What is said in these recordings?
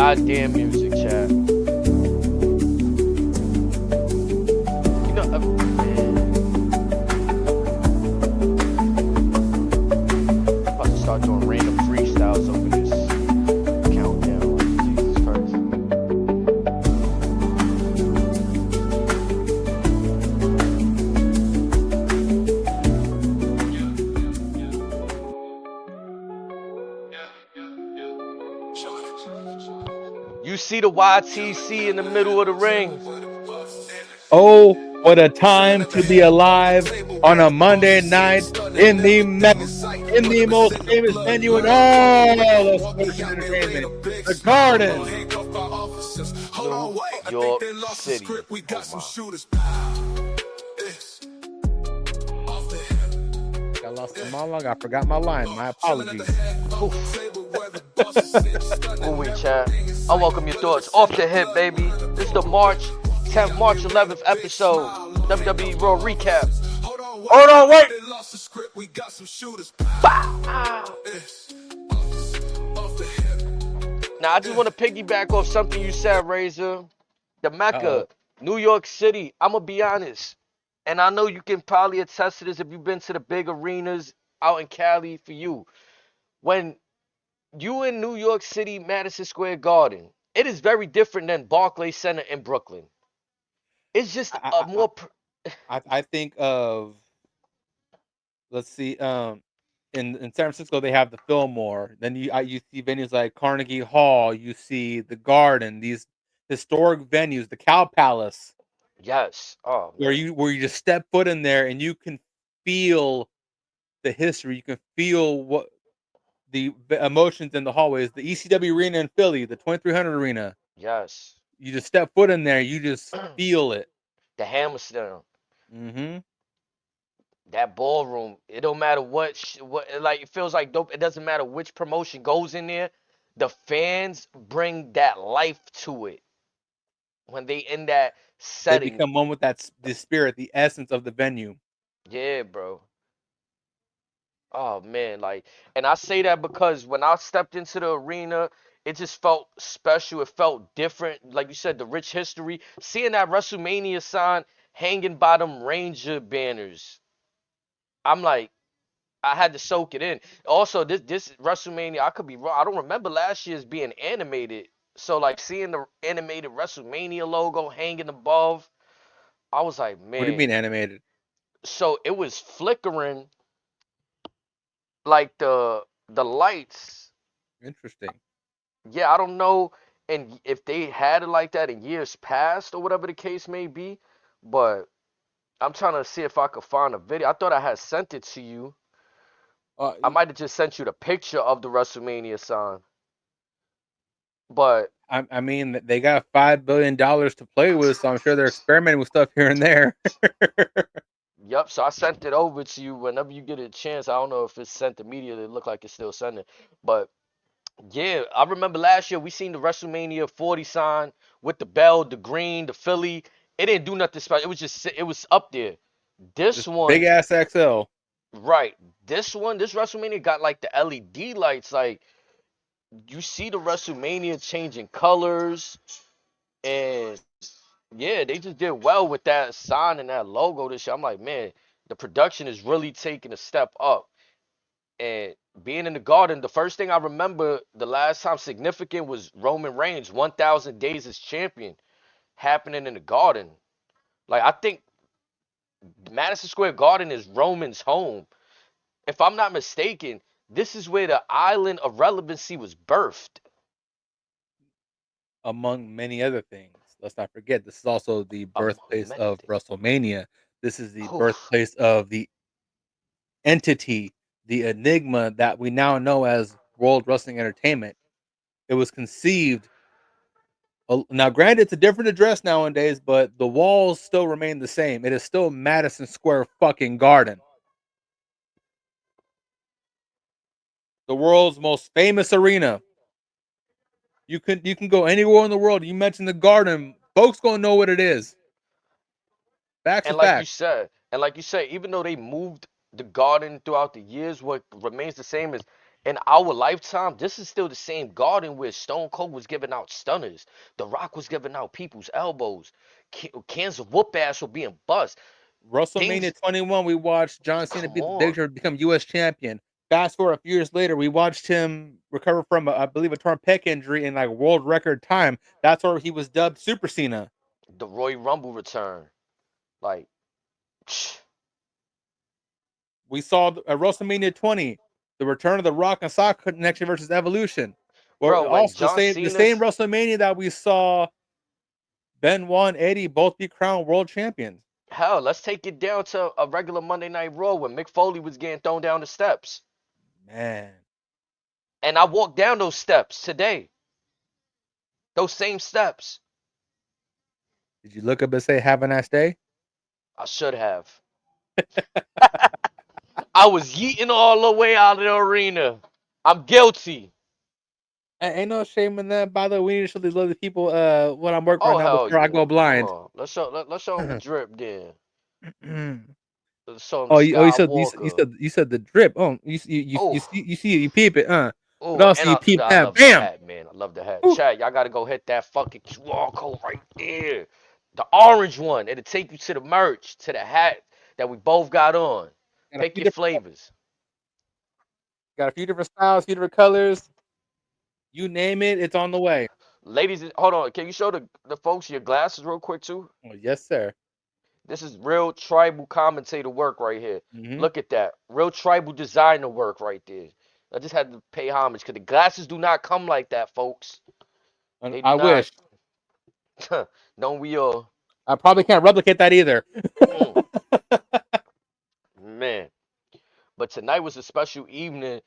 goddamn music, chat. You know, man. I'm about to start doing random freestyles over this countdown. Jesus Christ. You see the YTC in the middle of the ring. Oh, what a time to be alive on a Monday night in the most famous venue in all of sports entertainment, the Garden. New York City. I lost the monologue. I forgot my line. My apologies. Ooh, chat. Unwelcome your thoughts. Off the hip, baby. This is the March 10th, March 11th episode. WWE Raw recap. Hold on, wait. Now, I just want to piggyback off something you said, Razor. The Mecca, New York City. I'm going to be honest. And I know you can probably attest to this if you've been to the big arenas out in Cali for you. When you in New York City, Madison Square Garden, it is very different than Barclays Center in Brooklyn. It's just a more... I think of, let's see, in San Francisco, they have the Fillmore. Then you see venues like Carnegie Hall. You see the Garden, these historic venues, the Cow Palace. Yes. Oh, man. Where you just step foot in there and you can feel the history. You can feel what the emotions in the hallways. The ECW arena in Philly, the 2300 arena. Yes. You just step foot in there, you just feel it. The Hammerstone. Mm-hmm. That ballroom. It don't matter what like it feels like dope. It doesn't matter which promotion goes in there. The fans bring that life to it when they in that setting. They become one with the spirit, the essence of the venue. Yeah, bro. Oh man, like, and I say that because when I stepped into the arena, it just felt special. It felt different. Like you said, the rich history. Seeing that WrestleMania sign hanging by them Ranger banners. I'm like, I had to soak it in. Also, this WrestleMania, I could be wrong. I don't remember last year's being animated. So like seeing the animated WrestleMania logo hanging above, I was like, What do you mean man. animated? So it was flickering like the lights. Interesting. Yeah, I don't know and if they had it like that in years past or whatever the case may be, but I'm trying to see if I could find a video. I thought I had sent it to you. I might have just sent you the picture of the WrestleMania sign. But I mean, they got $5 billion to play with, so I'm sure they're experimenting with stuff here and there. yep, so I sent it over to you whenever you get a chance. I don't know if it's sent immediately. It looked like it's still sending. But yeah, I remember last year we seen the WrestleMania 40 sign with the bell, the green, the Philly. It didn't do nothing special. It was just it was up there. This Just big one, ass XL. right? This one, this WrestleMania got like the LED lights. Like you see the WrestleMania changing colors, and yeah, they just did well with that sign and that logo this year. I'm like, man, the production is really taking a step up. And being in the Garden, the first thing I remember the last time significant was Roman Reigns 1,000 days as champion happening in the Garden. Like I think Madison Square Garden is Roman's home. If I'm not mistaken, this is where the island of relevancy was birthed. Among many other things. Let's not forget, this is also the Among birthplace many of things. WrestleMania. This is the Oof. birthplace of the entity, the enigma that we now know as World Wrestling Entertainment. It was conceived. Now, granted, it's a different address nowadays, but the walls still remain the same. It is still Madison Square fucking Garden, the world's most famous arena. You can go anywhere in the world. You mention the Garden, folks gonna know what it is. Facts are And like you facts. said, and like you said, even though they moved the garden throughout the years. What remains the same is in our lifetime, this is still the same garden where Stone Cold was giving out stunners. The Rock was giving out people's elbows. Cans of whoop ass were being bust. WrestleMania Things, 21, we watched John Cena come beat the Big on. Show to become U.S. champion. Fast forward a few years later, we watched him recover from, I believe, a torn pec injury in like world record time. That's where he was dubbed Super Cena. The Royal Rumble return. Like, We saw at WrestleMania 20 the return of the Rock and Sock connection versus Evolution. Well, bro, when also the John same Cena's WrestleMania that we saw Benoit and Eddie both be crowned world champions. hell, let's take it down to a regular Monday Night Raw when Mick Foley was getting thrown down the steps. Man, And I walked down those steps today. Those same steps. did you look up and say "Have a nice day"? I should have. I was yeeting all the way out of the arena. I'm guilty. Ain't no shame in that. By the way, we need to show these other people what I'm working on Oh now hell before I yeah. go Hold blind. on. Let's show him the drip then. Oh, Let's show him the you said Skywalker. you said the drip. Oh, Oh, you see it, you peep it, but oh, also and you peep I that. love the Bam. hat, man. I love the hat. Ooh, Chad, y'all gotta go hit that fucking QR code right there. The orange one. It'll take you to the merch, to the hat that we both got on. got a Pick few your different flavors. styles, few different colors. You name it, it's on the way. Ladies, hold on. Can you show the folks your glasses real quick too? Oh, yes, sir. This is real tribal commentator work right here. Hmm. Look at that. Real tribal designer work right there. I just had to pay homage because the glasses do not come like that, folks. And They do I not. wish. Don't we all? I probably can't replicate that either. Mm, man. But tonight was a special evening.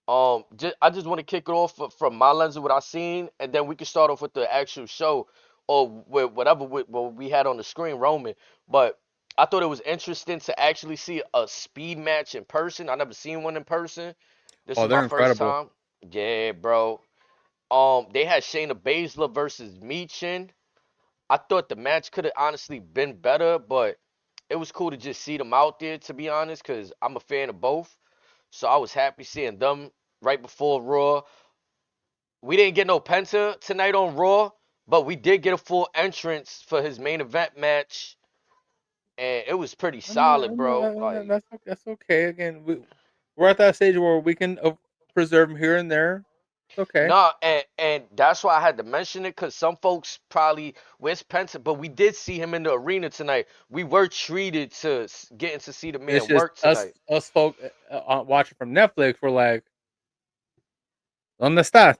I just want to kick it off from my lens of what I seen, and then we can start off with the actual show or with whatever what we had on the screen, Roman. But I thought it was interesting to actually see a speed match in person. I never seen one in person. This Oh, is my they're first incredible. time. Yeah, bro. They had Shayna Baszler versus Michin. I thought the match could have honestly been better, but it was cool to just see them out there, to be honest, because I'm a fan of both. So I was happy seeing them right before Raw. We didn't get no Penta tonight on Raw, but we did get a full entrance for his main event match, and it was pretty solid, bro. Like, That's okay. Again, we're at that stage where we can preserve them here and there. It's okay. nah, and that's why I had to mention it, because some folks probably where's Penta, but we did see him in the arena tonight. We were treated to getting to see the It's man just work tonight. us folk watching from Netflix. We're like, ¿dónde está?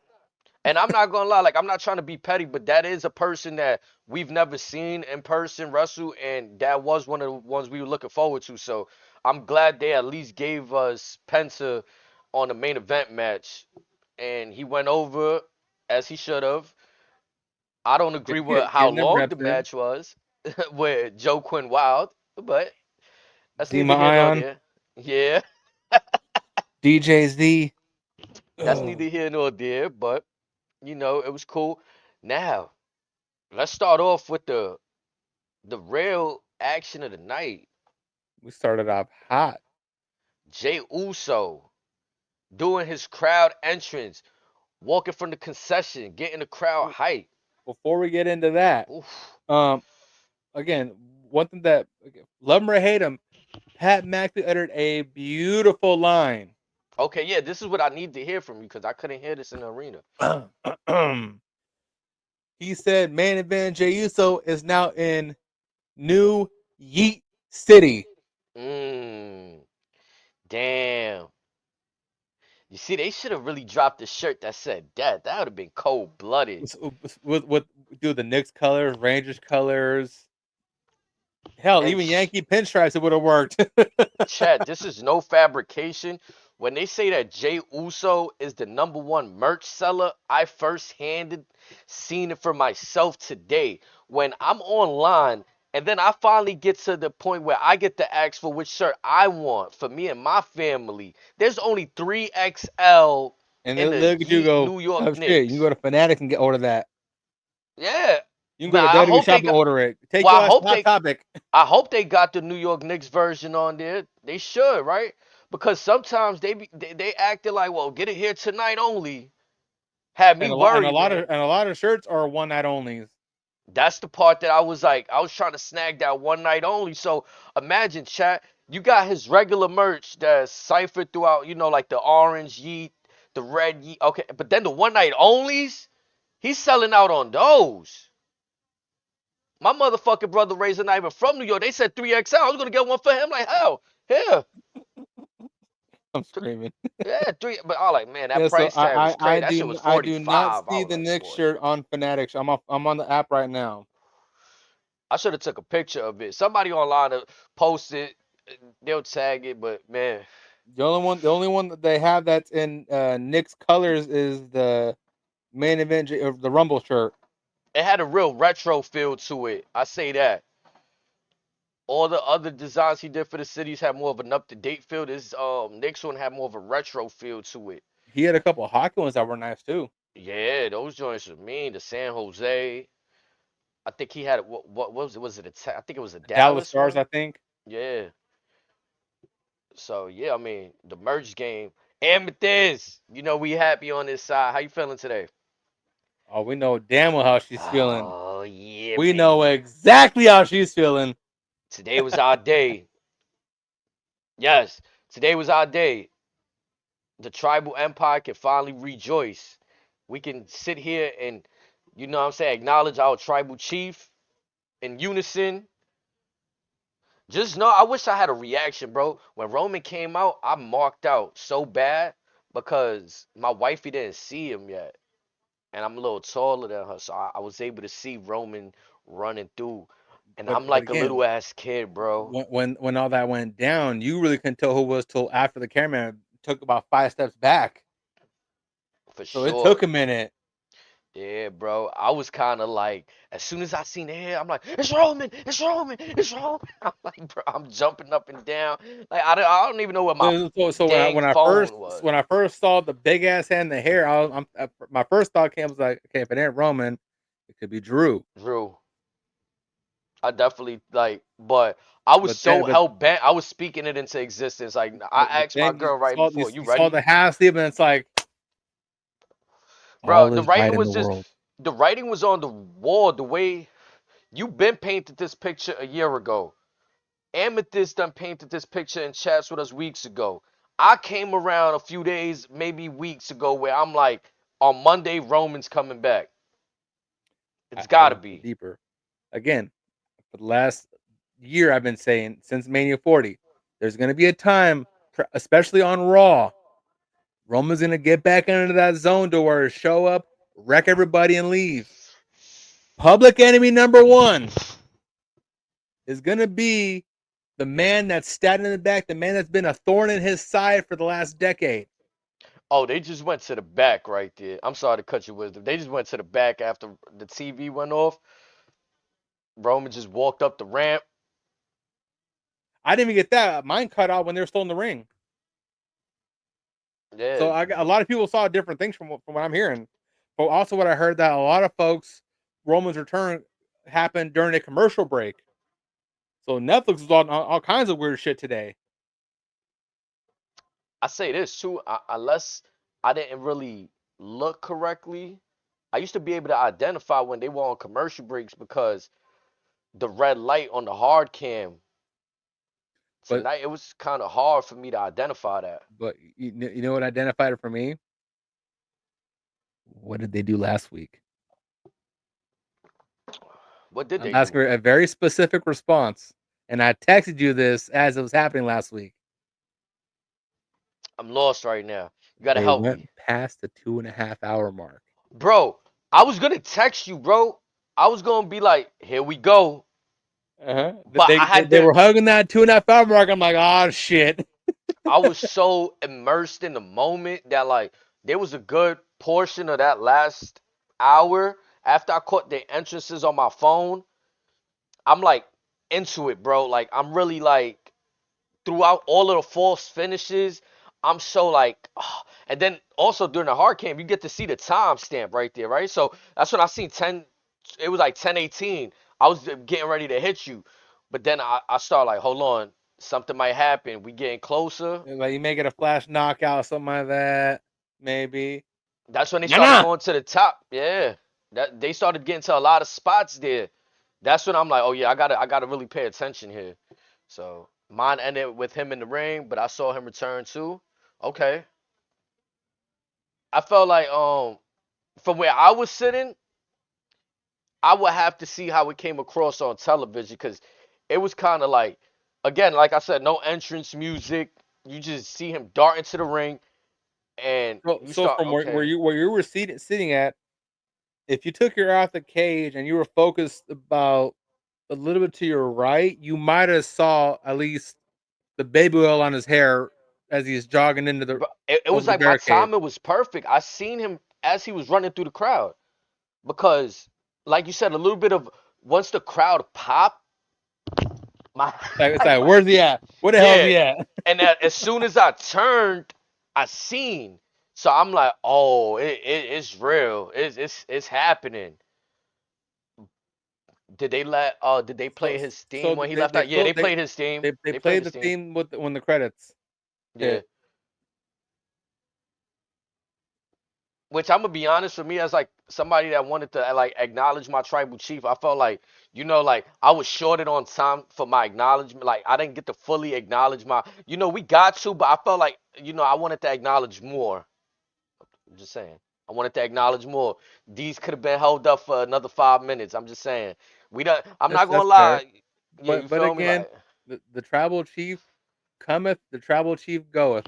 And I'm not gonna lie, like I'm not trying to be petty, but that is a person that we've never seen in person wrestle, and that was one of the ones we were looking forward to. So I'm glad they at least gave us Penta on the main event match, and he went over as he should have. I don't agree with how Getting them long the reps in. match was with Joe Quinn Wild, but that's Zima neither here nor Ion, there. Yeah, DJZ. that's Ugh. neither here nor there, but it was cool. Now, let's start off with the real action of the night. We started off hot. Jay Uso doing his crowd entrance, walking from the concession, getting the crowd hype. Before we get into that, Oof. um, again, one thing that love him or hate him, Pat McAfee uttered a beautiful line. Okay, yeah, this is what I need to hear from you because I couldn't hear this in the arena. He said, "Main event Jey Uso is now in New Yeet City." Mmm. Damn. You see, they should have really dropped the shirt that said that. That would have been cold blooded. With do the Knicks colors, Rangers colors, hell, And even Yankee pinstripes, it would have worked. Chad, this is no fabrication. When they say that Jay Uso is the number one merch seller, I first-handed seen it for myself today. When I'm online and then I finally get to the point where I get to ask for which shirt I want for me and my family. There's only 3XL And in then the look at you Yeet go, New York oh shit, you can go Knicks. to Fanatics and get order that. Yeah. You can go Nah, to I WWE hope they Shop and got. order it. Take Well, your ass to Hot Topic. I hope they got the New York Knicks version on there. They should, right? Because sometimes they acted like, well, get it here tonight only. Had me And a lot and a worried, lot man. of and a lot of shirts are one night onlys. That's the part that I was like, I was trying to snag that one night only. So imagine, chat, you got his regular merch that's ciphered throughout, like the orange yeet, the red yeet. Okay, but then the one night onlys, he's selling out on those. My motherfucking brother raising not even from New York. They said 3XL. I was gonna get one for him. Like, hell, here. I'm screaming. Yeah, three. But I was like, man, that Yeah, so price tag was crazy. That shit was I do not 45. I see was the like, Knicks boy, shirt on Fanatics. I'm on the app right now. I should have took a picture of it. Somebody online to post it. They'll tag it, but man, The only one that they have that's in Knicks colors is the main event of the Rumble shirt. it had a real retro feel to it. I say that. All the other designs he did for the cities had more of an up to date feel. This Knicks one had more of a retro feel to it. He had a couple of hockey ones that were nice too. Yeah, those joints were mean. The San Jose. I think he had what was it? Was it I think it was a Dallas Dallas Stars, one. I think. Yeah. So yeah, I mean the merge game. Amethyst, we happy on this side. How you feeling today? Oh, we know damn well how she's feeling. Oh yeah, We know baby. exactly how she's feeling. Today was our day. Yes, today was our day. The tribal empire can finally rejoice. We can sit here and, what I'm saying, acknowledge our tribal chief in unison. Just know, I wish I had a reaction, bro. When Roman came out, I marked out so bad because my wifey didn't see him yet. And I'm a little taller than her, so I was able to see Roman running through. And I'm But like a again, little ass kid, bro. when all that went down, you really couldn't tell who was till after the cameraman took about 5 steps back. For So it took sure. a minute. Yeah, bro. I was kind of like, as soon as I seen the hair, I'm like, it's Roman, it's Roman, it's Roman. I'm like, bro, I'm jumping up and down. Like, I don't even know where my So dang phone was. when I first saw the big ass head and the hair, my first thought came was like, okay, if it ain't Roman, it could be Drew. Drew, I definitely like, but I was But so then hell bent. I was speaking it into existence. Like, I but asked my then girl right before, you you saw ready? the half sleeve, and it's like Bro, all the is writing right in was the just, world. the writing was on the wall. The way you been painted this picture a year ago. Amethyst done painted this picture in chats with us weeks ago. I came around a few days, maybe weeks ago, where I'm like, on Monday, Roman's coming back. It's I gotta went be. deeper. Again, for the last year, I've been saying since Mania 40, there's going to be a time, especially on Raw, Roman's going to get back into that zone to where show up, wreck everybody, and leave. Public enemy number one is going to be the man that's standing in the back, the man that's been a thorn in his side for the last decade. Oh, they just went to the back right there. I'm sorry to cut your wisdom. They just went to the back after the TV went off. Roman just walked up the ramp. I didn't even get that. Mine cut out when they were still in the ring. Yeah, So a lot of people saw different things from what I'm hearing. But also, what I heard that a lot of folks, Roman's return happened during a commercial break. So Netflix is on all kinds of weird shit today. I say this too. Unless I didn't really look correctly, I used to be able to identify when they were on commercial breaks because the red light on the hard cam But tonight, it was kind of hard for me to identify that. you know what identified it for me? What did they do last week? What did I'm they do? asking for a very specific response, and I texted you this as it was happening last week. I'm lost right now. You gotta They help me. went past the 2.5 hour mark. Bro, I was gonna text you, bro. I was gonna be like, here we go. Uh-huh. But I had They to, were hugging that 2.5 hour mark. I'm like, oh shit. I was so immersed in the moment that, like, there was a good portion of that last hour after I caught the entrances on my phone. I'm like into it, bro. Like, I'm really like, throughout all of the false finishes, I'm so like, oh. And then also during the hard cam, you get to see the timestamp right there, right? So that's when I seen 10. it was like 10:18. I was getting ready to hit you, but then I started like, hold on, something might happen. We getting closer. Like you may get a flash knockout, something like that, maybe. That's when they Nah, started nah. going to the top. Yeah, that they started getting to a lot of spots there. That's when I'm like, oh yeah, I gotta really pay attention here. So mine ended with him in the ring, but I saw him return too. Okay, I felt like from where I was sitting, I would have to see how it came across on television because it was kind of like, again, like I said, no entrance music. You just see him dart into the ring, and you So start from okay. where you were sitting at, if you took your eye off the cage and you were focused about a little bit to your right, you might have saw at least the baby oil on his hair as he's jogging into the But it over was the like my barricade. timing was perfect. I seen him as he was running through the crowd because, like you said, a little bit of once the crowd popped, my It's like, where's he at? Where the hell's yeah, he at? and as soon as I turned, I seen. So I'm like, oh, it's real. It's happening. Did they So play his so theme when he left out? Yeah, still they played his theme. they They played played his the theme. theme with when the credits Yeah. hit. Which I'm gonna be honest, for me as like somebody that wanted to like acknowledge my tribal chief, I felt like, like I was shorted on time for my acknowledgement. Like I didn't get to fully acknowledge my, we got to, but I felt like, I wanted to acknowledge more. I'm just saying. I wanted to acknowledge more. These could have been held up for another 5 minutes. I'm just saying. We don't. I'm not That's gonna fair. lie. Yeah, you But feel me? again, Like, the tribal chief cometh, the tribal chief goeth.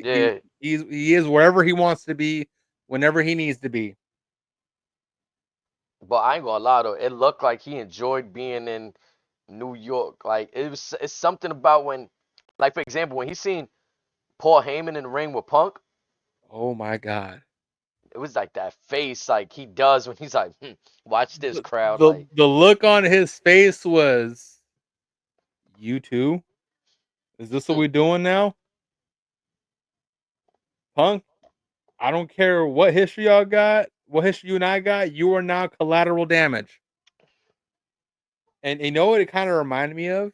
yeah. He is wherever he wants to be, whenever he needs to be. But I ain't gonna lie though. It looked like he enjoyed being in New York. Like it's something about when, like for example, when he seen Paul Heyman in the ring with Punk, Oh my god. it was like that face like he does when he's like, watch this crowd. The Like, the look on his face was, you too? Is this what hmm. we doing now? Punk, I don't care what history y'all got, what history you and I got, you are now collateral damage. And you know what it kind of reminded me of?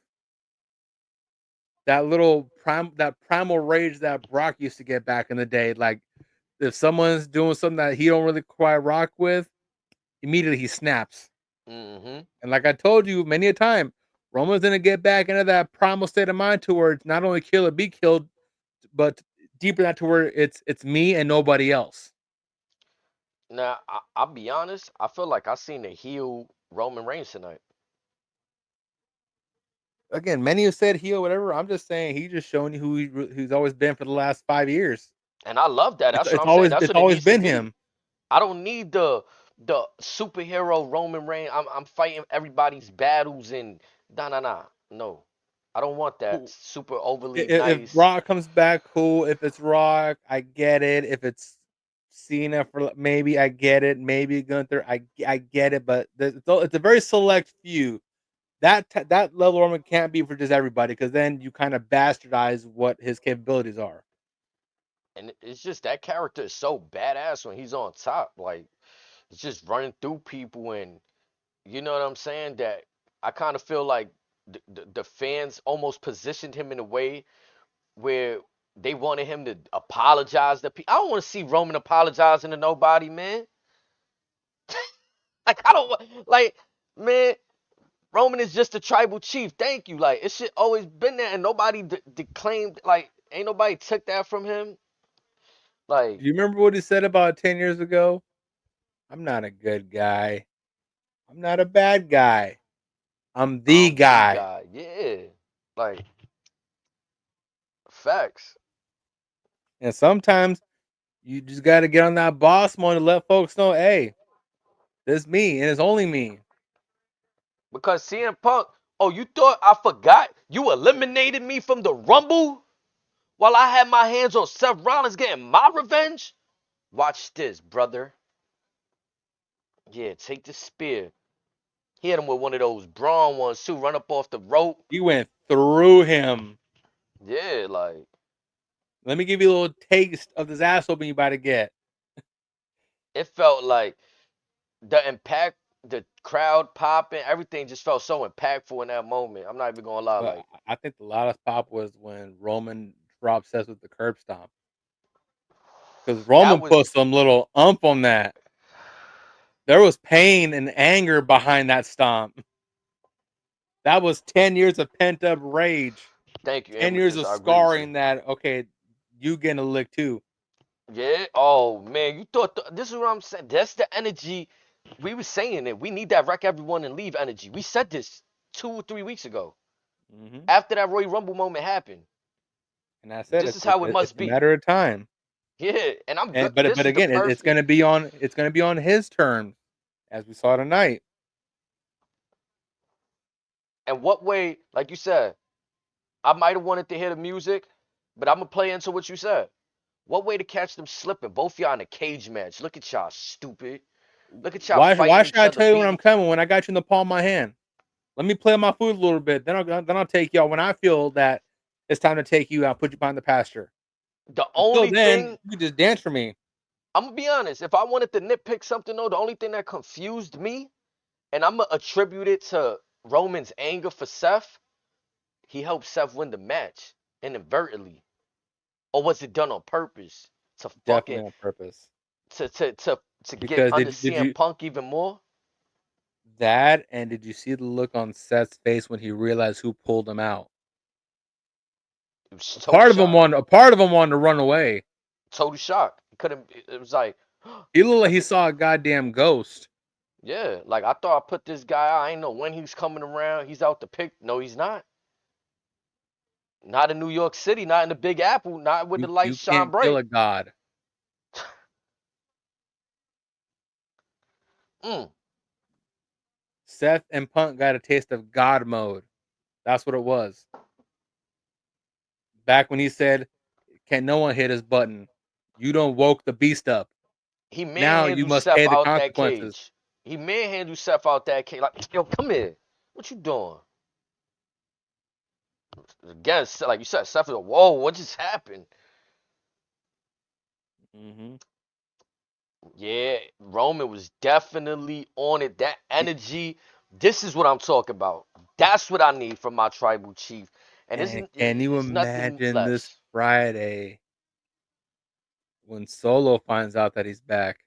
That primal rage that Brock used to get back in the day. Like if someone's doing something that he don't really quite rock with, immediately he snaps. Hmm. And like I told you many a time, Roman's gonna get back into that primal state of mind to where it's not only kill or be killed, but deeper than that to where it's me and nobody else. Now I'll be honest. I feel like I seen the heel Roman Reigns tonight, Again, many have said heel, whatever. I'm just saying he's just showing you who's always been for the last 5 years. and I love that. That's what I'm saying. That's It's what it always needs to been be. him. I don't need the superhero Roman Reigns. I'm fighting everybody's battles and nah nah nah. No. I don't want that super overly If nice. Rock comes back, cool. If it's Rock, I get it. If it's Cena for maybe, I get it. Maybe Gunther, I get it. But it's a very select few. That level Roman can't be for just everybody because then you kind of bastardize what his capabilities are. And it's just that character is so badass when he's on top. Like it's just running through people and you know what I'm saying? That I kind of feel like the fans almost positioned him in a way where they wanted him to apologize to people. I don't want to see Roman apologizing to nobody, man. Like I don't like, man. Roman is just a tribal chief. Thank you. Like it should always been there, and nobody declaimed. Like ain't nobody took that from him. Like Do you remember what he said about 10 years ago? I'm not a good guy. I'm not a bad guy. I'm the I'm the guy. guy. Yeah. Like facts. And sometimes you just got to get on that boss mode and let folks know, hey, this is me and it's only me. Because CM Punk. Oh, you thought I forgot? You eliminated me from the Rumble while I had my hands on Seth Rollins getting my revenge. Watch this, brother. Yeah, take the spear. He hit him with one of those brawn ones too. Run up off the rope. He went through him. Yeah, like Let me give you a little taste of this ass open you about to get. it felt like the impact. the crowd popping, everything just felt so impactful in that moment. I'm not even gonna lie, But like I think the loudest pop was when Roman dropped Seth with the curb stomp. Because that Roman put was some little on that. There was pain and anger behind that stomp. That was 10 years of pent up rage. thank you, 10 years Amethyst. of I agree with you. scarring that, okay, you getting a lick too. Yeah. Oh man, you thought this is what I'm saying. That's the energy. We was saying it. We need that wreck everyone and leave energy. We said this 2 or 3 weeks ago. Hmm. After that Royal Rumble moment happened. And I said This is how it it's must a be. matter of time. Yeah, and I'm good. And This but is the again, it's perfect. gonna be on his terms, as we saw tonight. And what way, like you said, I might have wanted to hear the music, but I'm gonna play into what you said. What way to catch them slipping? Both y'all in a cage match. Look at y'all, stupid. Look at y'all Why fighting should each I other, tell you when I'm beating. coming when I got you in the palm of my hand? Let me play my food a little bit. Then I'll take y'all when I feel that it's time to take you out, put you behind the pasture. The Until only then, thing, you can just dance for me. I'm gonna be honest, if I wanted to nitpick something though, the only thing that confused me, and I'm gonna attribute it to Roman's anger for Seth, he helped Seth win the match inadvertently. Or was it done on purpose? To fucking Definitely on purpose. to get Because under did CM you Punk even more? that and did you see the look on Seth's face when he realized who pulled him out? It was total shock. A part of him wanted to run away. Total shock. He couldn't. It was like, He looked like cause he saw a goddamn ghost. yeah, like I thought I put this guy out. I ain't know when he's coming around. He's out to pick. No, he's not. Not in New York City. Not in the Big Apple. Not with the lights You shine can't kill bright. a god. Mm. Seth and Punk got a taste of God mode. That's what it was. Back when he said, "Can no one hit his button? You don't woke the beast up. He Now you manhandled must Seth pay the out that consequences." cage. He manhandled Seth out that cage. Like, yo, come here. What you doing? Again, like you said, Seth was like, whoa, what just happened? Hmm. Yeah, Roman was definitely on it. That energy. This is what I'm talking about. That's what I need from my tribal chief. And And can you it's nothing imagine this less. Friday when Solo finds out that he's back?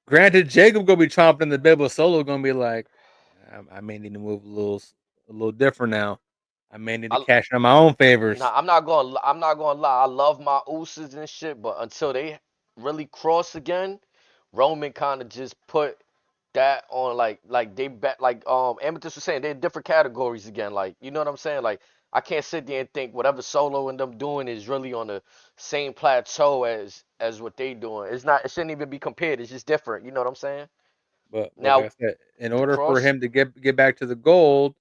Granted, Jacob gonna be chomping in the bed, but Solo gonna be like, I may need to move a little different now. I may need to I, cash in my own favors." Nah, I'm not gonna lie. I love my Usos and shit, but until they really cross again, Roman kind of just put that on like they bet like Amethyst was saying they're different categories again. Like you know what I'm saying? Like I can't sit there and think whatever Solo and them doing is really on the same plateau as what they doing. It's not. It shouldn't even be compared. It's just different. You know what I'm saying? But like Now I said, in the order for cross, him to get back to the gold,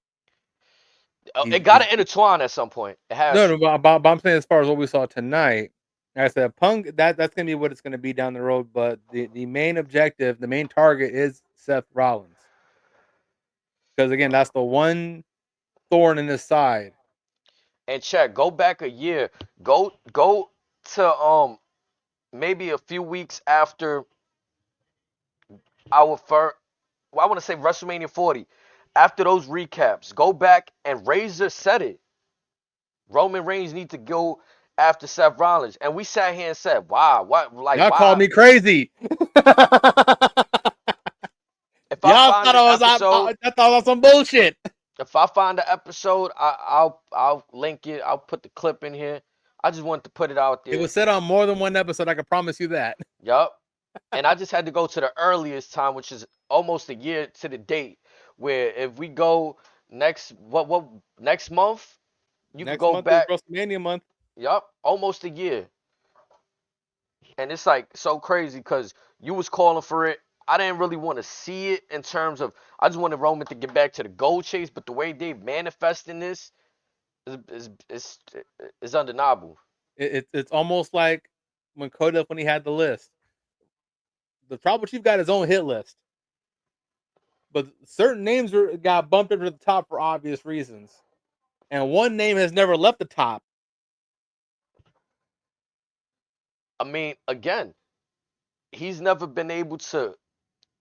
it he's gotta intertwine at some point. It has no, to. but I'm saying as far as what we saw tonight, like I said, Punk that's gonna be what it's gonna be down the road. But the main objective, the main target is Seth Rollins, because again, that's the one thorn in his side. And check, go back a year. Go to maybe a few weeks after our first, well, I want to say WrestleMania 40. After those recaps, go back and Razor said it. Roman Reigns needs to go after Seth Rollins. And we sat here and said, wow, what like Y'all called why? me crazy. If I Y'all find thought the episode, I thought I was some bullshit. if I find the episode, I'll link it. I'll put the clip in here. I just wanted to put it out It there. was said on more than one episode. I can promise you that. Yup. And I just had to go to the earliest time, which is almost a year to the date. Where if we go what next month, you could Next go month is back. WrestleMania month. Yup, almost a year. And it's like so crazy because you was calling for it. I didn't really want to see it in terms of I just wanted Roman to get back to the gold chase, but the way they manifesting this is is undeniable. It's almost like when he had the list. The Tribal Chief got his own hit list, but certain names got bumped into the top for obvious reasons, and one name has never left the top. I mean, again, he's never been able to.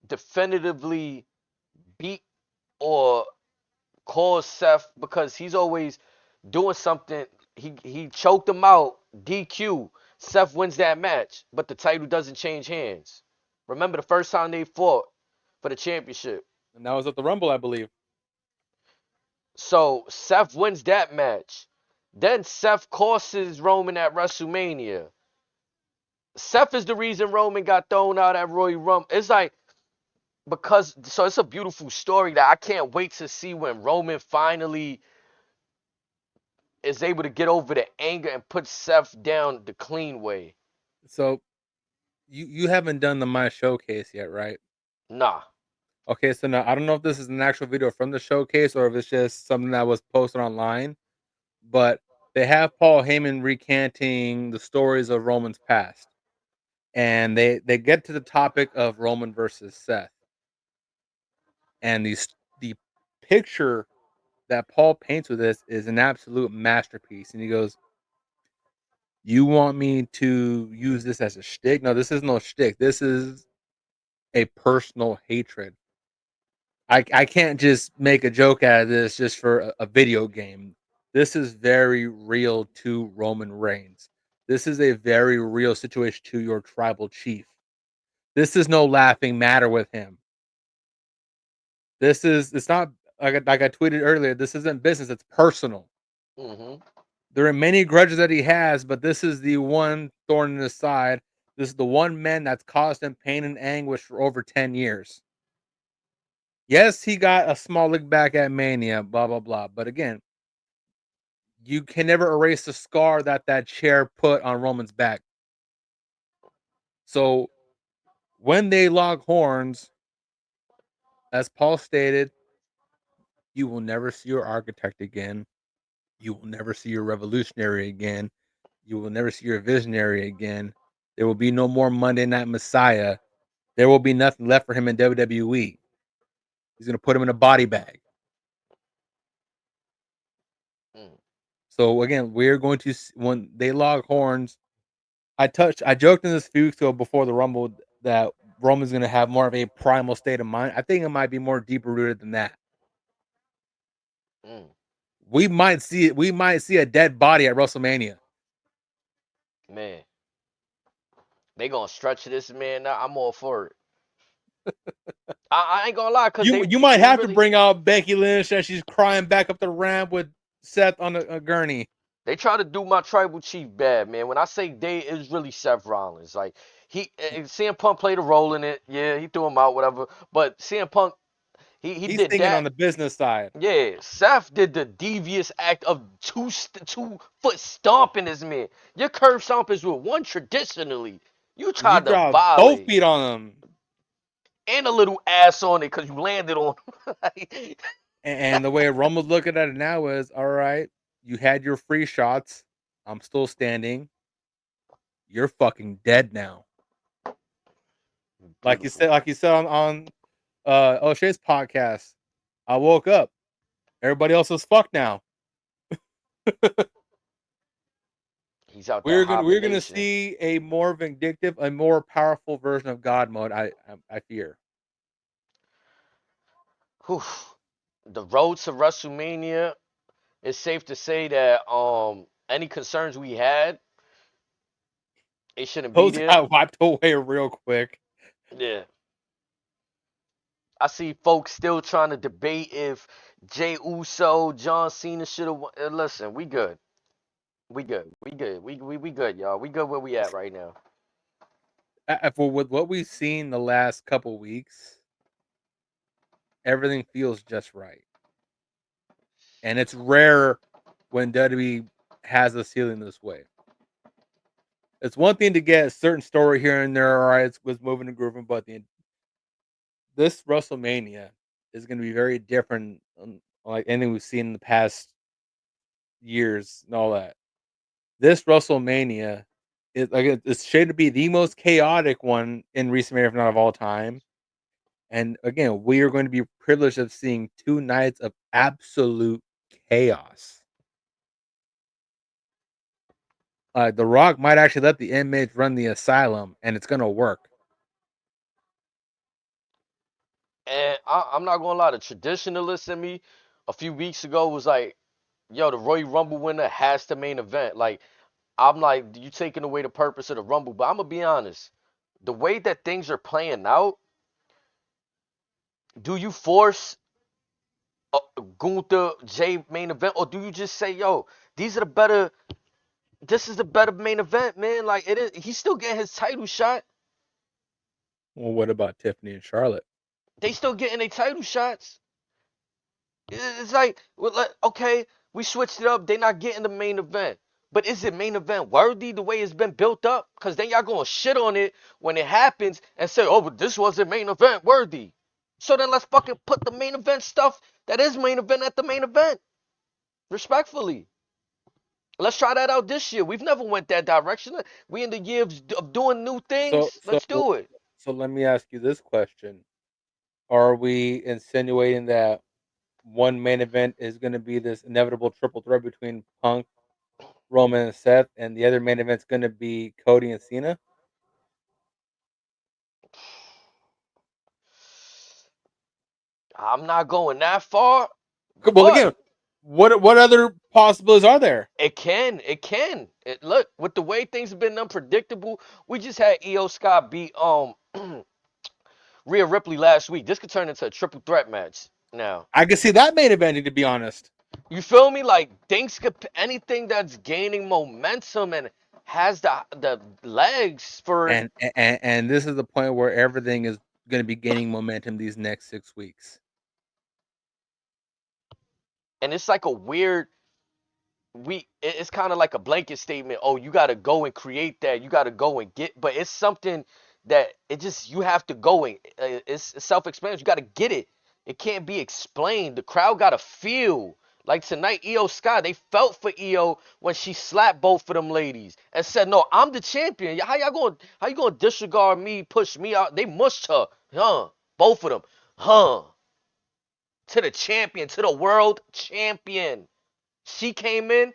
definitively beat or cause Seth because he's always doing something. He choked him out, DQ. Seth wins that match, but the title doesn't change hands. Remember the first time they fought for the championship. And that was at the Rumble, I believe. So Seth wins that match. Then Seth costs Roman at WrestleMania. Seth is the reason Roman got thrown out at Royal Rumble. It's like because so it's a beautiful story that I can't wait to see when Roman finally is able to get over the anger and put Seth down the clean way. So you haven't done the My Showcase yet, right? Nah. Okay, so now I don't know if this is an actual video from the showcase or if it's just something that was posted online, but they have Paul Heyman recanting the stories of Roman's past. And they get to the topic of Roman versus Seth. And the picture that Paul paints with this is an absolute masterpiece. And he goes, "You want me to use this as a shtick? No, this is no shtick. This is a personal hatred. I can't just make a joke out of this just for a video game. This is very real to Roman Reigns. This is a very real situation to your tribal chief. This is no laughing matter with him. It's not like I tweeted earlier. This isn't business. It's personal. Mm-hmm. There are many grudges that he has, but this is the one thorn in his side. This is the one man that's caused him pain and anguish for over 10 years. Yes, he got a small look back at Mania, blah, blah, blah. But again, you can never erase the scar that that chair put on Roman's back. So when they lock horns, as Paul stated, you will never see your architect again. You will never see your revolutionary again. You will never see your visionary again. There will be no more Monday Night Messiah. There will be nothing left for him in WWE. He's going to put him in a body bag. Mm. So again, we're going to when they log horns. I joked in this few weeks ago before the Rumble that Roman's going to have more of a primal state of mind. I think it might be more deeper rooted than that. Mm. We might see it. We might see a dead body at WrestleMania. Man, they gonna stretch this man. Now I'm all for it. I ain't gonna lie, cause You might they have to really bring out Becky Lynch as she's crying back up the ramp with Seth on a gurney. they try to do my tribal chief bad, man. When I say they, it's really Seth Rollins. Like CM Punk played a role in it. Yeah, he threw him out, whatever. But CM Punk, he He's did thinking on that. the business side. Yeah, Seth did the devious act of 2 foot stomping his man. Your curve stomp is with one traditionally. You You tried to drop both violate feet on him. and a little ass on it because you landed on him. And the way Roman's looking at it now is, all right, you had your free shots. I'm still standing. You're fucking dead now. Beautiful. Like you said on O'Shea's podcast. I woke up. Everybody else is fucked now. He's out there We're gonna hibernation. see a more vindictive, a more powerful version of God mode. I fear. Whew. The road to WrestleMania, it's safe to say that any concerns we had, it shouldn't be Those there. got wiped away real quick. Yeah. I see folks still trying to debate if Jay Uso, John Cena should have won. Listen, we good. We good. We good. We good, y'all. We good where we at right now. For with what we've seen the last couple weeks, everything feels just right, and it's rare when WWE has a ceiling this way. It's one thing to get a certain story here and there, all right, it was moving and grooving, but this WrestleMania is going to be very different, like anything we've seen in the past years and all that. This WrestleMania is like it's shaped to be the most chaotic one in recent memory, if not of all time. And again, we are going to be privileged of seeing 2 nights of absolute chaos. The Rock might actually let the inmates run the asylum, and it's going to work. And I'm not gonna lie, the traditionalist in me a few weeks ago was like, yo, the Royal Rumble winner has the main event. Like, I'm like, you taking away the purpose of the Rumble. But I'm gonna be honest, the way that things are playing out, do you force Gunther Jay main event, or do you just say, yo, these are the better? This is the better main event, man. Like it is. He's still getting his title shot. Well, what about Tiffany and Charlotte? They still getting their title shots. It's like, well, okay, we switched it up. They're not getting the main event. But is it main event worthy the way it's been built up? Because then y'all gonna shit on it when it happens and say, oh, but this wasn't main event worthy. So then let's fucking put the main event stuff that is main event at the main event. Respectfully. Let's try that out this year. We've never went that direction. We in the year of doing new So things. so Let's do it. so let me ask you this question: Are we insinuating that one main event is going to be this inevitable triple threat between Punk, Roman, and Seth, and the other main event's going to be Cody and Cena? I'm not going that far, Well, but again, what other possibilities are there? it can. It can. Look, with the way things have been unpredictable, we just had Io Scott beat Rhea Ripley last week. This could turn into a triple threat match now. I can see that main eventing, to be honest. You feel me? Like things could anything that's gaining momentum and has the legs for it, And this is the point where everything is going to be gaining momentum these next 6 weeks. and it's like a weird it's kind of like a blanket statement. Oh, you got to go and create that. You got to go and get, but it's something that it just you have to go and it's self-explanatory. You got to get it. It can't be explained. The crowd got to feel. Like tonight, Io Sky, they felt for Io when she slapped both of them ladies and said, "No, I'm the champion. How y'all going? How you going to disregard me, push me out?" They mushed her, huh? Both of them, huh? To the champion, to the world champion. She came in.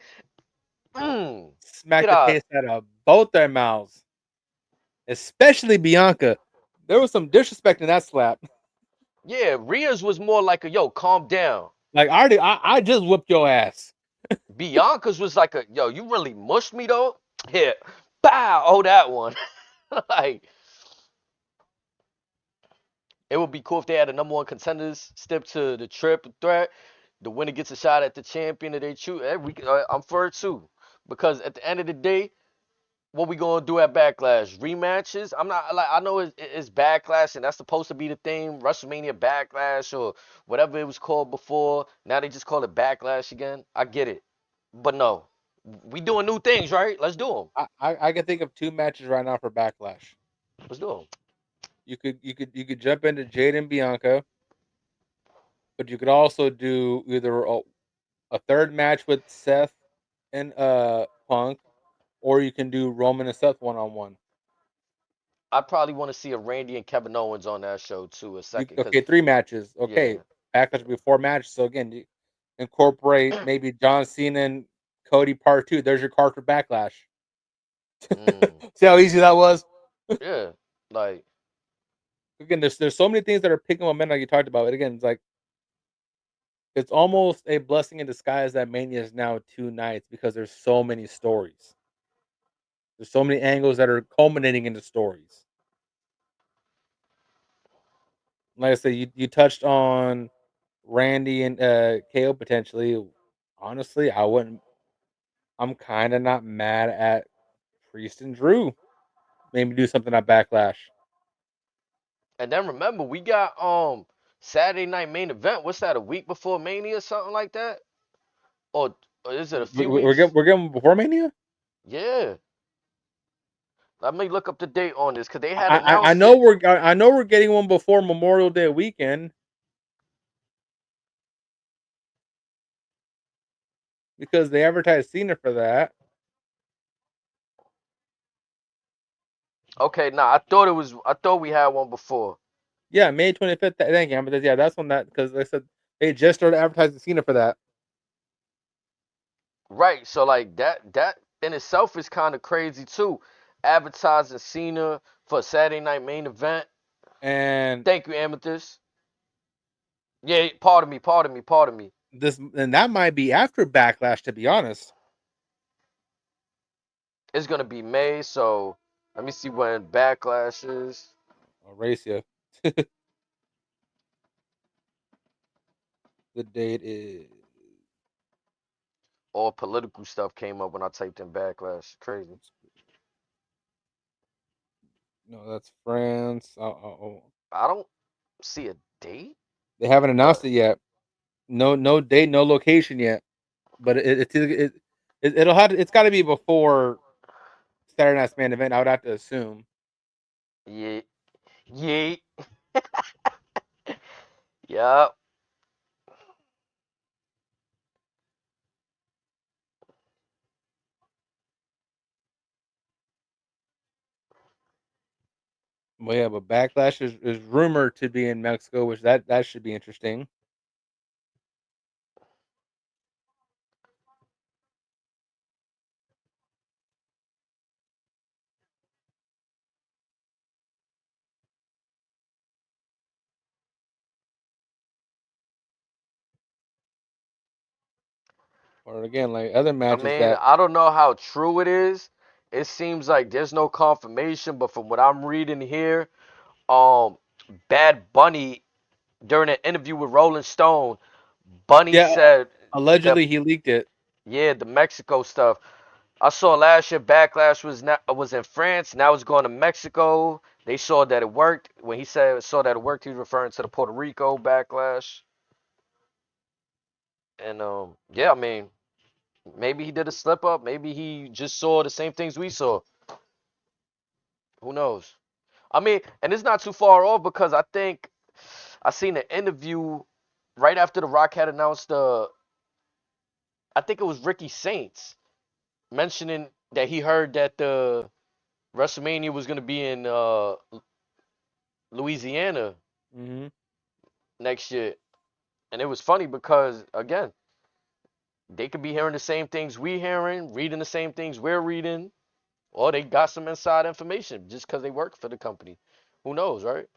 Smack Get the out. taste out of both their mouths, especially Bianca. There was some disrespect in that slap. Yeah, Rhea's was more like a yo, calm down. Like I just whipped your ass. Bianca's was like a yo, you really mushed me though. Here, bow. Oh, that one. Like it would be cool if they had a number one contenders step to the triple threat. The winner gets a shot at the champion that they choose. I'm for it too, because at the end of the day, what we gonna do at Backlash? Rematches? I'm not like I know it's Backlash and that's supposed to be the theme, WrestleMania Backlash or whatever it was called before. Now they just call it Backlash again. I get it, but no, we doing new things, right? Let's do them. I can think of two matches right now for Backlash. Let's do them. You could jump into Jade and Bianca, but you could also do either a third match with Seth and Punk, or you can do Roman and Seth 1-on-1. I probably want to see a Randy and Kevin Owens on that show too. A You second, cause okay? Three matches. yeah, Okay, Backlash will be four matches. So again, you incorporate maybe John Cena and Cody part two. There's your card for Backlash. mm, See how easy that was. yeah, like Again, there's so many things that are picking momentum like you talked about. But again, it's like it's almost a blessing in disguise that Mania is now 2 nights because there's so many stories. There's so many angles that are culminating into stories. Like I said, you touched on Randy and KO potentially. Honestly, I wouldn't. I'm kind of not mad at Priest and Drew. Maybe do something at Backlash. and then remember we got Saturday night main event. What's that? A week before Mania, or something like that, or is it a few weeks? We're getting before Mania. Yeah. Let me look up the date on this because they had I announced know it. we're getting one before Memorial Day weekend because they advertised Cena for that. Okay, nah, I thought we had one before. Yeah, May 25th. Thank you. But yeah, that's when that because they said they just started advertising Cena for that. Right, so like that in itself is kind of crazy too. Advertising Cena for Saturday night main event. And Thank you, Amethyst. Yeah, pardon me, pardon me, pardon me. This and that might be after Backlash, to be honest. It's gonna be May, so let me see when Backlash is. I'll race you. The date is All political stuff came up when I typed in Backlash. Crazy. no, that's France. I don't see a date, They haven't announced but it yet. No date, no location yet. But it'll have it's got to be before Saturday Night's Main Event. I would have to assume. yeah, yeah, yeah. Well, yeah, but Backlash is rumored to be in Mexico, which that should be interesting. Or again, like other I matches mean, that I don't know how true it is. It seems like there's no confirmation, but from what I'm reading here, um, Bad Bunny during an interview with Rolling Stone, Bunny yeah, said that allegedly he leaked it. yeah, the Mexico stuff. I saw last year Backlash was in France. Now it's going to Mexico. They saw that it worked. When he saw that it worked, he was referring to the Puerto Rico Backlash. And yeah, I mean, maybe he did a slip up. Maybe he just saw the same things we saw. Who knows? I mean, and it's not too far off because I think I seen an interview right after The Rock had announced I think it was Ricky Saints mentioning that he heard that the WrestleMania was gonna be in Louisiana Hmm. next year. And it was funny because again, they could be hearing the same things we hearing, reading the same things we're reading, or they got some inside information just because they work for the company. Who knows, right?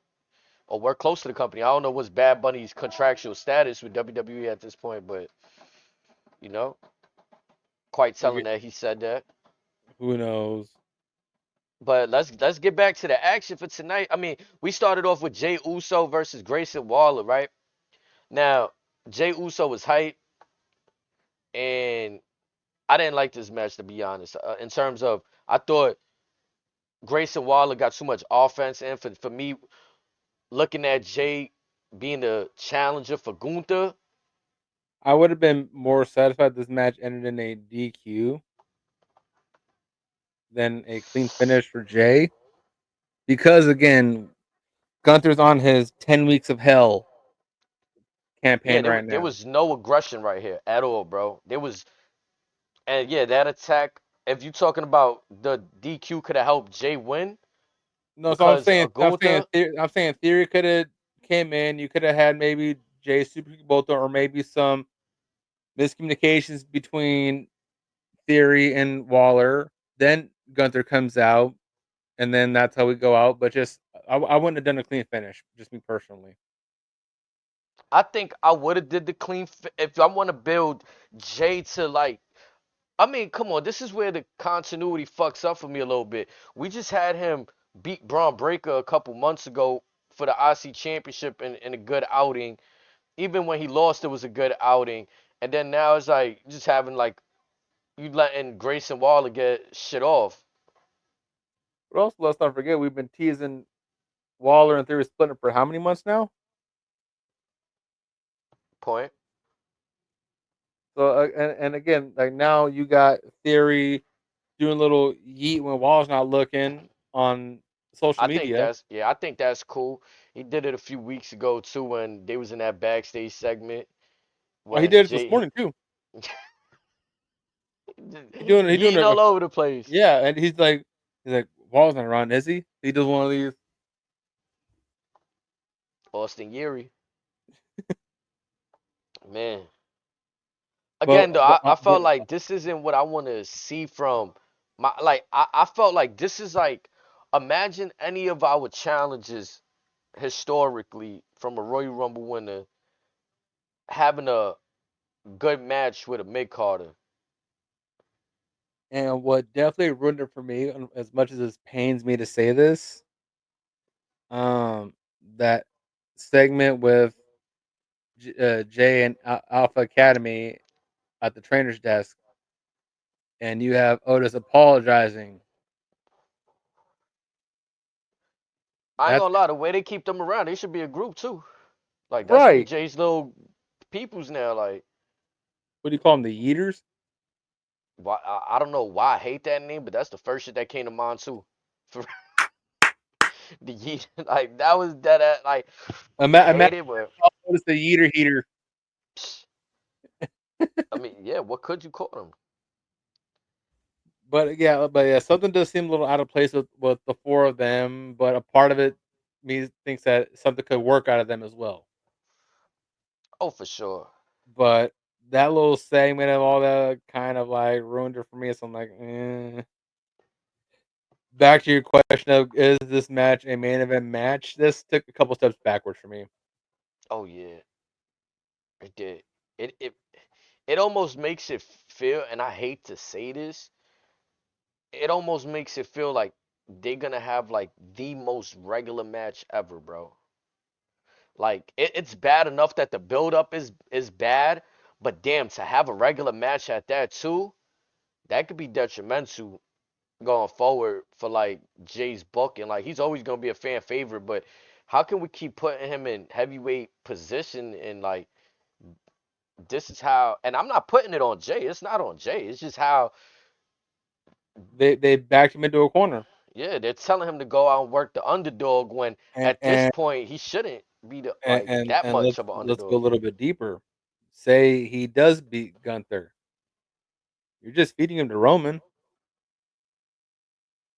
Or work close to the company. I don't know what's Bad Bunny's contractual status with WWE at this point, but you know, quite telling that he said that. Who knows? But let's get back to the action for tonight. I mean, we started off with Jay Uso versus Grayson Waller, right? Now, Jay Uso was hype, and I didn't like this match to be honest. In terms of, I thought Grayson Waller got too much offense, and for me, looking at Jay being the challenger for Gunther, I would have been more satisfied if this match ended in a DQ than a clean finish for Jay. Because again, Gunther's on his 10 weeks of hell yeah, campaign there right there now. was no aggression right here at all, bro. There was, and yeah, that attack. If you talking about the DQ could have helped Jay win No, so because Gunther, I'm saying Theory could have came in. You could have had maybe Jay Super Bolter or maybe some miscommunications between Theory and Waller. Then Gunther comes out, and then that's how we go out. But just I wouldn't have done a clean finish, just me personally. I think I would have did the clean if I want to build Jay to like. I mean, come on, this is where the continuity fucks up for me a little bit. We just had him beat Braun Breaker a couple months ago for the IC Championship in a good outing. Even when he lost, it was a good outing. And then now it's like just having like you letting Grayson Waller get shit off. But also, let's not forget we've been teasing Waller and Theory splitting for how many months now? Point. So and again, like now you got Theory doing a little yeet when Waller's not looking on social media. I think that's cool. He did it a few weeks ago too when they was in that backstage segment Oh, he when did it this Jay morning too. He doing yeeting it. all over the place. Yeah, and he's like Waller's not around, is he? He does one of these. Austin Theory, man. But, Again, though, but, I felt but like this isn't what I want to see from my like. I felt like this is like imagine any of our challenges historically from a Royal Rumble winner. having a good match with a mid carder. And what definitely ruined it for me, as much as it pains me to say this, um, that segment with Jay and Alpha Academy at the trainer's desk, and you have Otis apologizing. I ain't That's gonna lie, the way they keep them around, they should be a group too. Like that should be right. Jay's little peoples now. Like What do you call them? The Eaters? why I don't know why I hate that name, but that's the first shit that came to mind too. For the Yeet, like that was that like I Imagine hate it, but Otis the Eater Heater. psh, I mean, yeah, what could you call them? But yeah, something does seem a little out of place with the four of them. But a part of it me thinks that something could work out of them as well. Oh, for sure. But that little segment of all that kind of like ruined it for me. So I'm like, back to your question of is this match a main event match? This took a couple steps backwards for me. Oh yeah, it did. It it almost makes it feel, and I hate to say this, it almost makes it feel like they're gonna have like the most regular match ever, bro. Like it's bad enough that the build up is bad, but damn, to have a regular match at that too, that could be detrimental going forward for like Jay's booking. Like he's always gonna be a fan favorite, but how can we keep putting him in heavyweight position and like this is how? And I'm not putting it on Jay. It's not on Jay. It's just how. They backed him into a corner, Yeah, they're telling him to go out and work the underdog when and at this point he shouldn't be the, and like and, that and much let's of an let's go a underdog. little bit deeper. Say he does beat Gunther, you're just feeding him to Roman.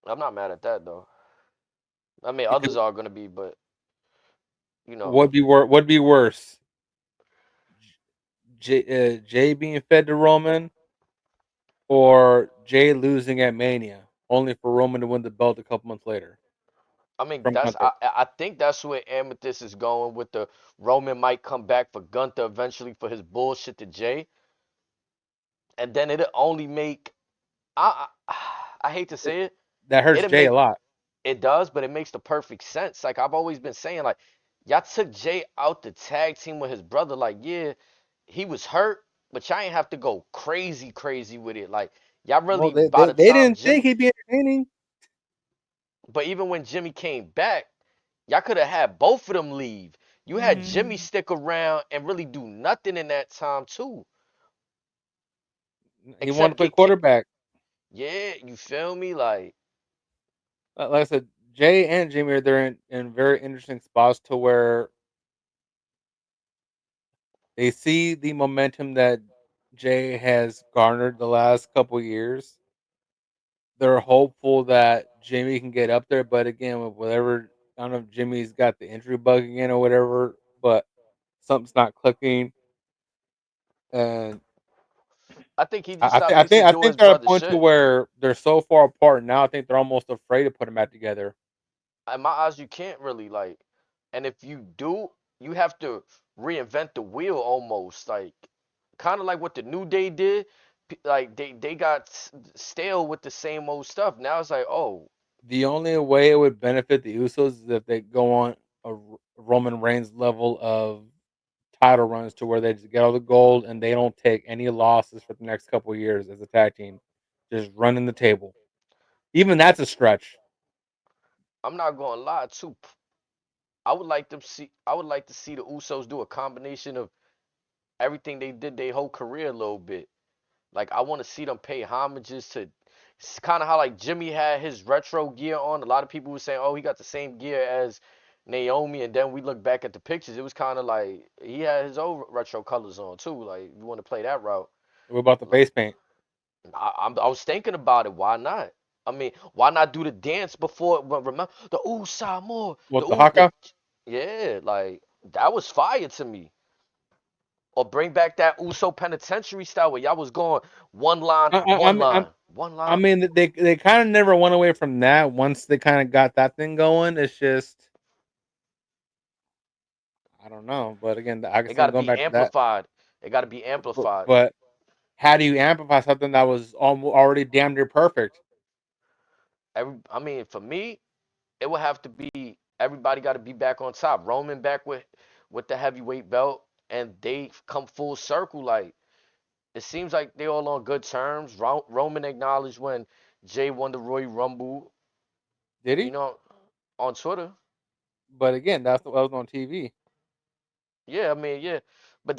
I'm not mad at that though. I mean, Because others are gonna be, but you know, would be worse? Jay being fed to Roman, or Jay losing at Mania, only for Roman to win the belt a couple months later I mean from that's Gunther. I think that's where Amethyst is going with the Roman might come back for Gunther eventually for his bullshit to Jay, and then it'll only make I I hate to It, say it, that hurts it'll Jay a make lot. it does, but it makes the perfect sense. Like I've always been saying, like y'all took Jay out the tag team with his brother. Like yeah, he was hurt, but y'all ain't have to go crazy with it. Like y'all Well, really by the they time didn't Jimmy, think he'd be entertaining. but even when Jimmy came back, y'all could have had both of them leave. You had Jimmy Mm, stick around and really do nothing in that time too, he wanted to except play get quarterback. yeah. You feel me? Like Like I said, Jay and Jimmy are there in very interesting spots to where they see the momentum that Jay has garnered the last couple years. They're hopeful that Jimmy can get up there, but again, with whatever, I don't know if Jimmy's got the injury bug again or whatever, but something's not clicking. And I think he just stopped used to I do think his they're at a brother point to shit. where they're so far apart now. I think they're almost afraid to put them back together. In my eyes, you can't really like, and if you do, you have to reinvent the wheel almost, like, kind of like what the New Day did. Like they got stale with the same old stuff. Now it's like, oh, The only way it would benefit the Usos is if they go on a Roman Reigns level of title runs to where they just get all the gold and they don't take any losses for the next couple of years as a tag team, just running the table. Even that's a stretch. I'm not gonna lie too. I would like to see. I would like to see the Usos do a combination of everything they did their whole career a little bit. Like I want to see them pay homages to. It's kind of how like Jimmy had his retro gear on. A lot of people were saying, "Oh, he got the same gear as Naomi," and then we look back at the pictures. It was kind of like he had his own retro colors on too. Like you want to play that route. What about the face paint? I was thinking about it. Why not? I mean, why not do the dance before? But remember the ooh more the What the ooh the Haka? yeah, like that was fire to me. Or bring back that Uso penitentiary style where y'all was going I, I, I mean, I'm, one I line. mean, they kind of never went away from that. Once they kind of got that thing going, it's just I don't know, but again, I It guess got I'm to going be back to that. amplified. It got to be But, amplified. but how do you amplify something that was almost already damn near perfect? I mean, for me, it would have to be everybody got to be back on top. Roman back with the heavyweight belt, and they come full circle. Like it seems like they all on good terms. Roman acknowledged when Jay won the Royal Rumble, Did you he? know, on Twitter. But again, that's what was on TV. Yeah, I mean, yeah, but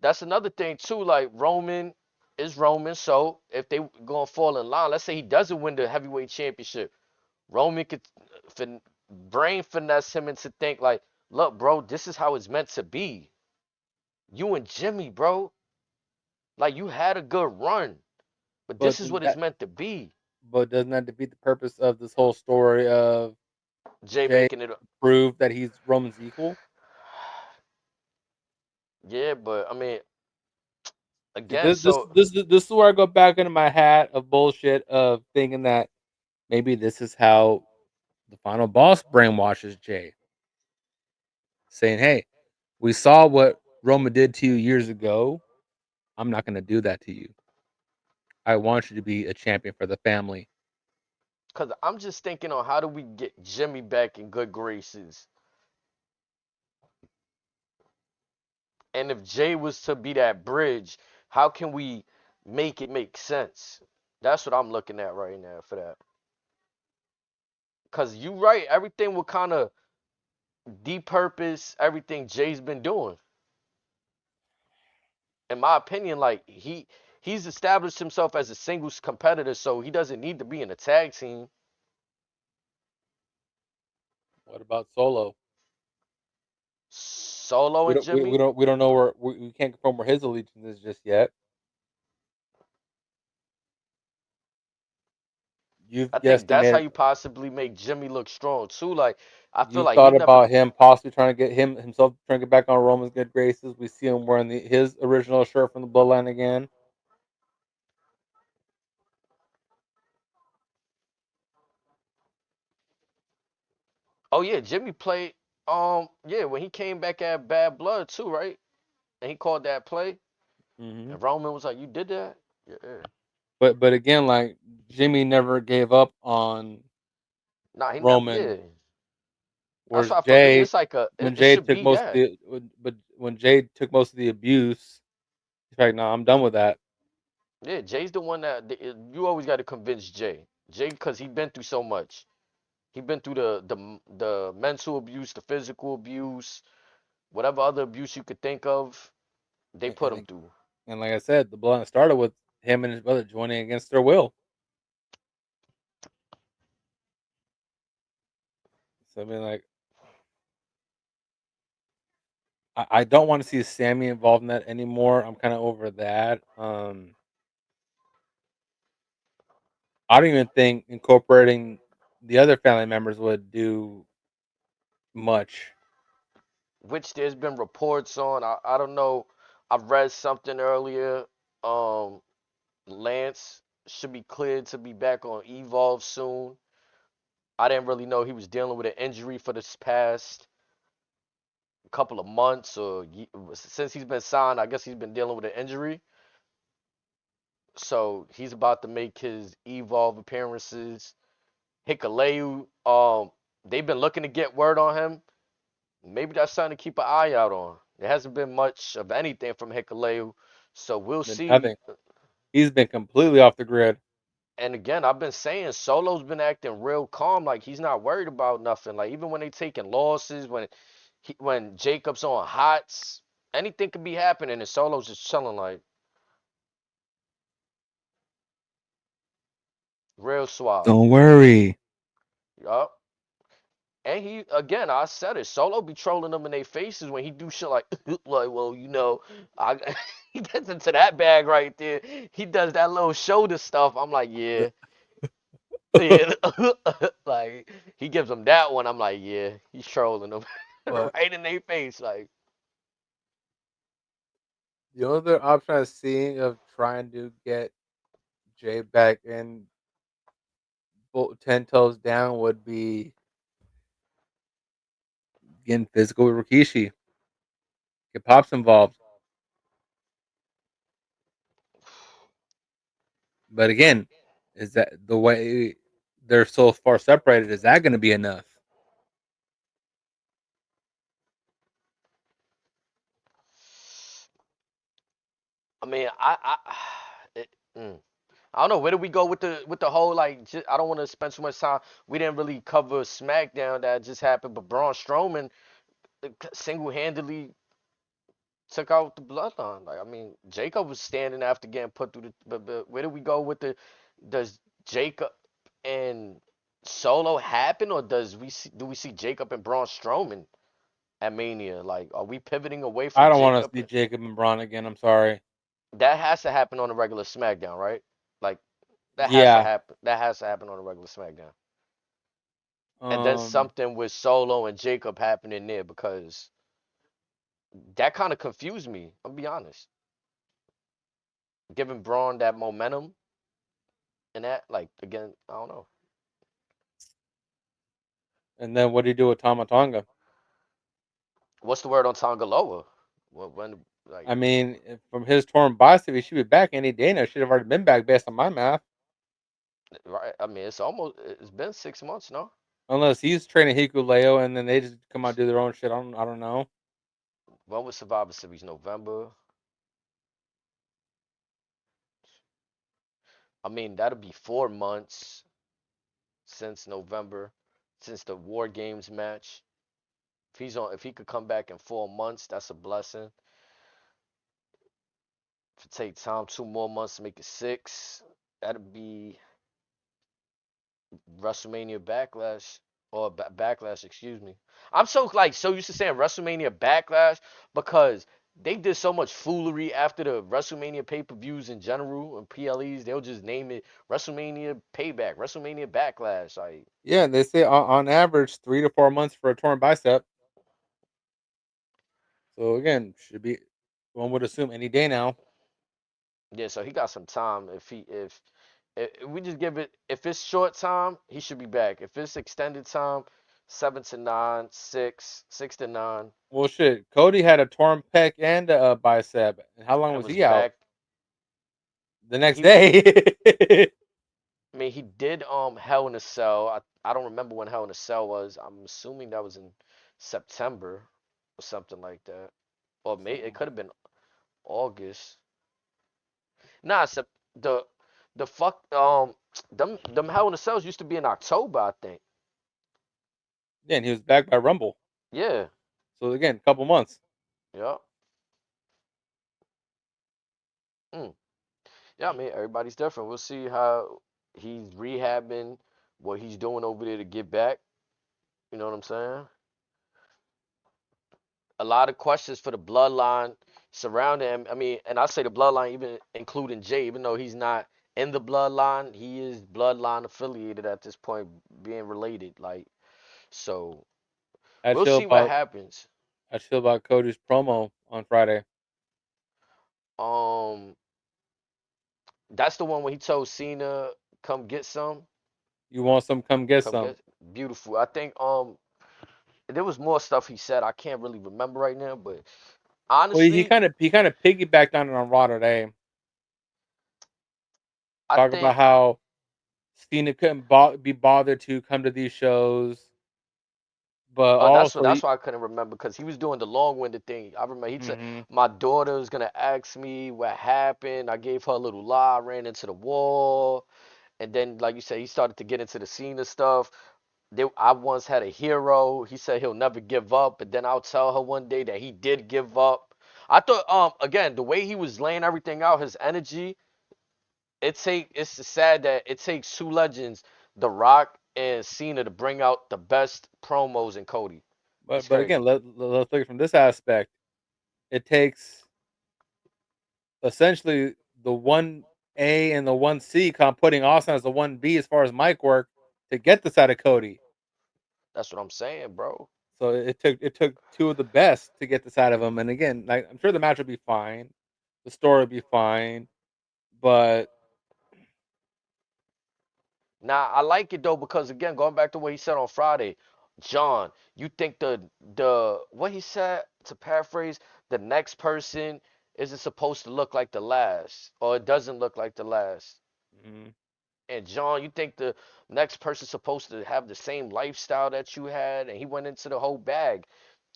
that's another thing too. Like Roman is Roman, so if they gonna fall in line, let's say he doesn't win the heavyweight championship, Roman could brain finesse him into think like, look, bro, this is how it's meant to be. You and Jimmy, bro, like you had a good run, but But this is then what it's that, meant to be. but doesn't that defeat the purpose of this whole story of Jay Jay making it, prove that he's Roman's equal? yeah, but I mean, See, again, so this is where I go back into my hat of bullshit of thinking that maybe this is how the final boss brainwashes Jay, saying, "Hey, we saw what Roma did to you years ago. I'm not going to do that to you. I want you to be a champion for the family." because I'm just thinking on how do we get Jimmy back in good graces. And if Jay was to be that bridge, how can we make it make sense? That's what I'm looking at right now for that. Cause you right, everything will kind of depurpose everything Jay's been doing. In my opinion, like he's established himself as a singles competitor, so he doesn't need to be in a tag team. What about Solo? Solo and Jimmy, We don't know where we can't confirm where his allegiance is just yet. You've I think that's how guesstimated. you possibly make Jimmy look strong too. Like I feel You've like he thought never. about him possibly trying to get himself trying to get back on Roman's good graces. We see him wearing his original shirt from the Bloodline again. Oh yeah, Jimmy played. Yeah, when he came back at Bad Blood too, right? And he called that play, Hmm. and Roman was like, "You did that?" Yeah. But again, like Jimmy never gave up on Nah, he never. Roman, Yeah, that's whereas why for me Jay, it's like when it Jay should took be most of that. the but when Jay took most of the abuse, he's like, no, I'm done with that. Yeah, Jay's the one that you always got to convince Jay. Jay, because he been through so much. He been through the mental abuse, the physical abuse, whatever other abuse you could think of. They And, put him and, through. and like I said, the Bloodline started with him and his brother joining against their will. So I mean, like, I don't want to see Sammy involved in that anymore. I'm kind of over that. I don't even think incorporating the other family members would do much. Which there's been reports on. I don't know. I read something earlier. Um, Lance should be cleared to be back on Evolve soon. I didn't really know he was dealing with an injury for this past couple of months or since he's been signed. I guess he's been dealing with an injury. So he's about to make his Evolve appearances. Hikaleu, they've been looking to get word on him. Maybe that's something to keep an eye out on. There hasn't been much of anything from Hikaleu, so we'll But see. nothing. He's been completely off the grid. And again, I've been saying Solo's been acting real calm, like he's not worried about nothing. Like even when they taking losses, when Jacob's on hots, anything could be happening, and Solo's just chilling like real suave. Don't worry. Yup. And he again, I said it. Solo be trolling them in their faces when he do shit like, like, well, I he gets into that bag right there. He does that little shoulder stuff. I'm like, yeah, yeah. Like he gives them that one. I'm like, yeah, he's trolling them But right in their face. Like, the other option I'm seeing of trying to get Jay back in 10 toes down would be getting physical with Rikishi. Get Pops involved. But again, is that the way they're so far separated? Is that going to be enough? I mean, it, I don't know. Where do we go with the whole like? I don't want to spend too much time. We didn't really cover SmackDown that just happened, but Braun Strowman single-handedly took out the bloodline. Like, I mean, Jacob was standing after getting put through the. But where do we go with the? Does Jacob and Solo happen, or do we see Jacob and Braun Strowman at Mania? Like, are we pivoting away I from don't want to Jacob? see Jacob and Braun again. I'm sorry. That has to happen on a regular SmackDown, right? Like, that has to Yeah. happen. That has to happen on a regular SmackDown. And then Um. something with Solo and Jacob happening there because that kind of confused me. I'll be honest. Giving Braun that momentum and that, like, again, I don't know. And then what do you do with Tama Tonga? What's the word on Tongaloa? When, like, I mean, from his torn bicep, he should be back any day now. Should have already been back based on my math. right? I mean, it's been 6 months, no? Unless he's training Hikuleo and then they just come out and do their own shit. I don't know. When was Survivor Series? November. I mean, that'll be 4 months since November, since the War Games match. If he could come back in 4 months, that's a blessing. If it take Tom 2 more months to make it six, that'd be WrestleMania Backlash or Backlash, excuse me. I'm so used to saying WrestleMania Backlash because they did so much foolery after the WrestleMania pay-per-views in general and PLEs. They'll just name it WrestleMania Payback, WrestleMania Backlash. Like, Yeah, they say on average 3 to 4 months for a torn bicep. So again, should be one would assume any day now. yeah, so he got some time. If we just give it, if it's short time, he should be back. If it's extended time, 7 to 9, 6 to 9, Well, shit. Cody had a torn pec and a bicep. And how long and was was he out? back. The next He, day. I mean, he did Hell in a Cell. I don't remember when Hell in a Cell was. I'm assuming that was in September or something like that, or May. It So, could have been August. Nah, the the fuck them Hell in a Cells used to be in October, I think. yeah, and he was back by Rumble. Yeah, So again, couple months. yeah. Mm. Yeah, I mean, everybody's different. We'll see how he's rehabbing, what he's doing over there to get back. You know what I'm saying? A lot of questions for the bloodline surrounding him. I mean, and I say the bloodline, even including Jay, even though he's not in the bloodline, he is bloodline affiliated at this point, being related. Like, so I we'll chill see what about happens. I chill about Cody's promo on Friday. Um, that's the one where he told Cena, "Come get some, You want some? Come get come some. get." Beautiful. I think there was more stuff he said. I can't really remember right now, but Well, he honestly, kind of he kind of piggybacked on it on Raw today. I Talk about think how Cena couldn't be bothered to come to these shows, but also that's he. why I couldn't remember because he was doing the long-winded thing. I remember he said Hmm. my daughter was gonna ask me what happened. I gave her a little lie, ran into the wall, and then like you said, he started to get into the Cena stuff. I once had a hero. He said he'll never give up, but then I'll tell her one day that he did give up. I thought again the way he was laying everything out, his energy. It's sad that it takes two legends, The Rock and Cena, to bring out the best promos in Cody. It's But again, crazy. let's look from this aspect. It takes essentially the one A and the one C, kind of putting Austin as the one B as far as mic work to get this out of Cody. That's what I'm saying, bro. So it took two of the best to get this out of him. And again, like, I'm sure the match will be fine, the story will be fine, but Now I like it though because again, going back to what he said on Friday, John, you think the what he said, to paraphrase, the next person isn't supposed to look like the last, or it doesn't look like the last. Mhm. And John, you think the next person's supposed to have the same lifestyle that you had, and he went into the whole bag.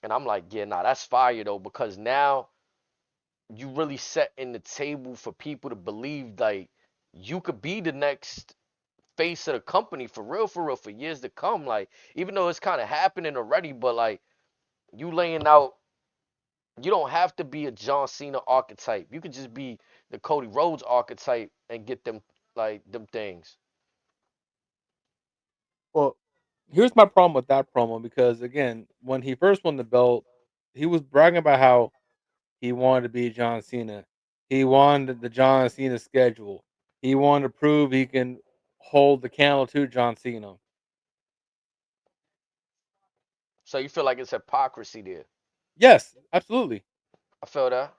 And I'm like, yeah, nah, that's fire though, because now you really setting the table for people to believe like you could be the next face of the company for real, for years to come. Like, even though it's kind of happening already, but like you laying out, you don't have to be a John Cena archetype. You could just be the Cody Rhodes archetype and get them like them things. Well, here's my problem with that promo because again, when he first won the belt, he was bragging about how he wanted to be John Cena. He wanted the John Cena schedule. He wanted to prove he can hold the candle to John Cena. So you feel like it's hypocrisy there. Yes, absolutely. I feel that.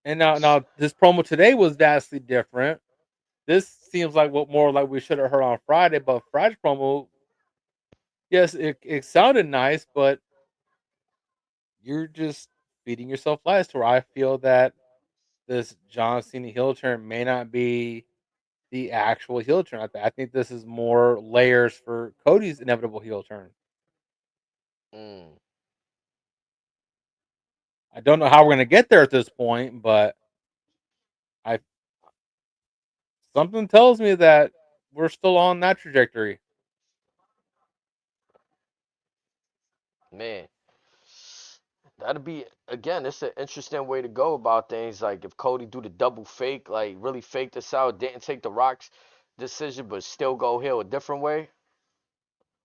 And now this promo today was vastly different. This seems like what more like we should have heard on Friday, but Friday's promo, yes, it sounded nice, but you're just feeding yourself lies to where I feel that this John Cena heel turn may not be the actual heel turn. I think this is more layers for Cody's inevitable heel turn. Mm. I don't know how we're gonna get there at this point, but I something tells me that we're still on that trajectory. Man, that'd be again. It's an interesting way to go about things. Like if Cody do the double fake, like really fake this out, didn't take the Rock's decision, but still go heel a different way,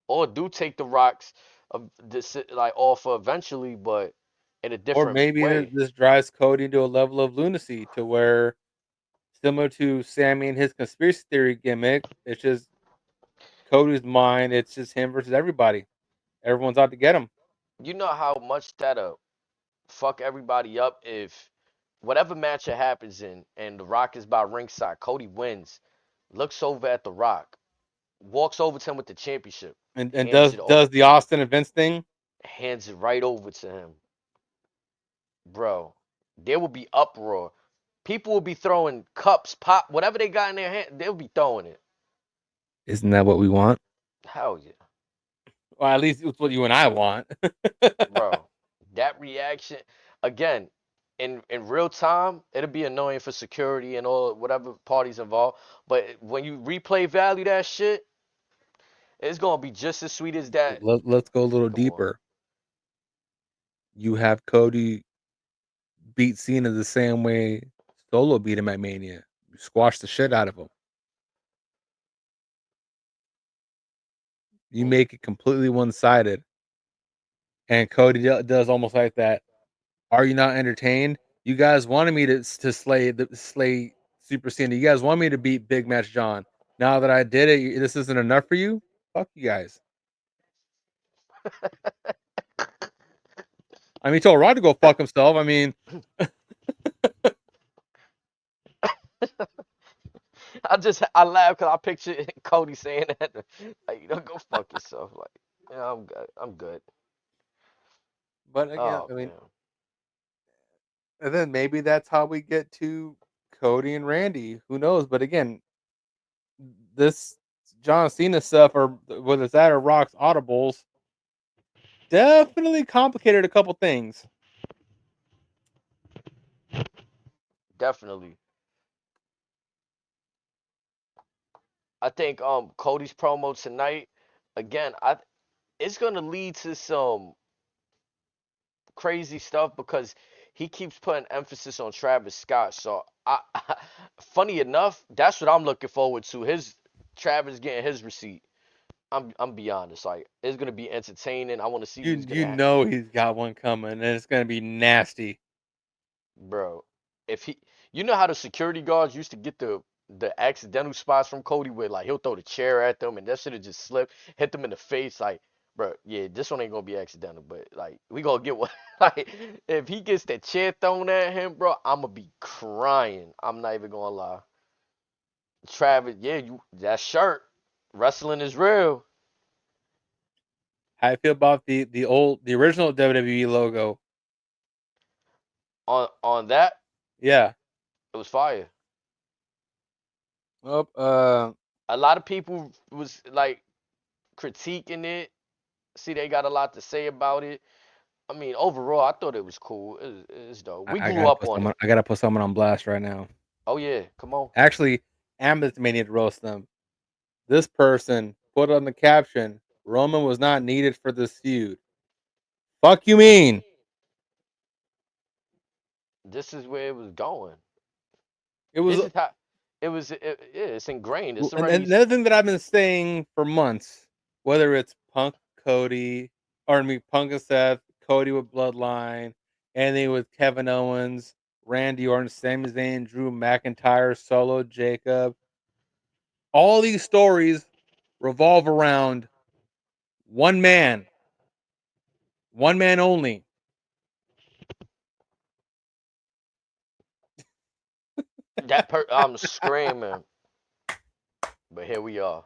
or do take the Rock's of this like offer eventually, but in a Or different maybe way. this drives Cody into a level of lunacy to where, similar to Sammy and his conspiracy theory gimmick, it's just Cody's mind. It's just him versus everybody. Everyone's out to get him. You know how much that'll fuck everybody up if whatever match it happens in, and the Rock is by ringside, Cody wins, looks over at the Rock, walks over to him with the championship, And hands does it does the Austin and Vince thing. hands it right over to him, bro. There will be uproar. People will be throwing cups, pop, whatever they got in their hand. They'll be throwing it. Isn't that what we want? Hell yeah, Well, at least it's what you and I want. bro. That reaction again in real time, it'll be annoying for security and all whatever parties involved. But when you replay value that shit, it's gonna be just as sweet as that. Let's go a little Come on, deeper. You have Cody beat Cena the same way Solo beat him at Mania. You squash the shit out of him. You mm. make it completely one sided, and Cody does almost like that. Are you not entertained? You guys wanted me to slay Super Cena. You guys want me to beat Big Match John. Now that I did it, this isn't enough for you. Fuck you guys. I mean, he told Rod to go fuck himself. I mean, I laugh because I picture Cody saying that like, you know, go fuck yourself. Like, yeah, I'm good. I'm good. but again, Oh I mean, man, and then maybe that's how we get to Cody and Randy. Who knows? But again, this John Cena stuff, or whether it's that or Rock's audibles, definitely complicated a couple things. definitely. I think Cody's promo tonight again. I It's gonna lead to some crazy stuff because he keeps putting emphasis on Travis Scott. So funny enough, that's what I'm looking forward to. His Travis getting his receipt. I'm be honest, like it's gonna be entertaining. I want to see what he's You gonna, know he's got one coming, and it's gonna be nasty. bro. If he, you know how the security guards used to get the accidental spots from Cody where like he'll throw the chair at them and that should have just slipped, hit them in the face. Like, bro, yeah, this one ain't gonna be accidental, but like we gonna get one. Like if he gets that chair thrown at him, bro, I'm gonna be crying. I'm not even gonna lie. Travis, yeah, you that shirt, wrestling is real. How you feel about the original WWE logo? On that, Yeah. it was fire. Well, A lot of people was like critiquing it. See, they got a lot to say about it. I mean, overall, I thought it was cool. It's dope. We I grew gotta up put on someone. it. I gotta put someone on blast right now. Oh yeah, come on. Actually, Amethyst may need to roast them. This person put on the caption: Roman was not needed for this feud. Fuck you mean? This is where it was going. It was, This is how it was. Yeah, it's ingrained. It's and already. another thing that I've been saying for months, whether it's Punk Cody, or I mean Punk and Seth, Cody with Bloodline, anything with Kevin Owens, Randy Orton, Sami Zayn, Drew McIntyre, Solo, Jacob. All these stories revolve around one man, one man only. I'm screaming, but here we are.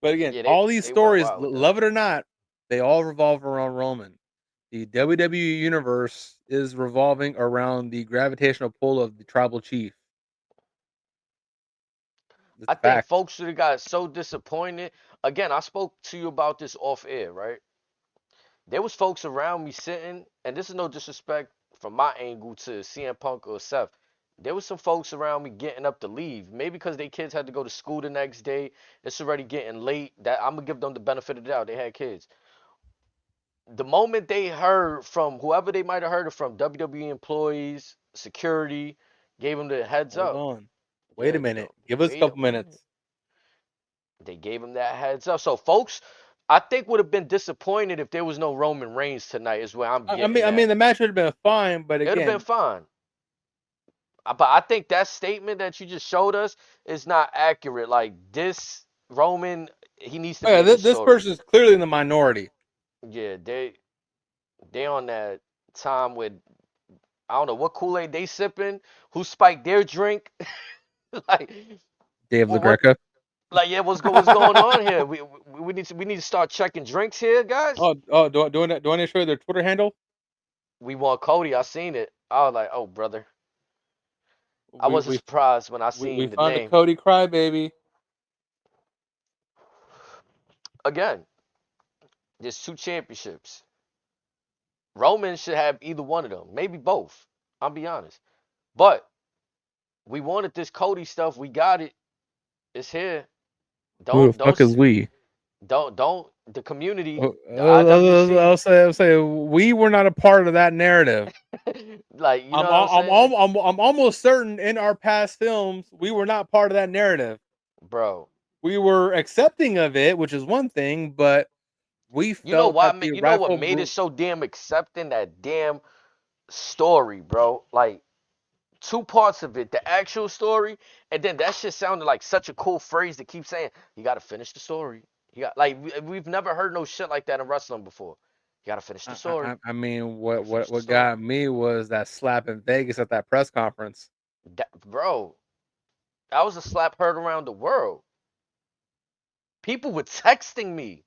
But again, Yeah, all these they went stories, wild with that. love it or not, they all revolve around Roman. The WWE universe is revolving around the gravitational pull of the tribal chief. It's I a think fact. folks should have got so disappointed. Again, I spoke to you about this off air, right? There was folks around me sitting, and this is no disrespect from my angle to CM Punk or Seth. There was some folks around me getting up to leave, maybe because their kids had to go to school the next day. It's already getting late. That I'm gonna give them the benefit of the doubt. They had kids. The moment they heard from whoever they might have heard it from, WWE employees, security, gave them the heads Hold up. on. Wait a Yeah, minute. yo, Give us a couple wait a minute. minutes. They gave him that heads up. So folks, I think would have been disappointed if there was no Roman Reigns tonight. Is where I'm I mean, getting at. the match would have been fine, but It would have been again, fine. But I think that statement that you just showed us is not accurate. Like this Roman, he needs to oh be yeah, in this this story. person is clearly in the minority. Yeah, they on that time with I don't know what Kool-Aid they sipping, who spiked their drink. like Dave what LaGreca. like yeah, what's going on here? We need to start checking drinks here, guys. Do I need to show you their Twitter handle? We want Cody. I seen it. I was like, oh brother. I We wasn't we surprised when I we seen the found a name. Cody crybaby. Again, there's two championships. Roman should have either one of them, maybe both. I'll be honest. But we wanted this Cody stuff. We got it. It's here. Who the Don't fuck is don't we? don't the community, Oh, the IWC, I'll say we were not a part of that narrative. like you know what I'm saying, I'm almost certain in our past films we were not part of that narrative. bro. We were accepting of it, which is one thing, but we You know felt why? that the You know what rightful made it so damn accepting that damn story, bro? Like two parts of it, the actual story, and then that shit sounded like such a cool phrase to keep saying. You got to finish the story. You got like we've never heard no shit like that in wrestling before. You got to finish the story. I mean, You got to finish the what story. got me was that slap in Vegas at that press conference. Bro, that was a slap heard around the world. People were texting me,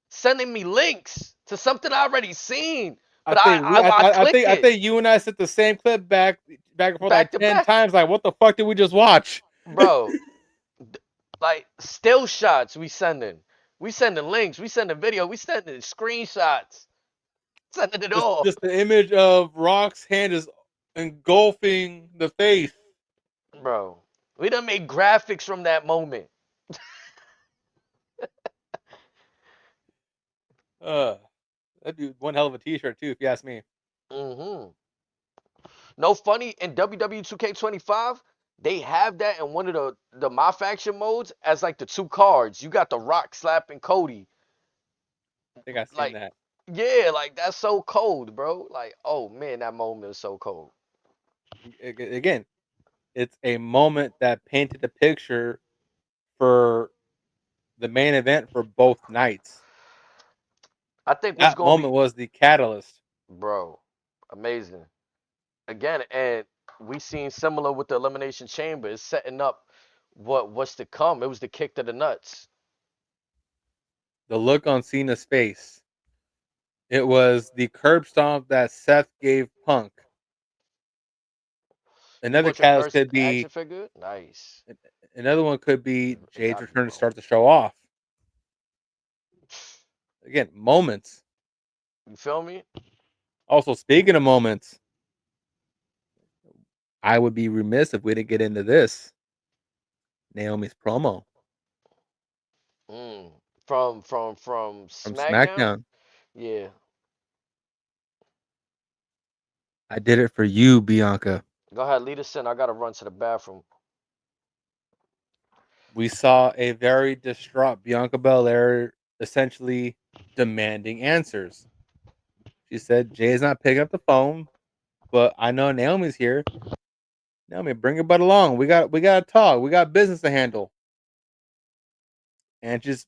sending me links to something I already seen, but I click I it think you and I sent the same clip back and forth like back to 10 back, times. Like, what the fuck did we just watch? bro. Like still shots we sending links, we sending video, we sending screenshots, sending it all, Just the image of Rock's hand is engulfing the face. bro. We done made graphics from that moment. Uh, that'd be one hell of a T-shirt too, if you ask me. Hmm. No funny in WWE 2K25, they have that in one of the my faction modes as like the two cards. You got the Rock slapping Cody. I think I've seen Like, that. yeah, like that's so cold, bro. Like, oh man, that moment is so cold. Again, it's a moment that painted a picture for the main event for both nights. I think what's That gonna moment be, was the catalyst. bro, amazing. Again, and we seen similar with the Elimination Chamber. It's setting up what's to come. It was the kick to the nuts. The look on Cena's face. It was the curb stomp that Seth gave Punk. You Another bought your catalyst first could be action figure? Nice. another one could be Jade's Copy, return to bro. start the show off. Again, moments. You feel me? Also, speaking of moments, I would be remiss if we didn't get into this. Naomi's promo Mm. From from SmackDown? SmackDown. Yeah. I did it for you, Bianca. Go ahead, lead us in. I gotta run to the bathroom. We saw a very distraught Bianca Belair essentially demanding answers. She said, Jay's not picking up the phone, but I know Naomi's here. Naomi, bring your butt along. We got to talk. We got business to handle. And just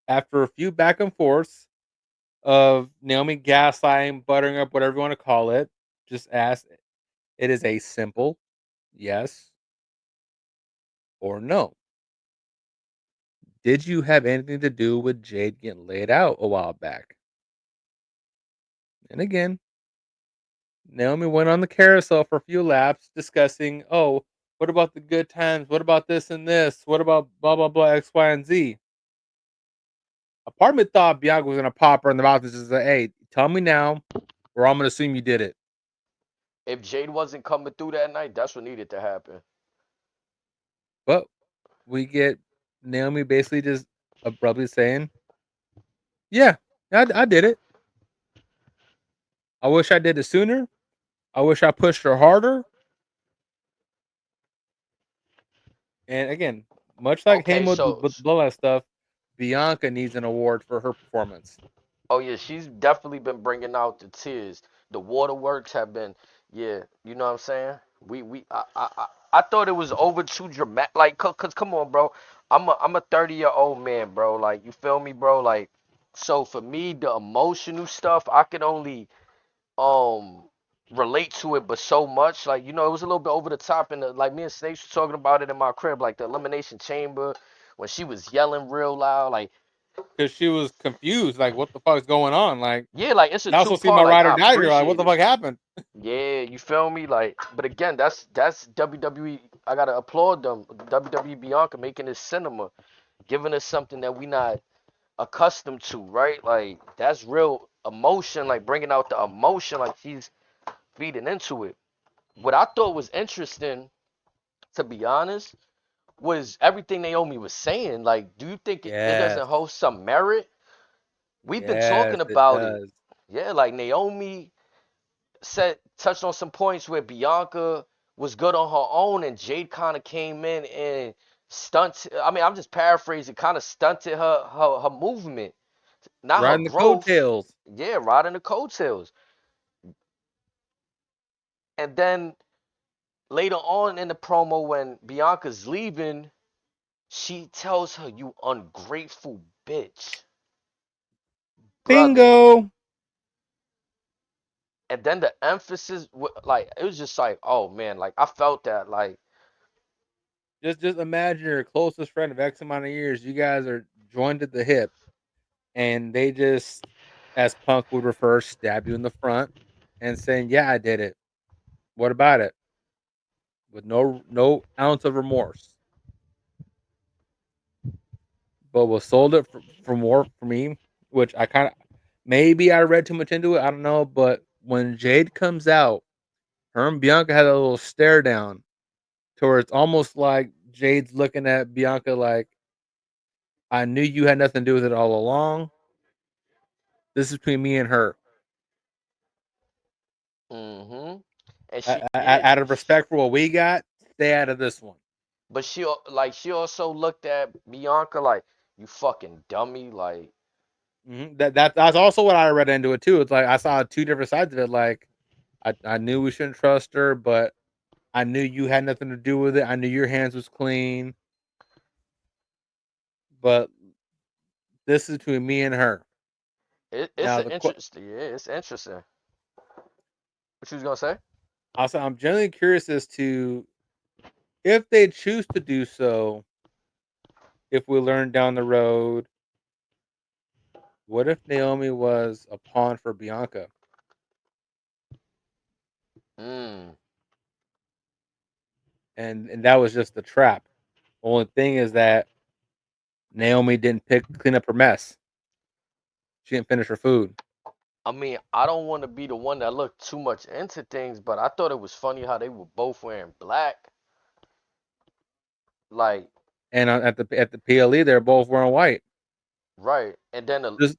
after a few back and forths of Naomi gaslighting, buttering up, whatever you want to call it, just ask. It is a simple yes or no. Did you have anything to do with Jade getting laid out a while back? And again, Naomi went on the carousel for a few laps discussing, oh, what about the good times? What about this and this? What about blah, blah, blah, X, Y, and Z? A part of me thought Bianca was going to pop her in the mouth and just say, hey, tell me now, or I'm going to assume you did it. If Jade wasn't coming through that night, that's what needed to happen. But we get Naomi basically just abruptly saying, yeah, I did it. I wish I did it sooner. I wish I pushed her harder. And again, much like Okay, him with so with blowout stuff, Bianca needs an award for her performance. oh yeah, she's definitely been bringing out the tears. The waterworks have been, yeah, you know what I'm saying? I thought it was over too dramatic. Like, cause come on, bro. I'm a 30-year-old man, bro. Like, you feel me, bro? Like, so for me, the emotional stuff, I can only um relate to it, but so much. Like, it was a little bit over the top, and like me and Snakes was talking about it in my crib, like the elimination chamber when she was yelling real loud, like. Because she was confused, like, what the fuck is going on? Like, Yeah, like it's a and I two also see my part. Like ride or I die here. Like, what appreciate the it. fuck happened? Yeah, you feel me? Like, but again, that's WWE. I gotta applaud them, WWE Bianca making this cinema, giving us something that we not accustomed to, right? Like that's real emotion, like bringing out the emotion, like she's feeding into it. What I thought was interesting, to be honest, was everything Naomi was saying. Like, do you think it Yes, doesn't hold some merit? We've been yes, talking it about it. does. Yeah, like Naomi said touched on some points where Bianca was good on her own and Jade kind of came in and stunted. I mean, I'm just paraphrasing, kind of stunted her movement, not her Riding the growth. coattails. Yeah, riding the coattails. And then later on in the promo, when Bianca's leaving, she tells her, "You ungrateful bitch, brother." Bingo. And then the emphasis, like it was just like, oh man, like I felt that, like. Just imagine your closest friend of X amount of years. You guys are joined at the hip, and they just, as Punk would refer, stab you in the front and saying, "Yeah, I did it. What about it?" With no ounce of remorse. But was sold it for more for me, which I kind of maybe I read too much into it. I don't know, but when Jade comes out, her and Bianca had a little stare down to where it's almost like Jade's looking at Bianca like, I knew you had nothing to do with it all along. This is between me and her. Mm-hmm. And she, yeah, Out of respect for what we got, stay out of this one. but she also looked at Bianca like, you fucking dummy, like. That's also what I read into it too. It's like I saw two different sides of it. Like I knew we shouldn't trust her, but I knew you had nothing to do with it. I knew your hands was clean, but this is between me and her. It's Now an interesting, yeah, it's interesting. What you was gonna say? also I'm generally curious as to if they choose to do so. If we learn down the road What if Naomi was a pawn for Bianca, Mm. and that was just the trap? Only thing is that Naomi didn't clean up her mess. She didn't finish her food, I mean, I don't want to be the one that looked too much into things, but I thought it was funny how they were both wearing black. Like, and at the PLE, they're both wearing white. right. And then This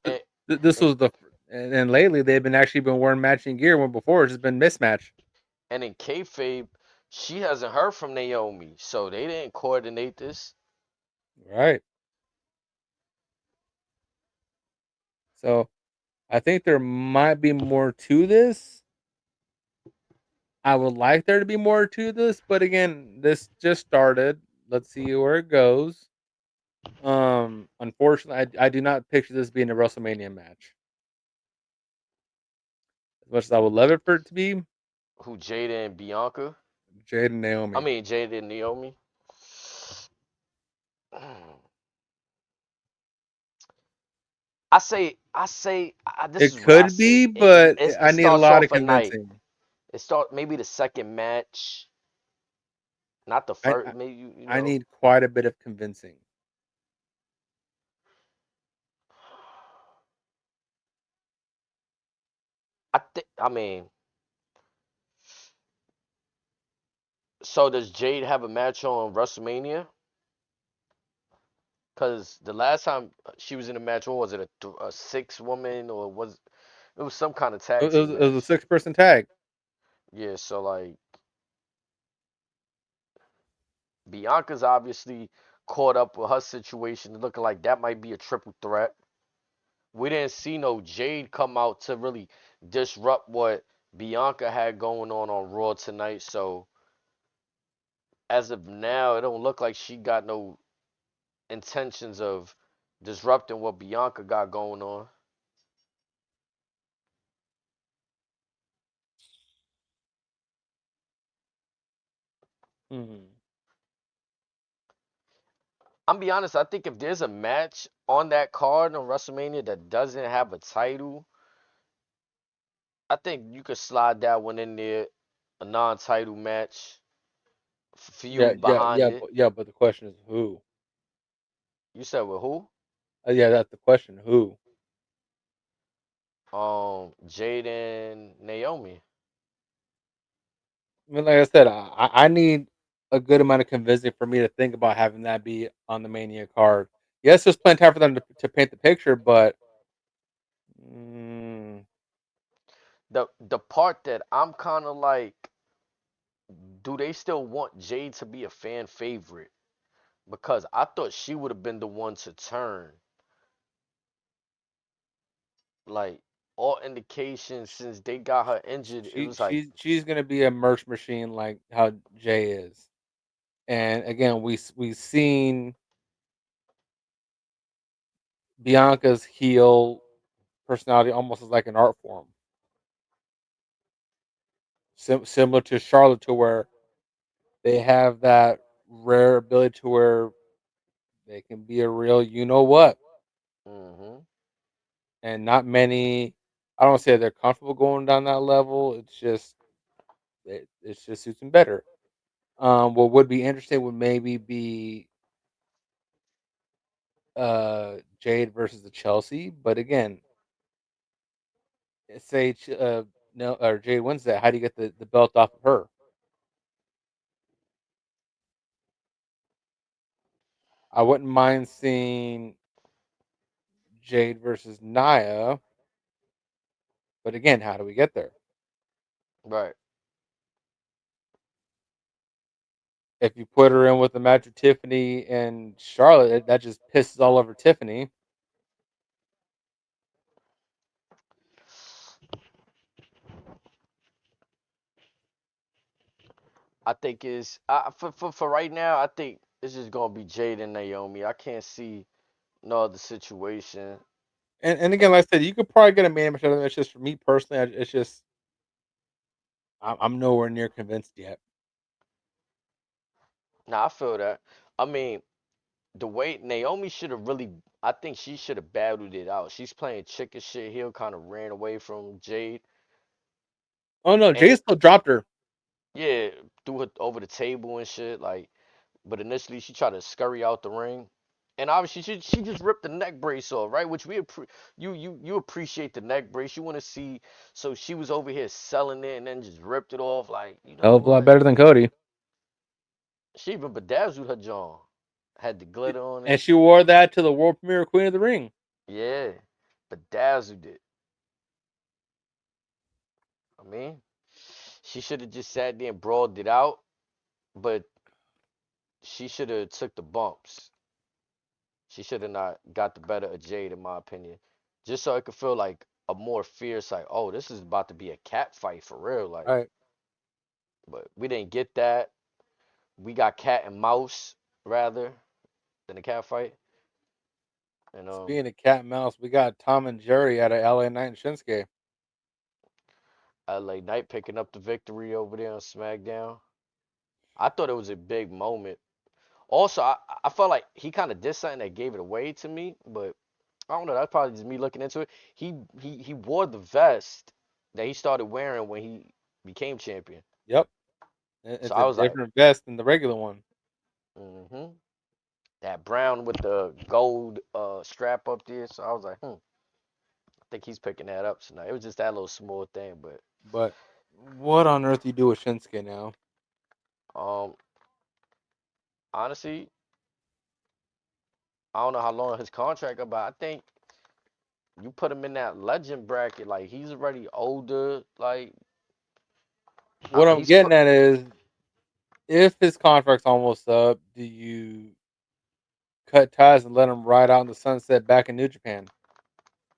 this and, was the and lately they've been actually been wearing matching gear when before it's just been mismatch. and in kayfabe, she hasn't heard from Naomi, so they didn't coordinate this. Right. So I think there might be more to this. I would like there to be more to this, but again, this just started. Let's see where it goes. Unfortunately, I do not picture this being a WrestleMania match. As much as I would love it for it to be, Who Jada and Bianca? Jade and I Naomi. mean Jada and Naomi. This It is what I could say. be, but It I need a starts lot of off a night. convincing. It start maybe the second match, not the I first. I, Maybe I need quite a bit of convincing. I mean, so does Jade have a match on WrestleMania? Because the last time she was in a match, what was it? A six woman or was it was some kind of tag team It was a match? 6-person tag. Yeah. So like Bianca's obviously caught up with her situation, looking like that might be a triple threat. We didn't see no Jade come out to really disrupt what Bianca had going on Raw tonight. So as of now, it don't look like she got no intentions of disrupting what Bianca got going on. Hmm. I'm be honest, I think if there's a match on that card on WrestleMania that doesn't have a title, I think you could slide that one in there, a non-title match, feud behind it. Yeah. But the question is who? You said with who? Yeah, that's the question. Who? Jaden Naomi. I mean, like I said, I need a good amount of convincing for me to think about having that be on the Mania card. Yes, there's plenty of time for them to paint the picture, but mm, The part that I'm kind of like, do they still want Jade to be a fan favorite? Because I thought she would have been the one to turn. Like all indications since they got her injured, it was like, she's gonna be a merch machine like how Jay is. And again, we've seen Bianca's heel personality almost as like an art form, similar to Charlotte, to where they have that rare ability to where they can be a real you know what, mm-hmm, and not many. I don't say they're comfortable going down that level. It's just suits them better. What would be interesting would maybe be Jade versus the Chelsea, but again, say no or Jade wins that. How do you get the belt off of her? I wouldn't mind seeing Jade versus Nia, but again, how do we get there? right. If you put her in with the match of Tiffany and Charlotte, that just pisses all over Tiffany. I think is for right now. I think it's just gonna be Jade and Naomi. I can't see no other situation. And And again, like I said, you could probably get a man match out of it. It's just for me personally, it's just I'm nowhere near convinced yet. now I feel that. I mean, the way Naomi should have really. I think she should have battled it out. She's playing chicken shit heel, kind of ran away from Jade, Oh no, Jay and still dropped her. yeah, threw her over the table and shit. Like, but initially she tried to scurry out the ring, and obviously she just ripped the neck brace off, right? Which you appreciate the neck brace. You want to see. So she was over here selling it and then just ripped it off. Like, you Hell know of a lot what? better than Cody. She even bedazzled her jaw. Had the glitter on And it. she wore that to the world premiere of Queen of the Ring. Yeah, bedazzled it. I mean, she should have just sat there and brawled it out, but she should have took the bumps. She should have not got the better of Jade, in my opinion, just so it could feel like a more fierce, like, oh, this is about to be a cat fight for real, like. All right. But we didn't get that. We got cat and mouse rather than a cat fight, and Speaking of cat and mouse, we got Tom and Jerry out of LA Knight and Shinsuke. LA Knight picking up the victory over there on SmackDown. I thought it was a big moment. Also, I felt like he kind of did something that gave it away to me, but I don't know. That's probably just me looking into it. He wore the vest that he started wearing when he became champion. Yep. So It's I a was like, different vest than the regular one. mm-hmm. That brown with the gold strap up there. So I was like, I think he's picking that up tonight. It was just that little small thing, but But what on earth do you do with Shinsuke now? um, honestly, I don't know how long his contract is, but I think you put him in that legend bracket. Like he's already older. Like What I'm he's getting at is, if his contract's almost up, do you cut ties and let him ride out in the sunset back in New Japan?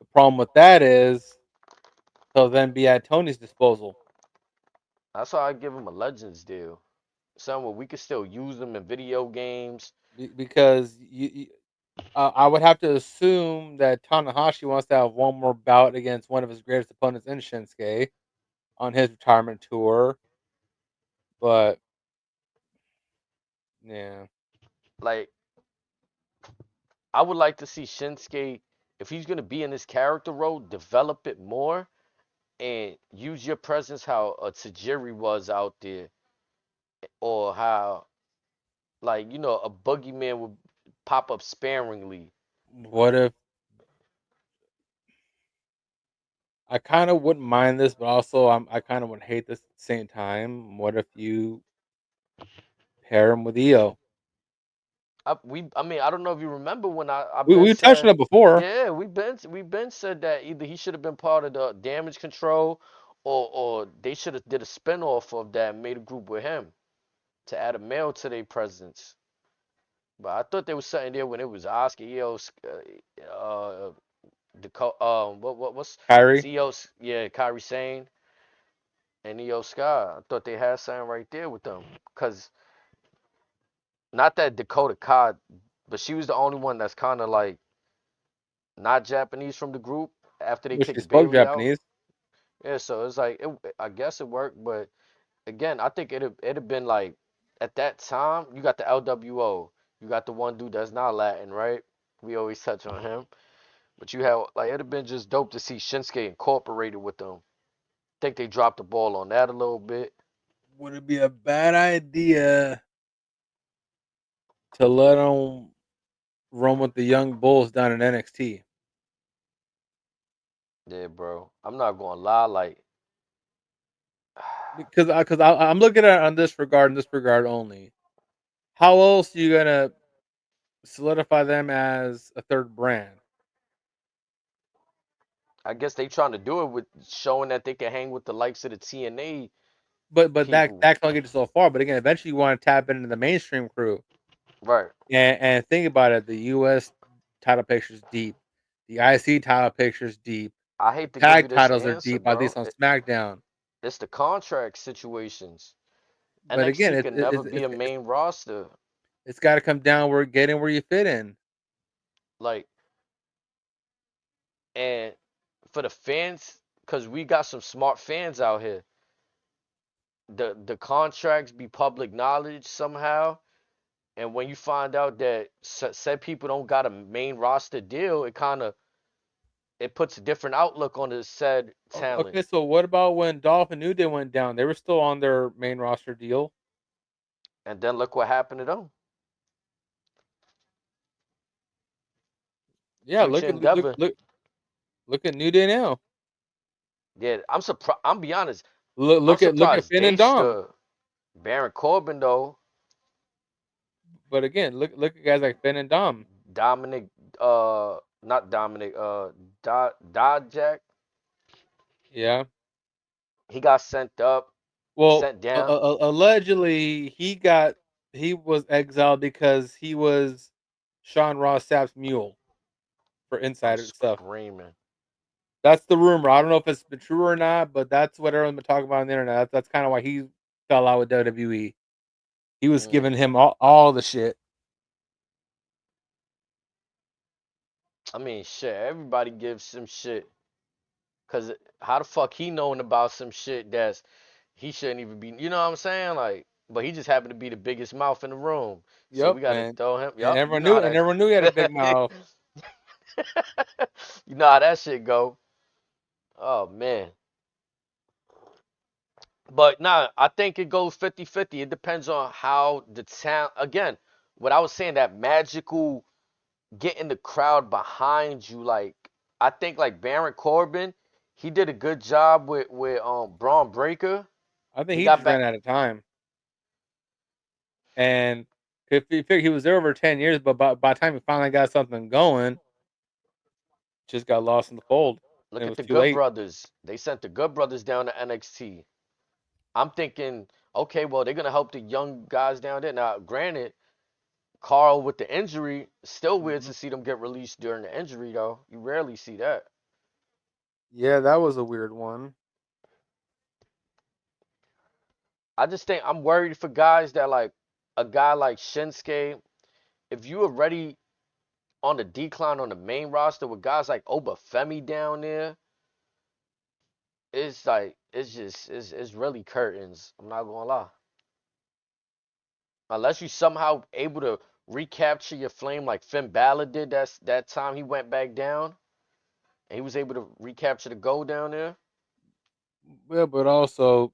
The problem with that is he'll then be at Tony's disposal. that's why I give him a legends deal. Somewhere we could still use them in video games. Because I would have to assume that Tanahashi wants to have one more bout against one of his greatest opponents in Shinsuke on his retirement tour. But yeah, Like I would like to see Shinsuke, if he's gonna be in this character role, develop it more and use your presence how a Tajiri was out there, or how like a boogeyman would pop up sparingly. what if I kind of wouldn't mind this, but also I kind of would hate this at the same time. What if you pair him with EO? I mean, I don't know if you remember when I've been We touched on saying, it before, yeah, we been said that either he should have been part of the damage control, or they should have did a spinoff of that and made a group with him to add a male to their presence. But I thought there was something there when it was Oscar, EO, what's Kyrie. CEO's, yeah, Kyrie Sane and EO Sky. I thought they had something right there with them, cause not that Dakota Kai, but she was the only one that's kind of like not Japanese from the group after they Which she kicked spoke Bailey out. Japanese. Yeah, so it's like I guess it worked, but again, I think it'd have been like at that time you got the LWO, you got the one dude that's not Latin, right? We always touch on him, but you have like it'd have been just dope to see Shinsuke incorporated with them. Think they dropped the ball on that a little bit. Would it be a bad idea to let him run with the young bulls down in NXT? Yeah, bro. I'm not gonna lie, like Because I'm looking at it on this regard and this regard only. How else are you gonna solidify them as a third brand? I guess they trying to do it with showing that they can hang with the likes of the TNA But people. that can only get you so far. But again, eventually you want to tap into the mainstream crew. Right. And think about it, the US title picture's deep. The IC title picture's deep. I The hate to give you tag this titles are answer, deep, at bro. least on SmackDown. It's the contract situations. But again, NXT could never be a main roster. it's got to come down where getting where you fit in. Like, and for the fans, because we got some smart fans out here, the contracts be public knowledge somehow. And when you find out that said people don't got a main roster deal, it puts a different outlook on the said talent. Okay, so what about when Dolph and New Day went down? They were still on their main roster deal. And then look what happened to them. Yeah, Future Endeavor. look at New Day now. Yeah, I'm surprised. I'm be honest. I'm Look at surprised Finn they and Dom. stood. Baron Corbin though, But again, look at guys like Finn and Dom. Dominic, not Dominic, Dodjack. Yeah. He got sent up, Well, sent down. allegedly he was exiled because he was Sean Ross Sapp's mule for I'm insider stuff. screaming. That's the rumor. I don't know if it's been true or not, but that's what everyone's been talking about on the internet. That's kind of why he fell out with WWE. He was Mm. giving him all the shit. I mean, shit. Everybody gives some shit. Cause how the fuck he knowing about some shit that's he shouldn't even be. You know what I'm saying? Like, but he just happened to be the biggest mouth in the room. So Yep, we gotta throw him. and Yup, you know how everyone knew he had a big that. mouth. You know how that shit go. Oh man. But nah, I think it goes 50-50. It depends on how the town again, what I was saying, that magical getting the crowd behind you. Like I think like Baron Corbin, he did a good job with Braun Breaker. I think He he got just back ran out of time, and if you figure he was there over 10 years, but by the time he finally got something going, just got lost in the fold, and look it at was the too Good late. Brothers. They sent the Good Brothers down to NXT. I'm thinking, okay, well, they're gonna help the young guys down there. Now, granted, Carl with the injury, still weird Hmm. to see them get released during the injury though. You rarely see that. Yeah, that was a weird one. I just think I'm worried for guys that like a guy like Shinsuke, if you already on the decline on the main roster with guys like Obafemi down there, it's like it's really curtains. I'm not gonna lie. Unless you somehow able to recapture your flame like Finn Balor did that time he went back down and he was able to recapture the gold down there. Yeah, but also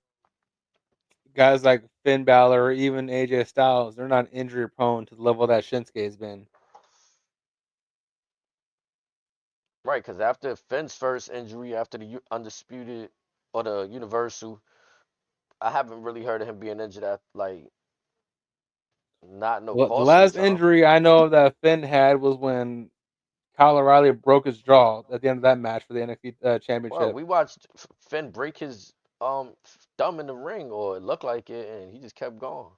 guys like Finn Balor or even AJ Styles, they're not injury prone to the level that Shinsuke's been. Right, because after Finn's first injury, after the undisputed or the Universal, I haven't really heard of him being injured at like not no Well, the costly last time. injury I know that Finn had was when Kyle O'Reilly broke his jaw at the end of that match for the NXT Well, Championship. we watched Finn break his thumb in the ring, or it looked like it, and he just kept going.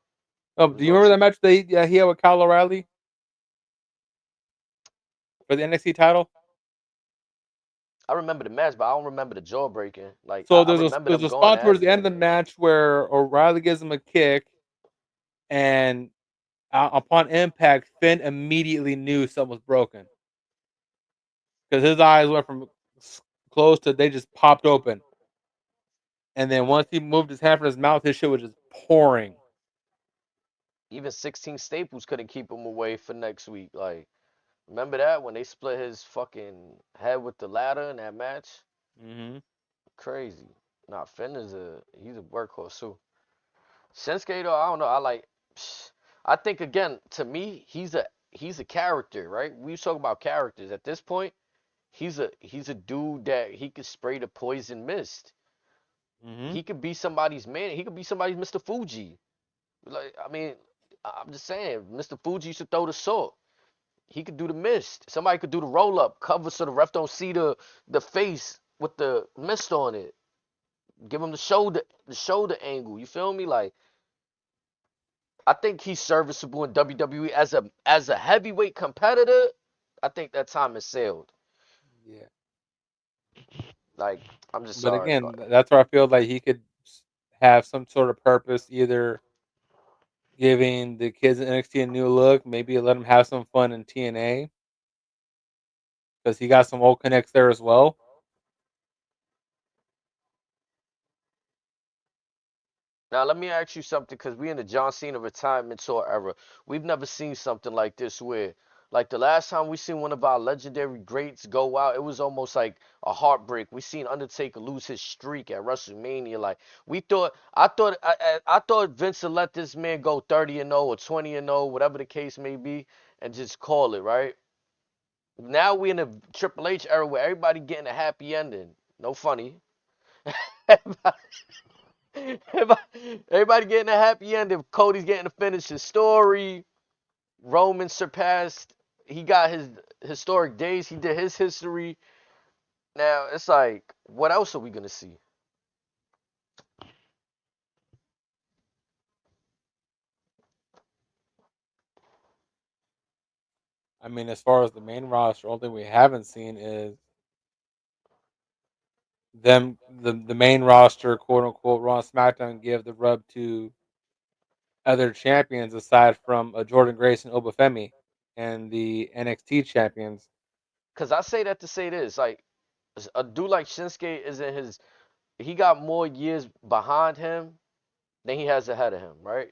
Oh, It do was you no. remember that match he had with Kyle O'Reilly for the NXT title? I remember the match, but I don't remember the jaw breaking. Like So I remember there's them a going spot at towards the it. end of the match where O'Reilly gives him a kick, and upon impact, Finn immediately knew something was broken because his eyes went from closed to they just popped open, and then once he moved his hand from his mouth, his shit was just pouring. Even 16 Staples couldn't keep him away for next week. Like, remember that when they split his fucking head with the ladder in that match? Hmm. Crazy. Nah, Finn is he's a workhorse too. Shinsuke though, I don't know. I think again, to me, he's a character, right? We talk about characters. At this point, he's a dude that he could spray the poison mist. Hmm. He could be somebody's man. He could be somebody's Mr. Fuji. Like, I mean, I'm just saying, Mr. Fuji used to throw the salt. He could do the mist. Somebody could do the roll up, cover so the ref don't see the face with the mist on it. Give him the shoulder angle. You feel me? Like I think he's serviceable in WWE as a heavyweight competitor. I think that time is sailed. Yeah, Like I'm just but sorry. again, that's where I feel like he could have some sort of purpose, either giving the kids in NXT a new look, maybe let them have some fun in TNA because he got some old connects there as well. Now let me ask you something, because we in the John Cena retirement tour era. We've never seen something like this where, like the last time we seen one of our legendary greats go out, it was almost like a heartbreak. We seen Undertaker lose his streak at WrestleMania. Like I thought Vince would let this man go 30-0 or 20-0, whatever the case may be, and just call it, right? Now we in a Triple H era where everybody getting a happy ending. No funny. Everybody getting a happy ending. Cody's getting to finish his story. Roman surpassed. He got his historic days. He did his history. Now it's like, what else are we gonna see? I mean, as far as the main roster, only thing we haven't seen is the main roster, quote unquote, Raw and SmackDown give the rub to other champions aside from Jordan Grace and Obafemi and the NXT champions. Cause I say that to say this, like a dude like Shinsuke is in his. He got more years behind him than he has ahead of him, right?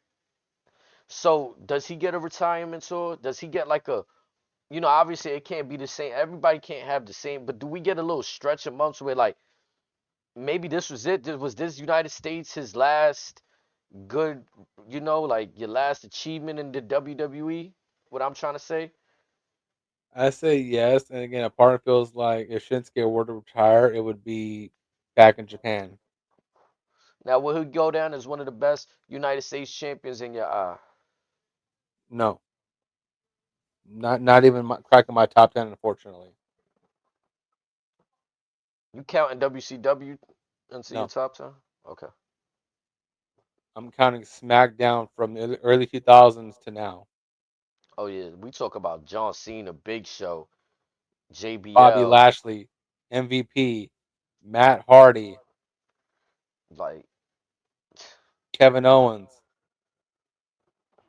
So does he get a retirement tour? Does he get like a, obviously it can't be the same. Everybody can't have the same, but do we get a little stretch of months where like maybe this was it? Was this United States his last good, like your last achievement in the WWE? What I'm trying to say. I say yes, and again, a part feels like if Shinsuke were to retire, it would be back in Japan. Now, will he go down as one of the best United States champions in your eye? No, not even cracking my top 10, unfortunately. You counting WCW into your No, top 10? Okay. I'm counting SmackDown from the early 2000s to now. Oh yeah, we talk about John Cena, Big Show, Bobby JBL. Lashley, MVP, Matt Hardy, Like, Kevin Owens.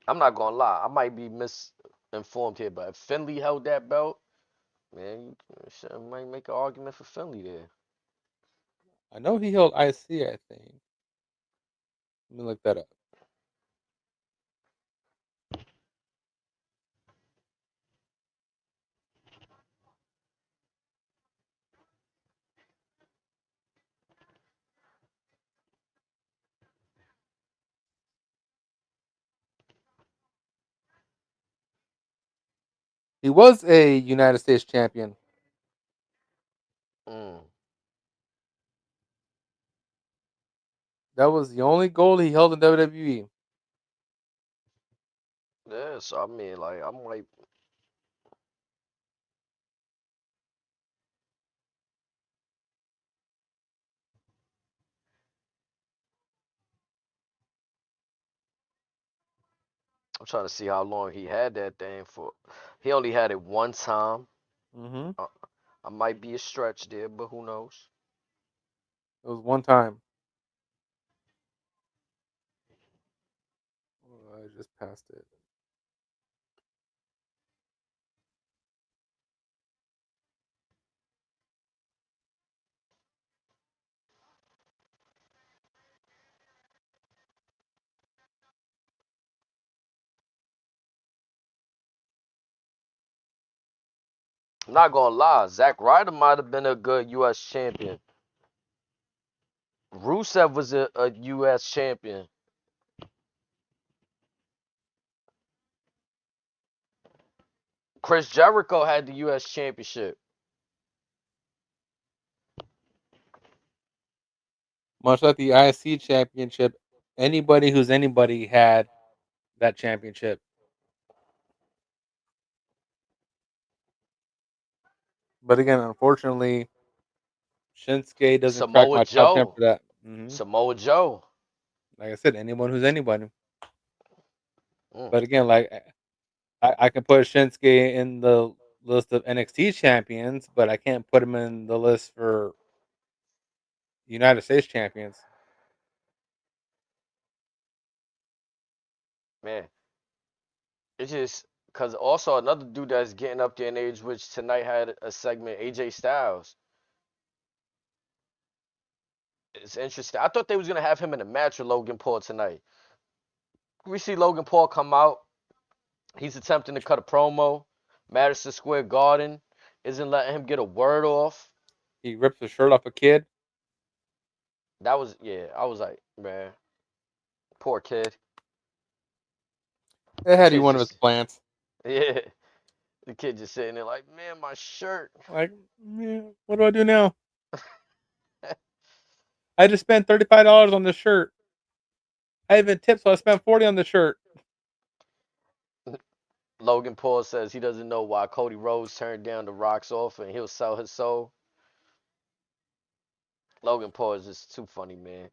I'm not gonna lie, I might be misinformed here, but if Finley held that belt, man, you might make an argument for Finley there. I know he held IC, I think. Let me look that up. He was a United States champion. Mm. That was the only gold he held in WWE. Yeah, so I mean, like, I'm trying to see how long he had that thing for. He only had it one time. Hmm. Uh, I might be a stretch there, but who knows? It was one time. Oh, I just passed it. I'm not gonna lie, Zack Ryder might have been a good U.S. champion. Rusev was a U.S. champion. Chris Jericho had the U.S. championship. Much like the IC championship, anybody who's anybody had that championship. But again, unfortunately, Shinsuke doesn't crack Samoa my top 10 Joe. for that. Samoa Joe. Like I said, anyone who's anybody. Mm. But again, like I can put Shinsuke in the list of NXT champions, but I can't put him in the list for United States champions. Man, it's just because also another dude that's getting up there in age, which tonight had a segment, AJ Styles. it's interesting. I thought they was gonna have him in a match with Logan Paul tonight. We see Logan Paul come out. He's attempting to cut a promo. Madison Square Garden isn't letting him get a word off. He rips the shirt off a kid. That was yeah. I was like, man, poor kid. It had to be Kid's one of his just plants. yeah. The kid just sitting there like, man, my shirt. Like, man, what do I do now? I just spent $35 on this shirt. I even tipped, so I spent 40 on the shirt. Logan Paul says he doesn't know why Cody Rhodes turned down the Rock's offer and he'll sell his soul. Logan Paul is just too funny, man.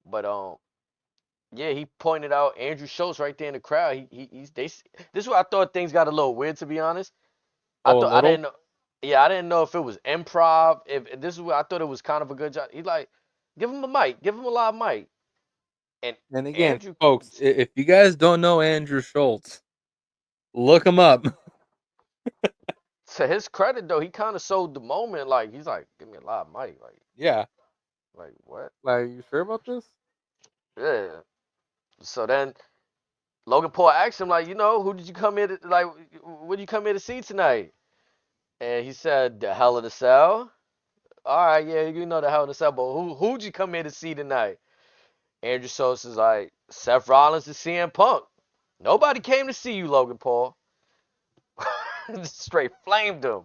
But yeah, he pointed out Andrew Schultz right there in the crowd. This is where I thought things got a little weird, to be honest. Oh, a I little. didn't know. Yeah, I didn't know if it was improv. If this is where I thought it was kind of a good job. He's like, give him a mic, give him a live mic, and And again, Andrew. folks, if you guys don't know Andrew Schultz, look him up. To his credit though, he kind of sold the moment. Like he's like, give me a live mic. Yeah. Like what? Like, you sure about this? Yeah. So then Logan Paul asked him like, who did you come here to like? What did you come here to see tonight? And he said, the Hell in a Cell. All right, yeah, the Hell in a Cell, but who'd you come here to see tonight? Andrew Schultz is like, Seth Rollins and CM Punk. Nobody came to see you, Logan Paul. Straight flamed him.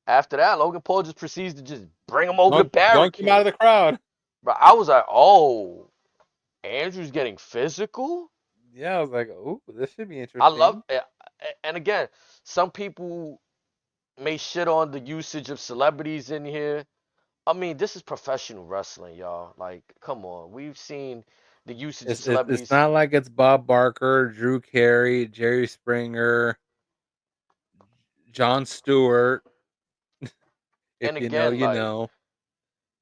After that, Logan Paul just proceeds to just bring him over the Yoinked him out of barricade. the crowd. But I was like, oh, Andrew's getting physical? Yeah, I was like, oh, this should be I love interesting. it. And again, some people may shit on the usage of celebrities in here. I mean, this is professional wrestling, y'all. Like, come on. We've seen the usage of It's celebrities. not like it's Bob Barker, Drew Carey, Jerry Springer, Jon Stewart. And If you know, again, you like, know.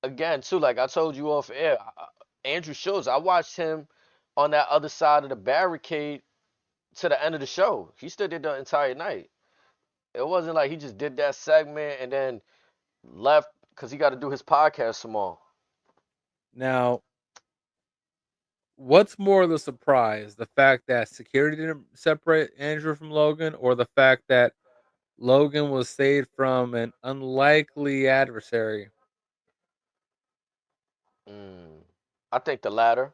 again, too, like I told you off air, Andrew Schultz, I watched him on that other side of the barricade to the end of the show. He stood there the entire night. It wasn't like he just did that segment and then left because he got to do his podcast tomorrow. Now, what's more of the surprise? The fact that security didn't separate Andrew from Logan, or the fact that Logan was saved from an unlikely adversary? Mm. I think the latter.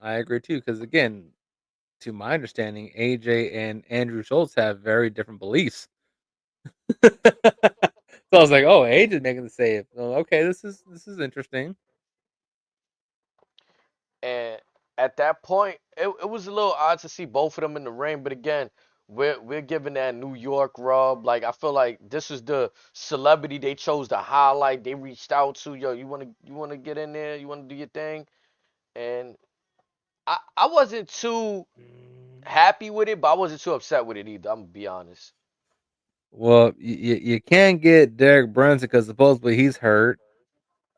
I agree too, because again, to my understanding, AJ and Andrew Schultz have very different beliefs. So I was like, "Oh, AJ's making the save. Oh, okay, this is interesting." And at that point, it was a little odd to see both of them in the ring. But again, we're giving that New York rub. Like I feel like this is the celebrity they chose to highlight. They reached out to, yo, you wanna get in there, you wanna do your thing. And I wasn't too happy with it, but I wasn't too upset with it either. I'm gonna be honest. Well, you can't get Derek Brunson because supposedly he's hurt.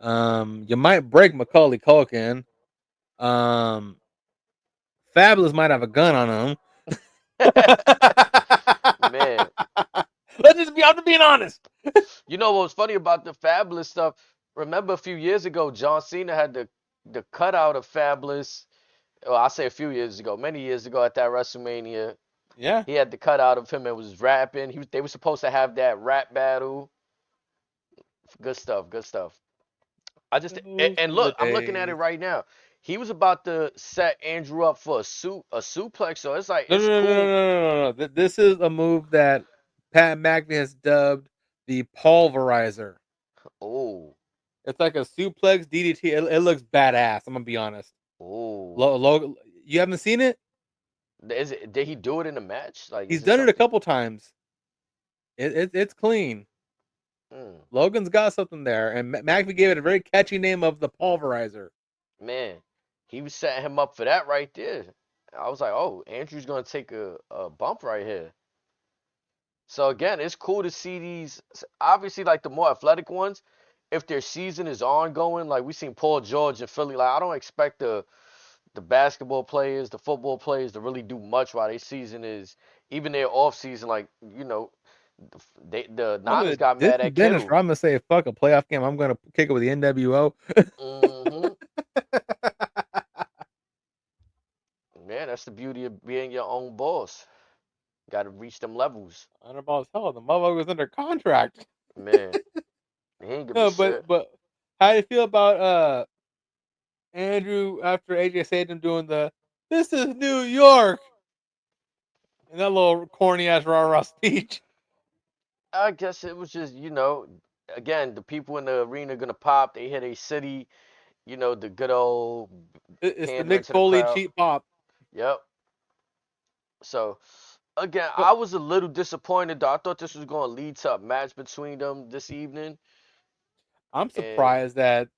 You might break Macaulay Culkin. Um, Fabulous might have a gun on him. Man, Let's just be. I'm just being honest. you know what's funny about the Fabulous stuff? Remember a few years ago, John Cena had the cutout of Fabulous. Well, I say a few years ago, many years ago at that WrestleMania. Yeah, He had the cutout of him and was rapping. They were supposed to have that rap battle. Good stuff, good stuff. I just those and were the look, I'm looking at it days. right now. He was about to set Andrew up for a suplex, so it's like No, no, it's no, no, cool. no, no, no, no. This is a move that Pat McAfee has dubbed the pulverizer. Oh, It's like a suplex DDT. It looks badass. I'm gonna be honest. oh. You haven't seen it? Did he do it in a match? Like, He's is it done it a something? couple times. It's clean. Mm, Logan's got something there, and McAfee gave it a very catchy name of the pulverizer. man, he was setting him up for that right there. I was like, oh, Andrew's gonna take a bump right here. So again, it's cool to see these. Obviously, like the more athletic ones, if their season is ongoing, like we seen Paul George in Philly. Like I don't expect the basketball players, the football players to really do much while their season is even their off season. Like The I'm Niners gonna got this mad is at Dennis. Kittle. I'm gonna say fuck a playoff game. I'm gonna kick it with the NWO. Hmm. Man, that's the beauty of being your own boss. Got to reach them levels. Underball as hell. The motherfucker was under contract. Man, he ain't give a No, shit. but how do you feel about Andrew after AJ Sadam doing the "This is New York" and that little corny ass rah rah speech? I guess it was just, again, the people in the arena gonna pop. They hit a city, the good old It's the pandering Mick to the Foley crowd. cheap pop. Yep. So, again, But I was a little disappointed though. I thought this was gonna lead to a match between them this evening, I'm and surprised that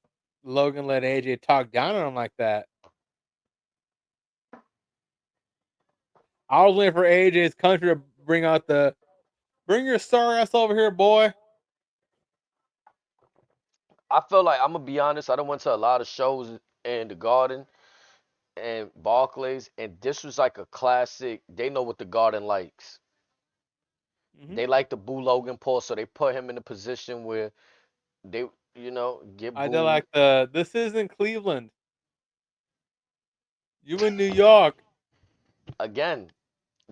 Logan let AJ talk down on him like that. I was waiting for AJ's country to bring out the "Bring your sorry ass over here, boy." I felt like I'm gonna be honest. I done went to a lot of shows in the Garden and Barclays, and this was like a classic. They know what the Garden likes. Hmm. They like to boo Logan Paul, so they put him in a position where they, get I did booed. like the "This isn't Cleveland. You in New York." Again,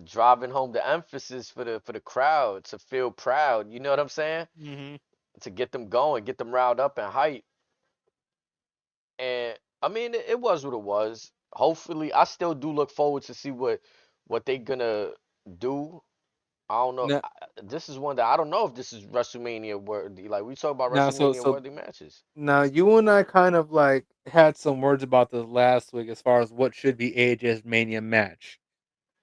driving home the emphasis for the crowd to feel proud. You know what I'm saying? Hmm. To get them going, get them riled up and hype. And I mean, it was what it was. Hopefully, I still do look forward to see what they gonna do. I don't know. Now, This is one that I don't know if this is WrestleMania worthy. Like we talk about now, so WrestleMania so worthy matches. now you and I kind of like had some words about this last week as far as what should be AJ's Mania match,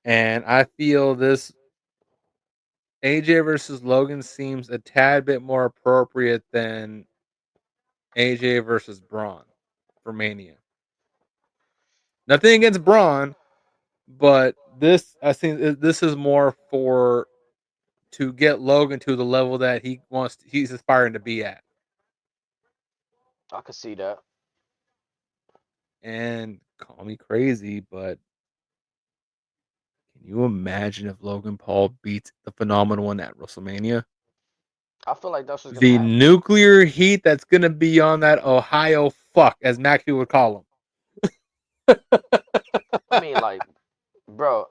and I feel this AJ versus Logan seems a tad bit more appropriate than AJ versus Braun for Mania. Nothing against Braun, but this I think this is more for to get Logan to the level that he's aspiring to be at. I could see that. And call me crazy, but can you imagine if Logan Paul beats the phenomenal one at WrestleMania? I feel like that's what's gonna The happen. nuclear heat that's gonna be on that Ohio fuck, as Maxie would call him. I mean, like, bro,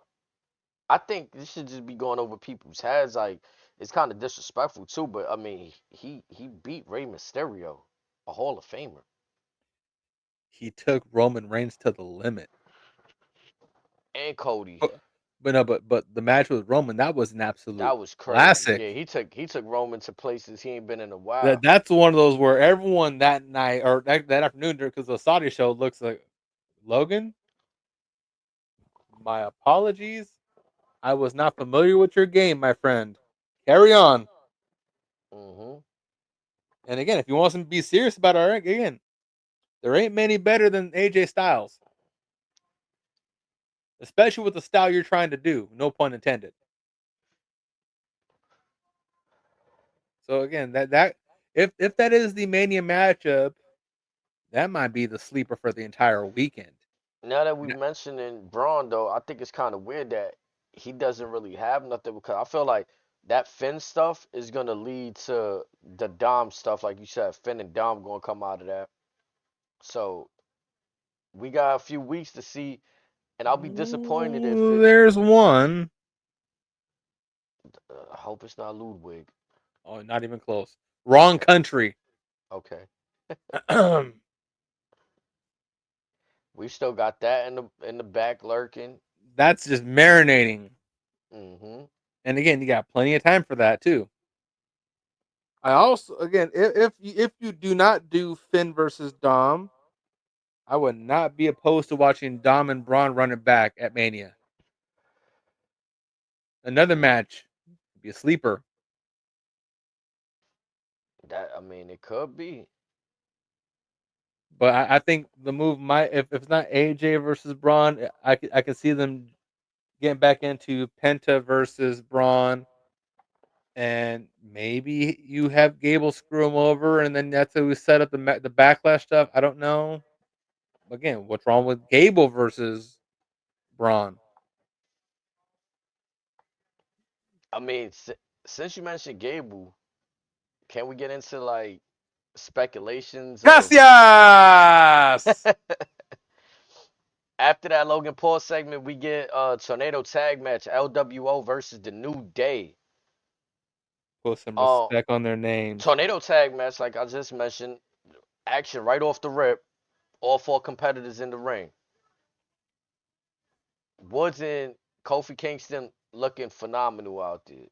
I think this should just be going over people's heads. Like, it's kind of disrespectful too. But I mean, he beat Rey Mysterio, a Hall of Famer, He took Roman Reigns to the limit. and Cody. But no, but the match with Roman, that was an absolute That was crazy. classic. Yeah, he took Roman to places he ain't been in a while. That's one of those where everyone that night or that afternoon, because the Saudi show looks like Logan. My apologies. I was not familiar with your game, my friend. Carry on. Hmm. And again, if you want to be serious about it, again, there ain't many better than AJ Styles, especially with the style you're trying to do. No pun intended. So again, that if that is the Mania matchup, that might be the sleeper for the entire weekend. Now that we N- mentioning Braun, though, I think it's kind of weird that he doesn't really have nothing because I feel like that Finn stuff is gonna lead to the Dom stuff, like you said. Finn and Dom gonna come out of that. So we got a few weeks to see, and I'll be disappointed if Ooh, it. there's one. I hope it's not Ludwig. Oh, not even close. Wrong country. Okay, That's we still got that in the back lurking. just marinating. Hmm. And again, you got plenty of time for that too. I also, again, if you do not do Finn versus Dom, I would not be opposed to watching Dom and Braun run it back at Mania. Another match, be a sleeper. That I mean, it could be. But I think the move might, if it's not AJ versus Braun, I could see them getting back into Penta versus Braun, and maybe you have Gable screw him over, and then that's how we set up the backlash stuff. I don't know. Again, what's wrong with Gable versus Braun? I mean, since you mentioned Gable, can we get into like speculations of Gracias. after that Logan Paul segment, we get a tornado tag match, LWO versus the New Day. Put some Uh, respect on their names. tornado tag match, like I just mentioned, action right off the rip. All four competitors in the ring. Woods and Kofi Kingston looking phenomenal out there.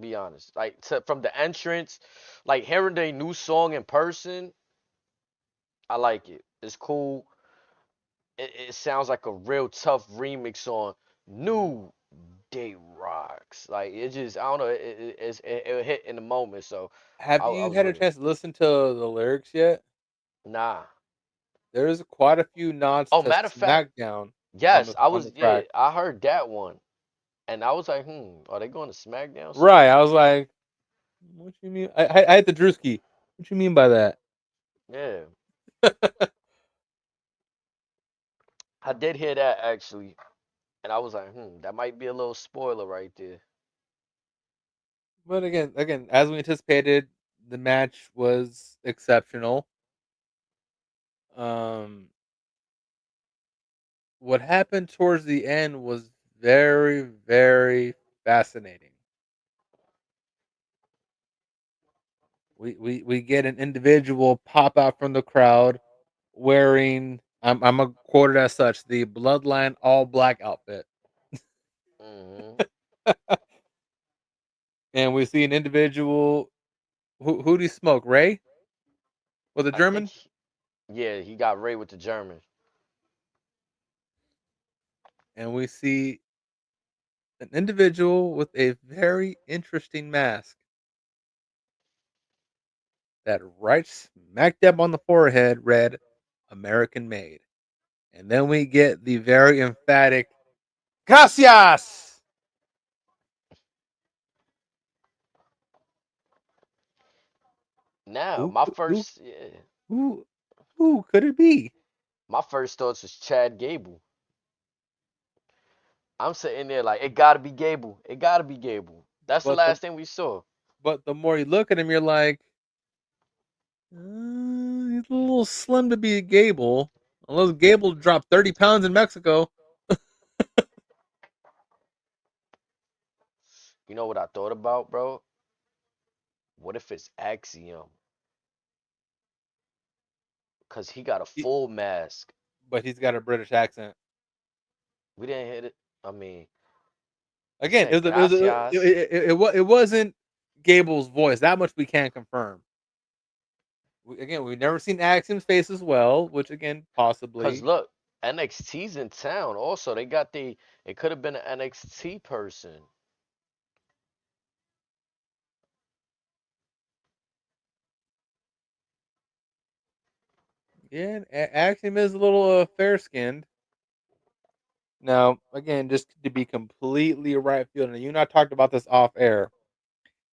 Be honest, like from the entrance, like hearing their new song in person, I like it. It's cool. It sounds like a real tough remix on New Day Rocks. Like it just, I don't know, it hit in the moment. So Have I you was had a with it. chance to listen to the lyrics yet? Nah. There's quite a few nods Oh, to matter of fact, SmackDown yes, I on was. the Yeah, track. I heard that one, and I was like, are they going to SmackDown soon? Right. I was like, what you mean? I hit the Drewski. What you mean by that? Yeah, I did hear that actually, and I was like, that might be a little spoiler right there. But again, as we anticipated, the match was exceptional. Um, what happened towards the end was very, very fascinating. We get an individual pop out from the crowd wearing I'm gonna quote it as such, the bloodline all black outfit. Hmm And we see an individual who do you smoke? Ray? With a I think, German? yeah, he got Ray with the German. And we see an individual with a very interesting mask that right smack dab on the forehead read American made. And then we get the very emphatic Gracias. Now, Who my who first, yeah, who who could it be? my first thoughts was Chad Gable. I'm sitting there like, it gotta be Gable. It gotta be Gable. That's the But the last thing we saw. but the more you look at him, you're like, he's a little slim to be a Gable. Unless Gable dropped 30 pounds in Mexico. You know what I thought about, bro? What if it's Axiom? Cause he got a He- full mask. but he's got a British accent. We didn't hit it. I mean, he Again, said gracias. it wasn't Gable's voice. That much we can't confirm. Again, we've never seen Axiom's face as well, which again, Cause possibly. look, NXT's in town. Also, they got the. It could have been an NXT person. Yeah, Axiom is a little fair skinned. Now, again, just to be completely right field, and you and I talked about this off air.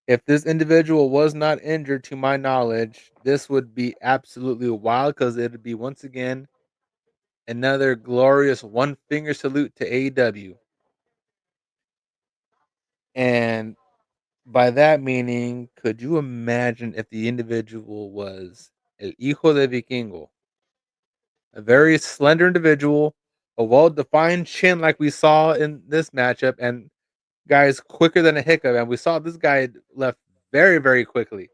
If this individual was not injured, to my knowledge, this would be absolutely wild because it would be once again another glorious one finger salute to AEW. And by that meaning, could you imagine if the individual was El Hijo de Vikingo, a very slender individual, a well defined chin like we saw in this matchup, and guys quicker than a hiccup. And we saw this guy left very, very quickly.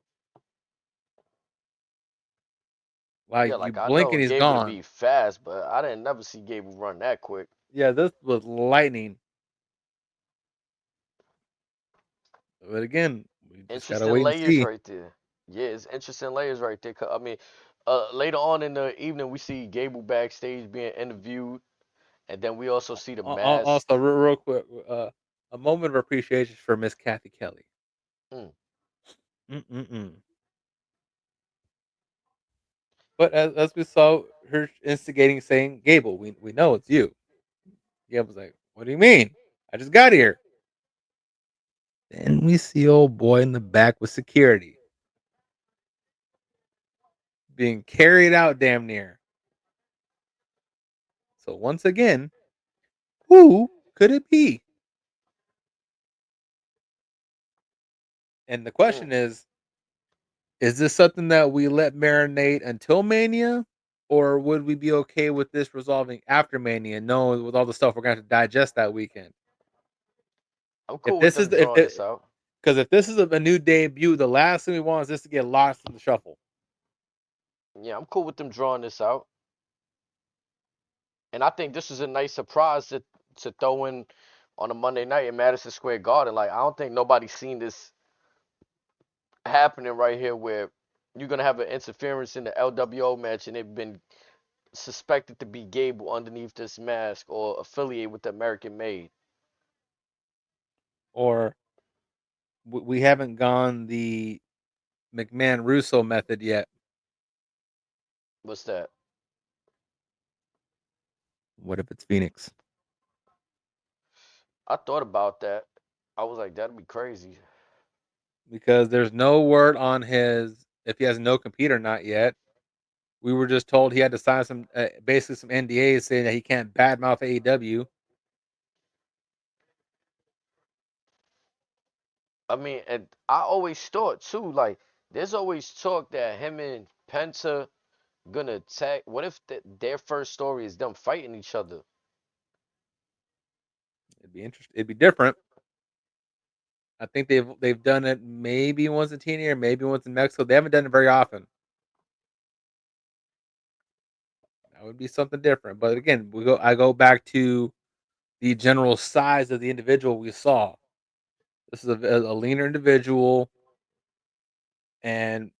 Yeah, Like you like I blink know and he's Gable to gone. be fast, but I didn't never see Gable run that quick. Yeah, this was lightning. But again, we just gotta Interesting wait and layers see. right there. Yeah, it's interesting layers right there. I mean, later on in the evening, we see Gable backstage being interviewed, and then we also see the mask. Also, real quick, a moment of appreciation for Miss Kathy Kelly. Mm, Mm-mm-mm. But as we saw her instigating, saying, "Gable, we know it's you." Gable was like, "What do you mean? I just got here." Then we see old boy in the back with security being carried out, damn near. So once again, who could it be? And the Mm. question is this something that we let marinate until Mania? Or would we be okay with this resolving after Mania, knowing with all the stuff we're gonna have to digest that weekend? I'm If cool with this is them the drawing this out. because if this is a new debut, the last thing we want is this to get lost in the shuffle. Yeah, I'm cool with them drawing this out. And I think this is a nice surprise to throw in on a Monday night in Madison Square Garden. Like I don't think nobody's seen this happening right here where you're gonna have an interference in the LWO match and it been suspected to be Gable underneath this mask or affiliated with the American Made. Or we haven't gone the McMahon Russo method yet. What's that? What if it's Phoenix? I thought about that. I was like, that'd be crazy. Because there's no word on his if he has no compete or not yet. We were just told he had to sign some basically some NDAs saying that he can't badmouth AEW. I mean, and I always thought too, like, there's always talk that him and Penta gonna tag. What if their first story is them fighting each other? It'd be interesting. It'd be different. I think they've done it maybe once in TNA or maybe once in Mexico. They haven't done it very often. That would be something different. But again, I go back to the general size of the individual we saw. This is a leaner individual, and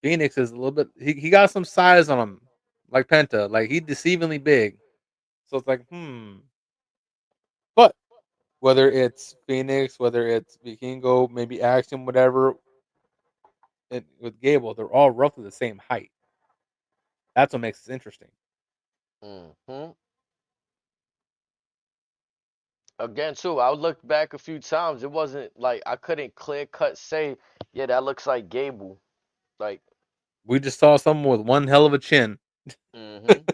Phoenix is a little bit. He got some size on him, like Penta. Like he's deceivingly big. So it's like, But whether it's Phoenix, whether it's Vikingo, maybe Action, whatever, with Gable, they're all roughly the same height. That's what makes it interesting. Hmm. Again, too, I looked back a few times. It wasn't like I couldn't clear cut say, yeah, that looks like Gable. Like, We just saw someone with one hell of a chin. hmm.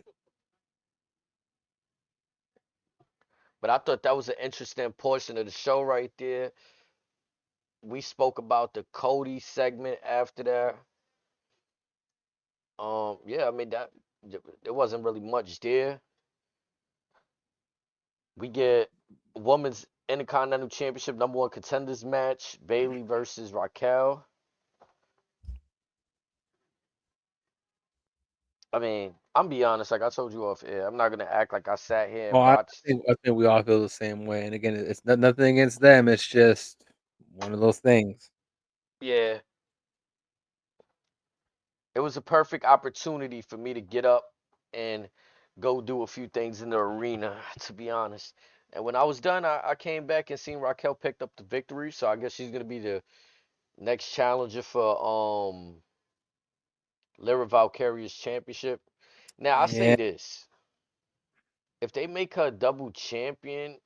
But I thought that was an interesting portion of the show right there. We spoke about the Cody segment after that. Yeah, I mean that there wasn't really much there. We get women's Intercontinental Championship number one contenders match: Bailey versus Raquel. I mean, I'm be honest, like I told you off air, I'm not gonna act like I sat here Well, and I watched. think I think we all feel the same way. And again, it's nothing against them. It's just one of those things. Yeah, it was a perfect opportunity for me to get up and go do a few things in the arena, to be honest. And when I was done, I came back and seen Raquel picked up the victory. So I guess she's gonna be the next challenger for Lyra Valkyrie's championship. Now I say Yeah, this: if they make her double champion,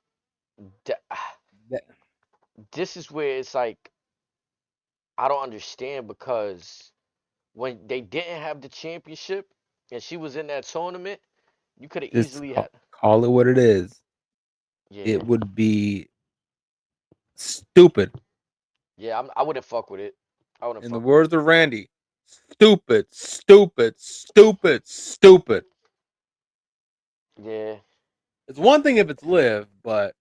th- that, this is where it's like I don't understand because when they didn't have the championship and she was in that tournament, you could have just easily had. call it what it is. Yeah, It would be stupid. yeah, I wouldn't fuck with it. I wouldn't In the fuck with it. words of Randy, stupid, stupid, stupid, stupid. Yeah, It's one thing if it's live, but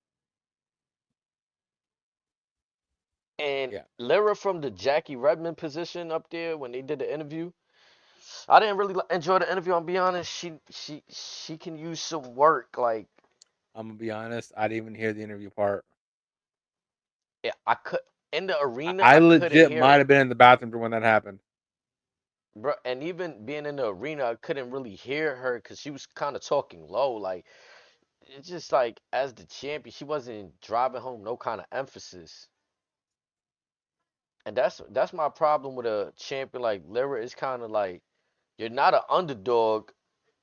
and yeah, Lyra from the Jackie Redmond position up there when they did the interview, I didn't really enjoy the interview. I'll be honest. She can use some work. Like, I'm gonna be honest. I didn't even hear the interview part. yeah, I could in the arena. I I couldn't legit hear might her, have been in the bathroom when that happened. bro. And even being in the arena, I couldn't really hear her because she was kind of talking low. Like, it's just like as the champion, she wasn't driving home no kind of emphasis. And that's my problem with a champion like Lyra. It's kind of like you're not an underdog,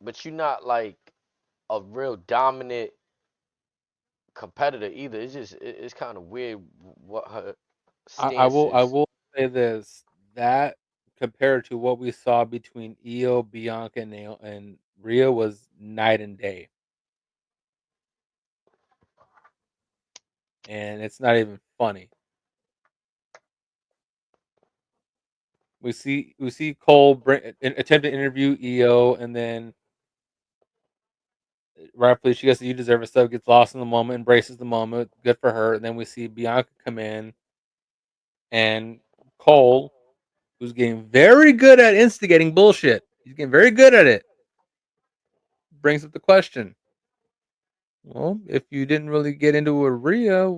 but you're not like a real dominant competitor either. It's kind of weird what her stance I is. will say this that compared to what we saw between Io, Bianca, and Rhea was night and day, and it's not even funny. we see Cole attempt to interview EO, and then rightfully she gets the "you deserve it" stuff, gets lost in the moment, embraces the moment, good for her. And then we see Bianca come in, and Cole, who's getting very good at instigating bullshit, he's getting very good at it, brings up the question. Well, if you didn't really get into a Rhea,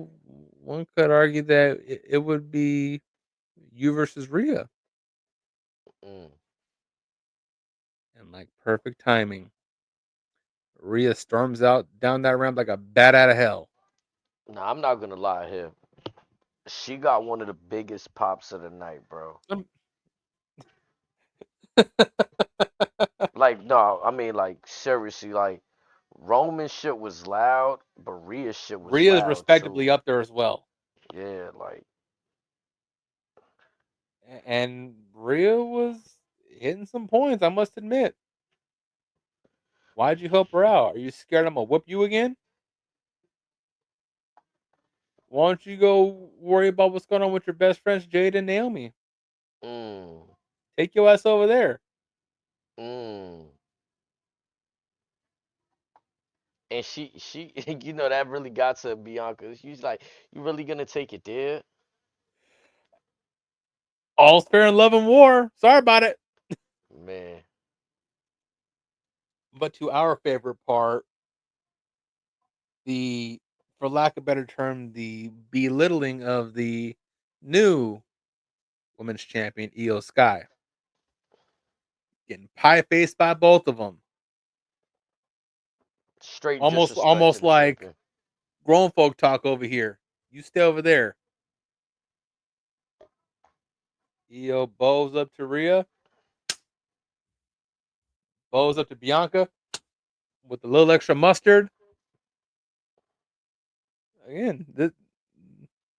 one could argue that it would be you versus Rhea. Mm. And like perfect timing, Rhea storms out down that ramp like a bat out of hell. Nah, I'm not gonna lie here. She got one of the biggest pops of the night, bro. Like, no, I mean, like, seriously, like, Roman shit was loud, but Rhea shit was Rhea's loud respectably too. up there as well. Yeah, like, And Rhea was hitting some points, I must admit. Why'd you help her out? Are you scared I'm gonna whoop you again? Why don't you go worry about what's going on with your best friends, Jade and Naomi? mm, Take your ass over there. mm. And she, that really got to Bianca. She's like, you really gonna take it there? All's fair in love and war. Sorry about it. Man, But to our favorite part, the, for lack of a better term, the belittling of the new women's champion, Io Sky. Getting pie faced by both of them. straight disrespect to Almost the like champion. grown folk talk over here. You stay over there. Io bows up to Rhea, bows up to Bianca with a little extra mustard. Again,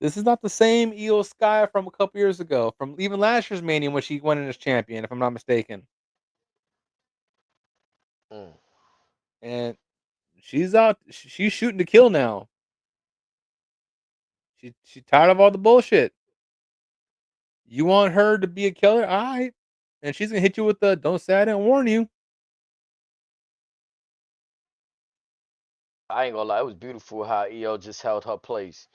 this is not the same Io Sky from a couple years ago, from even last year's Mania when she went in as champion, if I'm not mistaken. Mm. And she's out. She's shooting to kill now. She's tired of all the bullshit. You want her to be a killer, all right? And she's gonna hit you with the "don't say I didn't warn you." I ain't gonna lie, it was beautiful how EO just held her place.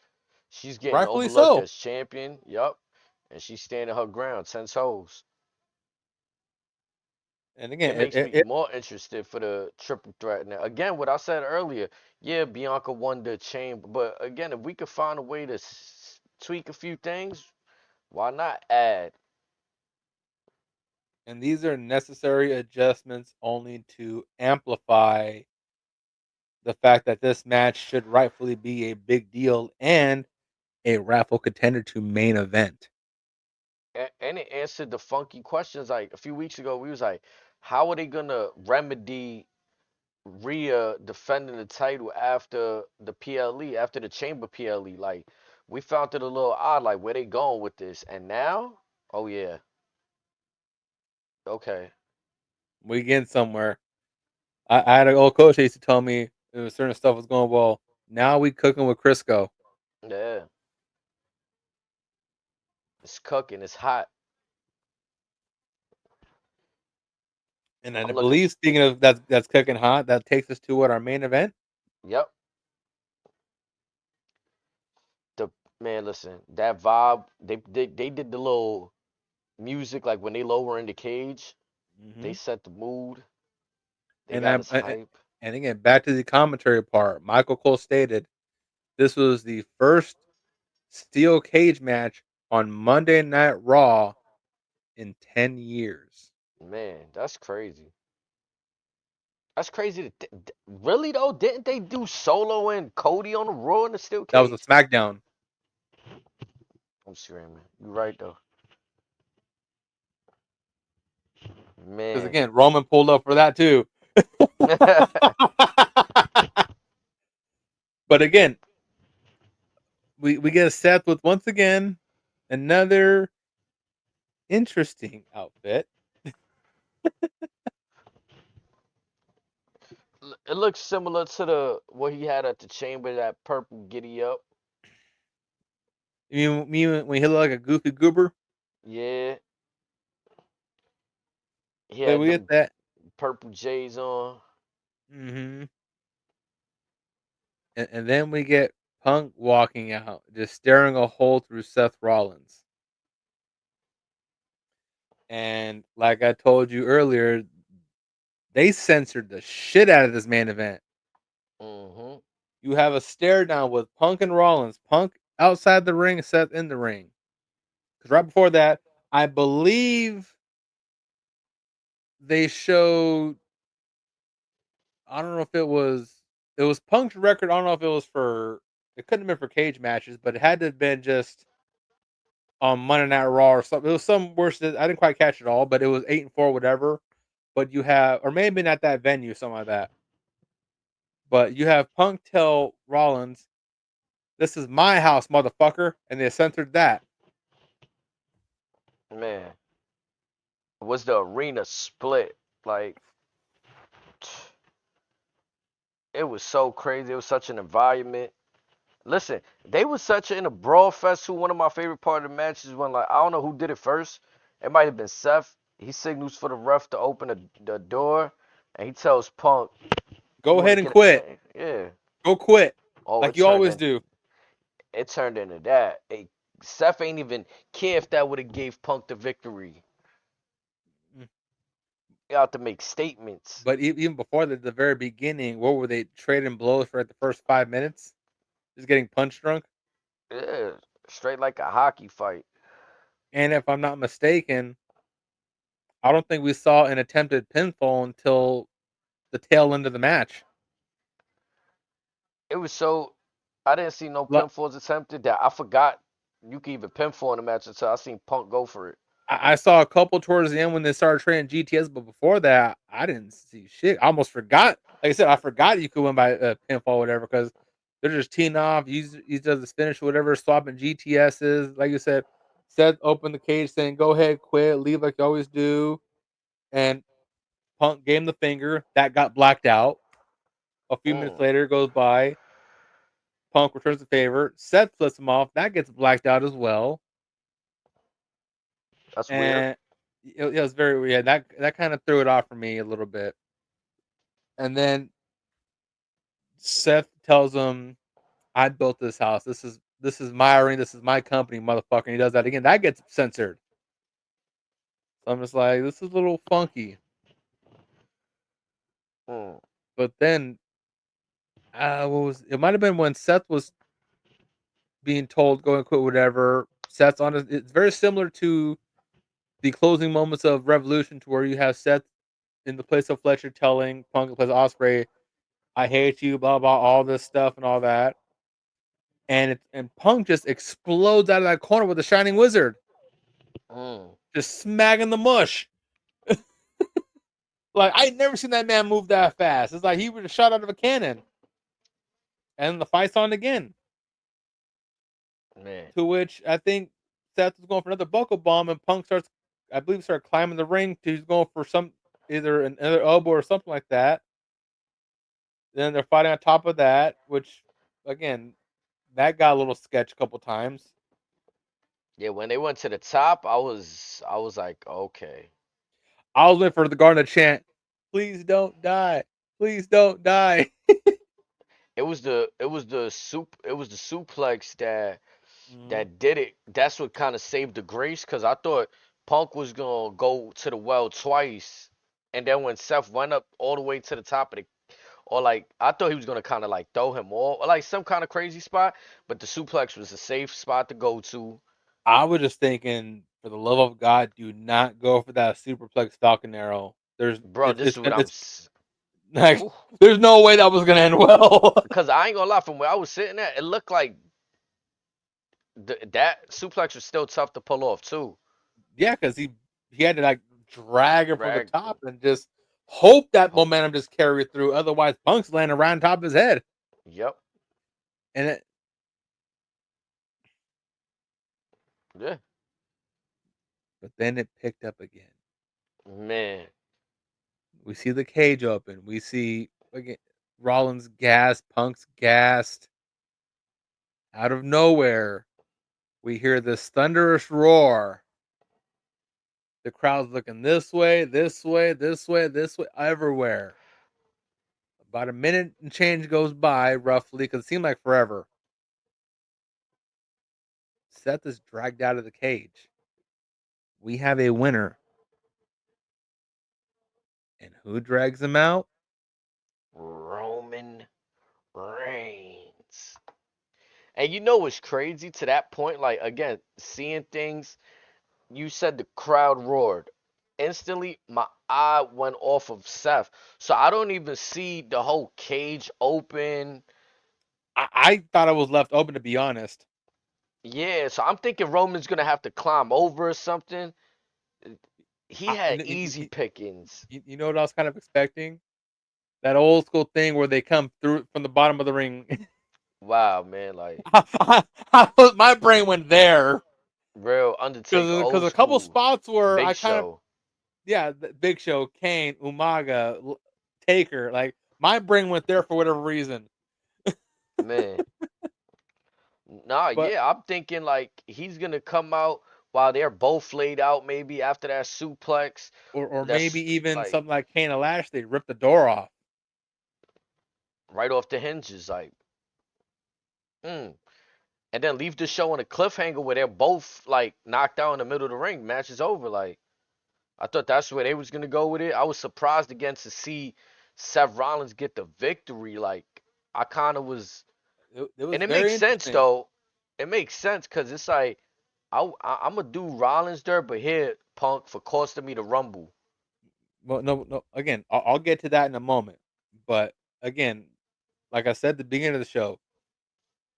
She's getting Rightfully overlooked so. as champion. Yup. And she's standing her ground, 10 toes. And It again, makes me more interested for the triple threat now. Again, what I said earlier, yeah, Bianca won the chamber, but again, if we could find a way to tweak a few things, why not add? and these are necessary adjustments only to amplify the fact that this match should rightfully be a big deal and a raffle contender to main event. And it answered the funky questions. Like a few weeks ago, we was like, how are they gonna remedy Rhea defending the title after the PLE, after the Chamber PLE? Like, we found it a little odd, like where they going with this. And now, oh yeah, okay, We getting somewhere. I had an old coach that used to tell me certain stuff was going well. Now we cooking with Crisco. yeah, it's cooking, it's hot. And I I'm looking. believe, speaking of that's cooking hot, that takes us to what our main event. Yep, the man. Listen, that vibe. They did the little music like when they lower in the cage. They Hmm. set the mood. They And got us I hype. and again, back to the commentary part. Michael Cole stated this was the first steel cage match on Monday Night Raw in 10 years. Man, that's crazy. That's crazy. Really though, didn't they do Solo and Cody on the Raw in the steel That was a cage? SmackDown. I'm screaming. You right though, Because man. again, Roman pulled up for that too. But again, we get Seth with once again another interesting outfit. It looks similar to the what he had at the Chamber, that purple giddy up. You mean when he looked like a goofy goober? Yeah, He Then had we get them that. purple J's on. Mm-hmm. And then we get Punk walking out, just staring a hole through Seth Rollins. And like I told you earlier, they censored the shit out of this main event. Mm-hmm. You have a stare down with Punk and Rollins. Punk outside the ring, Seth in the ring. Because right before that, I believe they showed. I don't know if it was Punk's record. I don't know if it was for. It couldn't have been for cage matches, but it had to have been just on Monday Night Raw or something. It was some worse. I didn't quite catch it all, but it was 8-4, whatever. But you have, or maybe not that venue, something like that. But you have Punk tell Rollins, "This is my house, motherfucker," and they censored that. Man, was the arena split? Like, it was so crazy. It was such an environment. Listen, they was such in a brawl fest. Who one of my favorite part of the matches when like I don't know who did it first. It might have been Seth. He signals for the ref to open the door, and he tells Punk, "You Go want to ahead and get quit. it?" Yeah. Go quit, Oh, like you always do. it turned into that. Seth ain't even care if that would have gave Punk the victory. Mm. He out to make statements. But even before the very beginning, what were they trading blows for at the first 5 minutes? Just getting punch drunk. Yeah, straight like a hockey fight. And if I'm not mistaken, I don't think we saw an attempted pinfall until the tail end of the match. It was so I didn't see no Like, pinfalls attempted that I forgot you could even pinfall in the match until I seen Punk go for it. I saw a couple towards the end when they started trading GTS, but before that, I didn't see shit. I almost forgot. Like I said, I forgot you could win by pinfall or whatever because they're just teeing off. He does his finish or whatever, swapping GTSs. Like you said, Seth opened the cage saying, "Go ahead, quit, leave like you always do." And Punk gave him the finger. That got blacked out. A few minutes Mm, later goes by. Punk returns the favor. Seth flips him off. That gets blacked out as well. that's weird. And it was very weird. That kind of threw it off for me a little bit. And then Seth tells him, "I built this house. This is my ring. This is my company, motherfucker." And he does that again. That gets censored. So I'm just like, this is a little funky. Mm, But then, what was it? Might have been when Seth was being told go and quit whatever. Seth's on it. It's very similar to the closing moments of Revolution, to where you have Seth in the place of Fletcher telling Punk in place of Osprey, "I hate you," blah blah, all this stuff and all that. And Punk just explodes out of that corner with the Shining Wizard, mm. just smacking the mush. Like I never seen that man move that fast. It's like he was shot out of a cannon. And the fight's on again. Man, To which I think Seth was going for another buckle bomb, and Punk starts, I believe, started climbing the ring. He's going for some either another elbow or something like that. Then they're fighting on top of that, which again, that got a little sketch a couple times. yeah. When they went to the top, I was like, okay. I was waiting for the Garden to chant, "Please don't die, please don't die." It was the suplex that Mhm. that did it. That's what kind of saved the grace, because I thought Punk was gonna go to the well twice, and then when Seth went up all the way to the top of the, or like I thought he was gonna kind of like throw him off, or like some kind of crazy spot, but the suplex was a safe spot to go to. I was just thinking, for the love of God, do not go for that superplex Falcon Arrow. There's Bro, this is what it's like whew. there's no way that was gonna end well. Because I ain't gonna lie, from where I was sitting at, it looked like that suplex was still tough to pull off too. Yeah, because he had to like drag him from the Drag, top and just hope that hope, momentum just carried through. Otherwise, Punk's landing right on top of his head. yep, And it, yeah, but then it picked up again. man, We see the cage open. We see again Rollins gassed, Punk's gassed. Out of nowhere, we hear this thunderous roar, The crowd's looking this way, this way, this way, this way, everywhere. About a minute and change goes by, roughly, because it seemed like forever. Seth is dragged out of the cage. We have a winner. And who drags him out? Roman Reigns. And you know what's crazy to that point? Like, again, seeing things, you said the crowd roared. Instantly, my eye went off of Seth. So I don't even see the whole cage open. I thought it was left open, to be honest. Yeah, so I'm thinking Roman's gonna have to climb over or something. He had easy pickings. You know what I was kind of expecting? That old school thing where they come through from the bottom of the ring. Wow, man, like My brain went there real Undertaker, because old a couple school, spots where Big I kind of, Show, yeah, Big Show, Kane, Umaga, Taker, like my brain went there for whatever reason. man. Nah, But yeah, I'm thinking like he's gonna come out while they're both laid out, maybe after that suplex. or maybe That's even like something like Kane and Lashley rip the door off. right off the hinges, like, mm. And then leave the show on a cliffhanger where they're both like knocked out in the middle of the ring. Match is over. Like, I thought that's where they was gonna go with it. I was surprised again to see Seth Rollins get the victory. Like, I kind of was, It was and it makes very sense interesting. though. It makes sense because it's like I'm gonna do Rollins there, but here Punk for costing me the Rumble. Well, no, no. Again, I'll get to that in a moment. But again, like I said at the beginning of the show,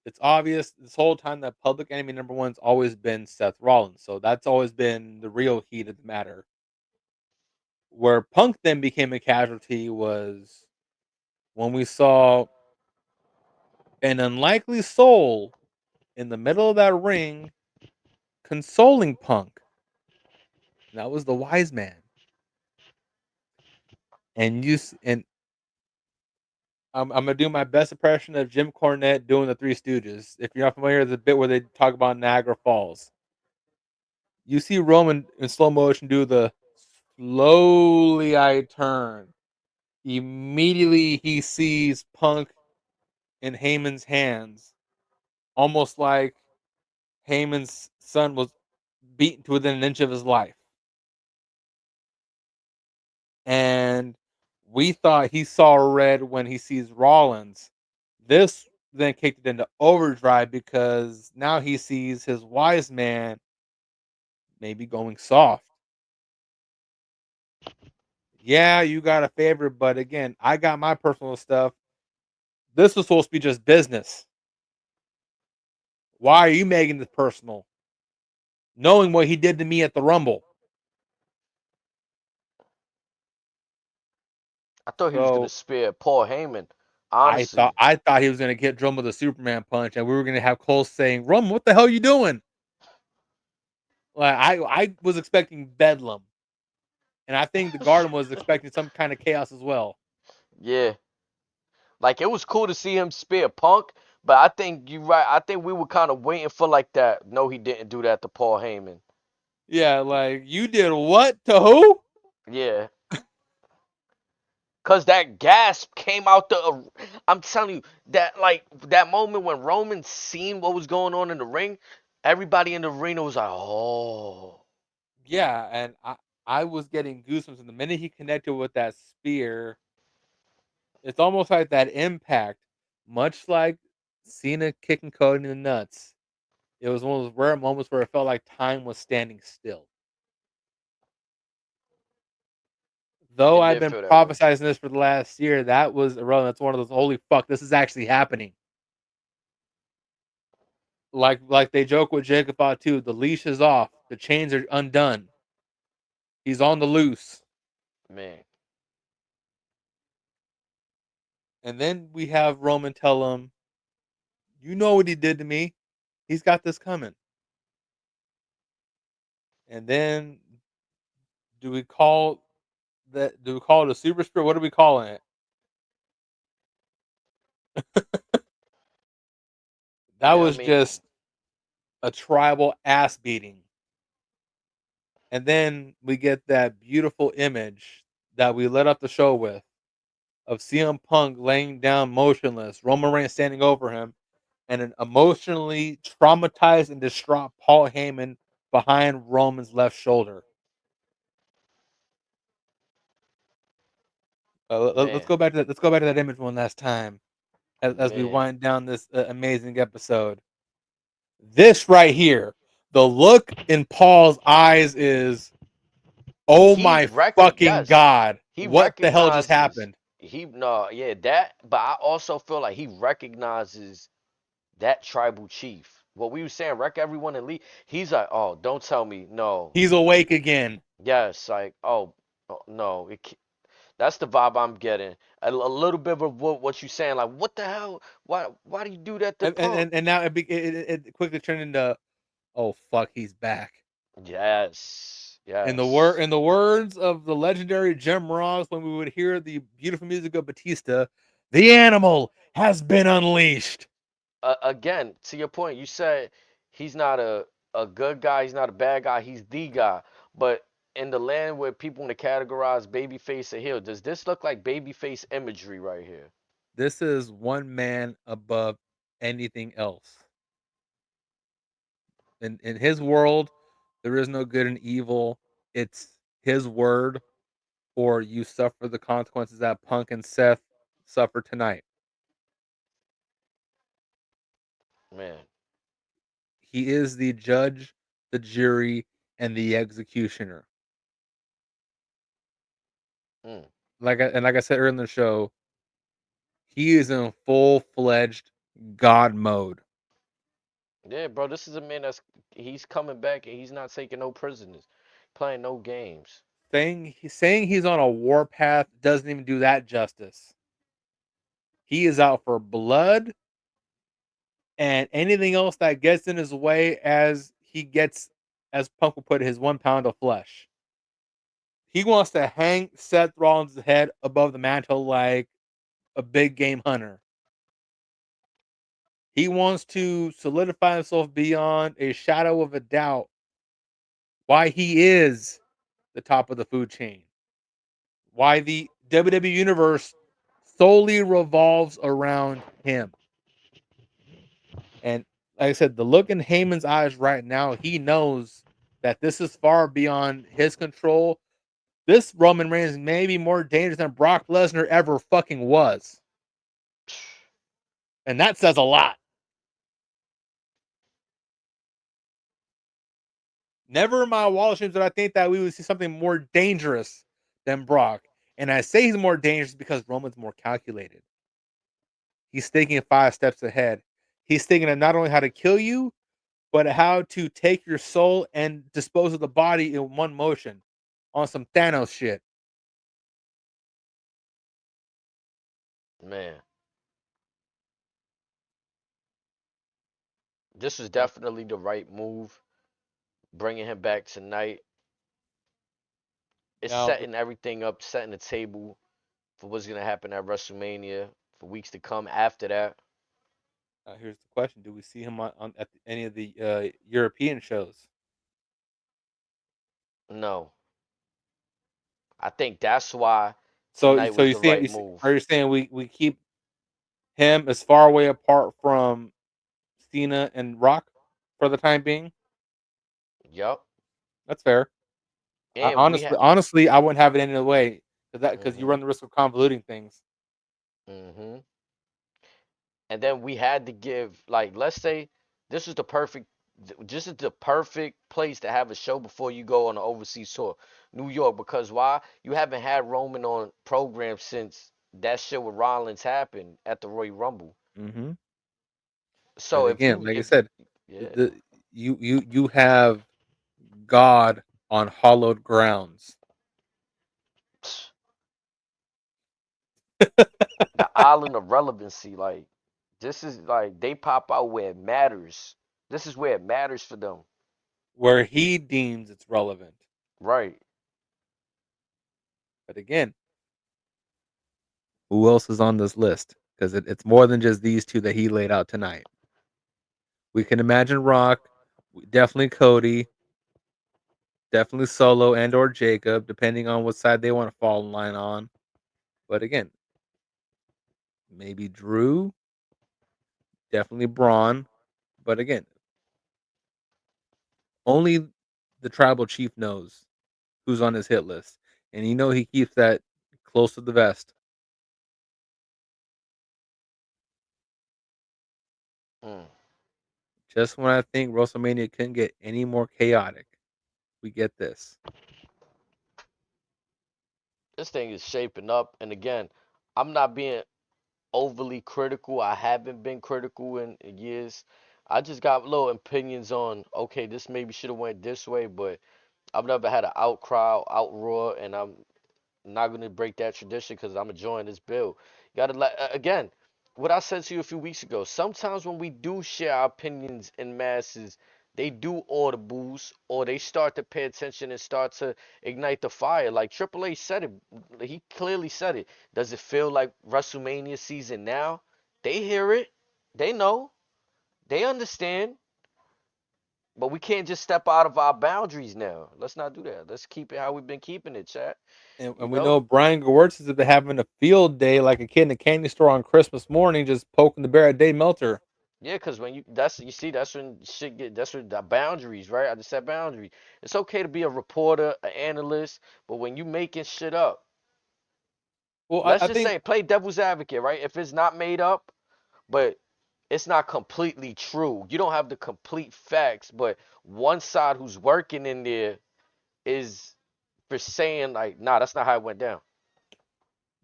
it's obvious this whole time that public enemy number one's always been Seth Rollins. So that's always been the real heat of the matter. Where Punk then became a casualty was when we saw an unlikely soul in the middle of that ring consoling Punk. And that was the wise man. And I'm gonna do my best impression of Jim Cornette doing the Three Stooges. If you're not familiar with the bit where they talk about Niagara Falls, you see Roman in slow motion do the slowly I turn. Immediately he sees Punk in Heyman's hands, almost like Heyman's son was beaten to within an inch of his life. And we thought he saw red when he sees Rollins. This then kicked it into overdrive because now he sees his wise man maybe going soft. Yeah, you got a favorite, but again, I got my personal stuff. This was supposed to be just business. Why are you making this personal? Knowing what he did to me at the Rumble. I thought he was gonna So spear Paul Heyman. Honestly, I thought he was gonna get Roman with a Superman punch, and we were gonna have Cole saying, "Roman, what the hell are you doing?" Like I was expecting bedlam, and I think the Garden was expecting some kind of chaos as well. yeah. Like it was cool to see him spear Punk, but I think you're right. I think we were kind of waiting for like that. No, he didn't do that to Paul Heyman. Yeah, like you did what to who? Yeah, cause that gasp came out the. I'm telling you that like that moment when Roman seen what was going on in the ring, everybody in the arena was like, "Oh, Yeah, and I was getting goosebumps, and the minute he connected with that spear, it's almost like that impact, much like Cena kicking Cody in the nuts. It was one of those rare moments where it felt like time was standing still. Though it I've did been feel that way." prophesizing this for the last year, that was irrelevant. That's one of those holy fuck, this is actually happening. Like they joke with Jacob about too. The leash is off, the chains are undone. He's on the loose. Man, And then we have Roman tell him, "You know what he did to me. He's got this coming." And then do we call that? Do we call it a super spirit? What are we calling it? That yeah. I was mean, just a tribal ass beating. And then we get that beautiful image that we let up the show with of CM Punk laying down motionless, Roman Reigns standing over him, and an emotionally traumatized and distraught Paul Heyman behind Roman's left shoulder. Let's Man, go back to that. Let's go back to that image one last time as we man. wind down this amazing episode. This right here, the look in Paul's eyes is, oh my fucking Yes, god, he what the hell just recognizes. happened? He no, yeah, that. But I also feel like he recognizes that tribal chief. What we were saying, wreck everyone and leave. He's like, oh, don't tell me, no. He's awake again. Yes, like, oh, no. That's the vibe I'm getting. A little bit of what you saying, like, what the hell? Why do you do that to Punk? And now it quickly turned into, oh fuck, he's back. Yes, yes. In the words of the legendary Jim Ross, when we would hear the beautiful music of Batista, the animal has been unleashed. Again, to your point, you said he's not a good guy, he's not a bad guy, he's the guy. But in the land where people want to categorize babyface or heel, does this look like babyface imagery right here? This is one man above anything else. In his world, there is no good and evil. It's his word, or you suffer the consequences that Punk and Seth suffer tonight. Man. He is the judge, the jury, and the executioner. Mm. Like I said earlier in the show, he is in full fledged God mode. Yeah, bro, this is a man he's coming back and he's not taking no prisoners, playing no games. Saying he's on a warpath doesn't even do that justice. He is out for blood and anything else that gets in his way as he gets, as Punk will put it, his 1 pound of flesh. He wants to hang Seth Rollins' head above the mantle like a big game hunter. He wants to solidify himself beyond a shadow of a doubt why he is the top of the food chain, why the WWE Universe solely revolves around him. And like I said, the look in Heyman's eyes right now, he knows that this is far beyond his control. This Roman Reigns may be more dangerous than Brock Lesnar ever fucking was. And that says a lot. Never in my wildest dreams did I think that we would see something more dangerous than Brock. And I say he's more dangerous because Roman's more calculated. He's thinking 5 steps ahead. He's thinking of not only how to kill you, but how to take your soul and dispose of the body in one motion on some Thanos shit. Man, this was So definitely the right move. Bringing him back tonight. It's now, setting everything up, setting the table for what's gonna happen at WrestleMania for weeks to come after that. here's the question: do we see him on at any of the European shows? No, I think that's why So, tonight was the right are move. you saying we keep him as far away apart from Cena and Rock for the time being? Yup. That's fair. And we had. Honestly, I wouldn't have it any other way because you Mhm. run the risk of convoluting things. Mhm. And then we had to give, like, let's say this is the perfect this is the perfect place to have a show before you go on an overseas tour, New York, because why? You haven't had Roman on program since that shit with Rollins happened at the Royal Rumble. Hmm. So And again, like I if said, yeah, you have God on hollowed grounds. the island of relevancy, like, this is like they pop out where it matters. This is where it matters for them. Where he deems it's relevant. Right. But again, who else is on this list? Because it's more than just these two that he laid out tonight. We can imagine Rock, definitely Cody, Definitely Solo and or Jacob, depending on what side they want to fall in line on. But again, maybe Drew, definitely Braun. But again, only the tribal chief knows who's on his hit list. And he keeps that close to the vest. Mm. Just when I think WrestleMania couldn't get any more chaotic, we get this. This thing is shaping up, and again, I'm not being overly critical. I haven't been critical in years. I just got little opinions on, okay, this maybe should have went this way, but I've never had an outcry, outroar, and I'm not going to break that tradition because I'm enjoying this build. You got to let, again, what I said to you a few weeks ago. Sometimes when we do share our opinions in masses, they do audibles or they start to pay attention and start to ignite the fire. Like Triple H said it, he clearly said it. Does it feel like WrestleMania season now? They hear it, they know, they understand, but we can't just step out of our boundaries now. Let's not do that. Let's keep it how we've been keeping it, chat. You And we know? know Brian Gewirtz has been having a field day like a kid in a candy store on Christmas morning, just poking the bear at Dave Melter. Yeah, cause when you see that's when shit get that's when the boundaries, right? I just said boundaries. It's okay to be a reporter, an analyst, but when you making shit up, Well, let's I just think, say play devil's advocate, right? If it's not made up, but it's not completely true. You don't have the complete facts, but one side who's working in there is for saying like, nah, that's not how it went down.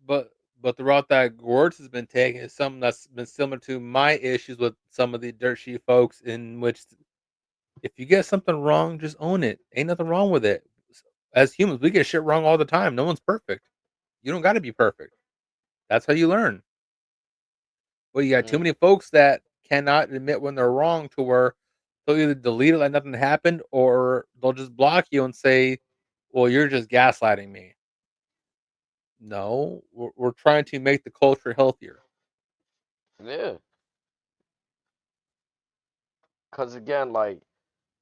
but but the route that Gewirtz has been taking is something that's been similar to my issues with some of the dirt sheet folks, in which if you get something wrong, just own it. Ain't nothing wrong with it. As humans, we get shit wrong all the time. No one's perfect. You don't got to be perfect. That's how you learn. Well, you got too Mm, many folks that cannot admit when they're wrong, to where they'll either delete it like nothing happened, or they'll just block you and say, "Well, you're just gaslighting me." No, we're trying to make the culture healthier. yeah, cause again, like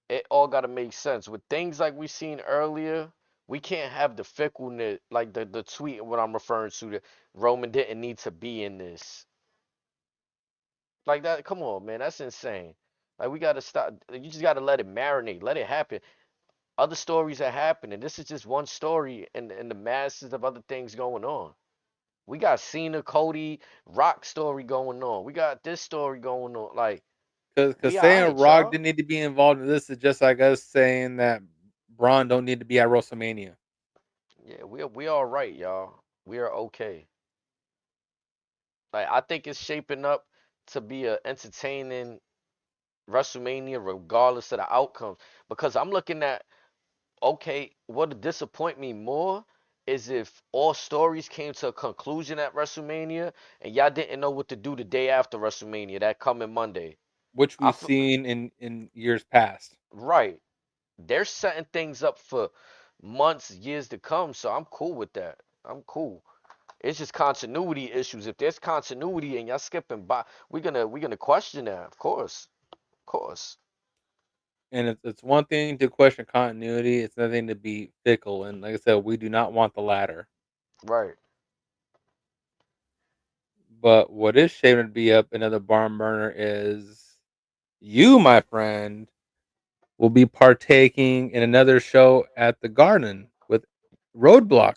it all got to make sense. With things like we seen earlier, we can't have the fickleness, like the tweet, what I'm referring to, that Roman didn't need to be in this. Like that, come on, man, that's insane. Like we got to stop. You just got to let it marinate, let it happen. Other stories are happening. This is just one story and the masses of other things going on. We got Cena, Cody, Rock story going on. We got this story going on. Like, Because we all saying right, Rock y'all. didn't need to be involved in this is just like us saying that Braun don't need to be at WrestleMania. Yeah, we all right, y'all. We are okay. Like I think it's shaping up to be a entertaining WrestleMania regardless of the outcomes. Because I'm looking at, okay, what would disappoint me more is if all stories came to a conclusion at WrestleMania and y'all didn't know what to do the day after WrestleMania, that coming Monday. Which I we've feel seen in years past. right. They're setting things up for months, years to come, so I'm cool with that. I'm cool. It's just continuity issues. If there's continuity and y'all skipping by, we're gonna question that, of course. Of course. And it's one thing to question continuity, it's another thing to be fickle. And like I said, we do not want the latter. Right. But what is shaping to be up another barn burner is you, my friend, will be partaking in another show at the Garden with Roadblock.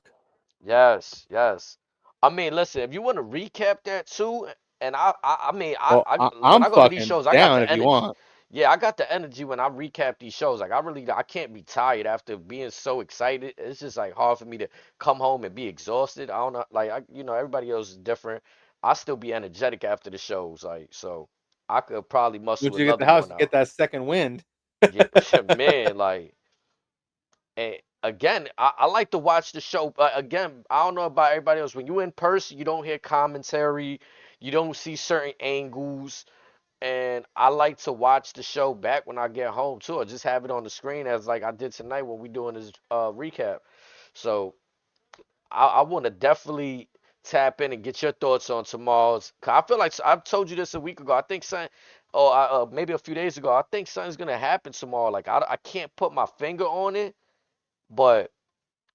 Yes, yes. I mean, listen, if you want to recap that too, and I mean, Well, when I'm I go to these fucking shows, I got down the if you energy. want. Yeah, I got the energy when I recap these shows. Like, I can't be tired after being so excited. It's just like hard for me to come home and be exhausted. I don't know, like everybody else is different. I still be energetic after the shows, like so. I could probably muscle Once you get the another house, one you get out. that second wind. Yeah, man, like. And again, I like to watch the show. But again, I don't know about everybody else. When you in person, you don't hear commentary, you don't see certain angles. And I like to watch the show back when I get home too, or just have it on the screen as like I did tonight when we doing this recap. So I want to definitely tap in and get your thoughts on tomorrow's. 'Cause I feel like I've told you this a week ago. I think something, or maybe a few days ago. I think something's gonna happen tomorrow. Like I can't put my finger on it, But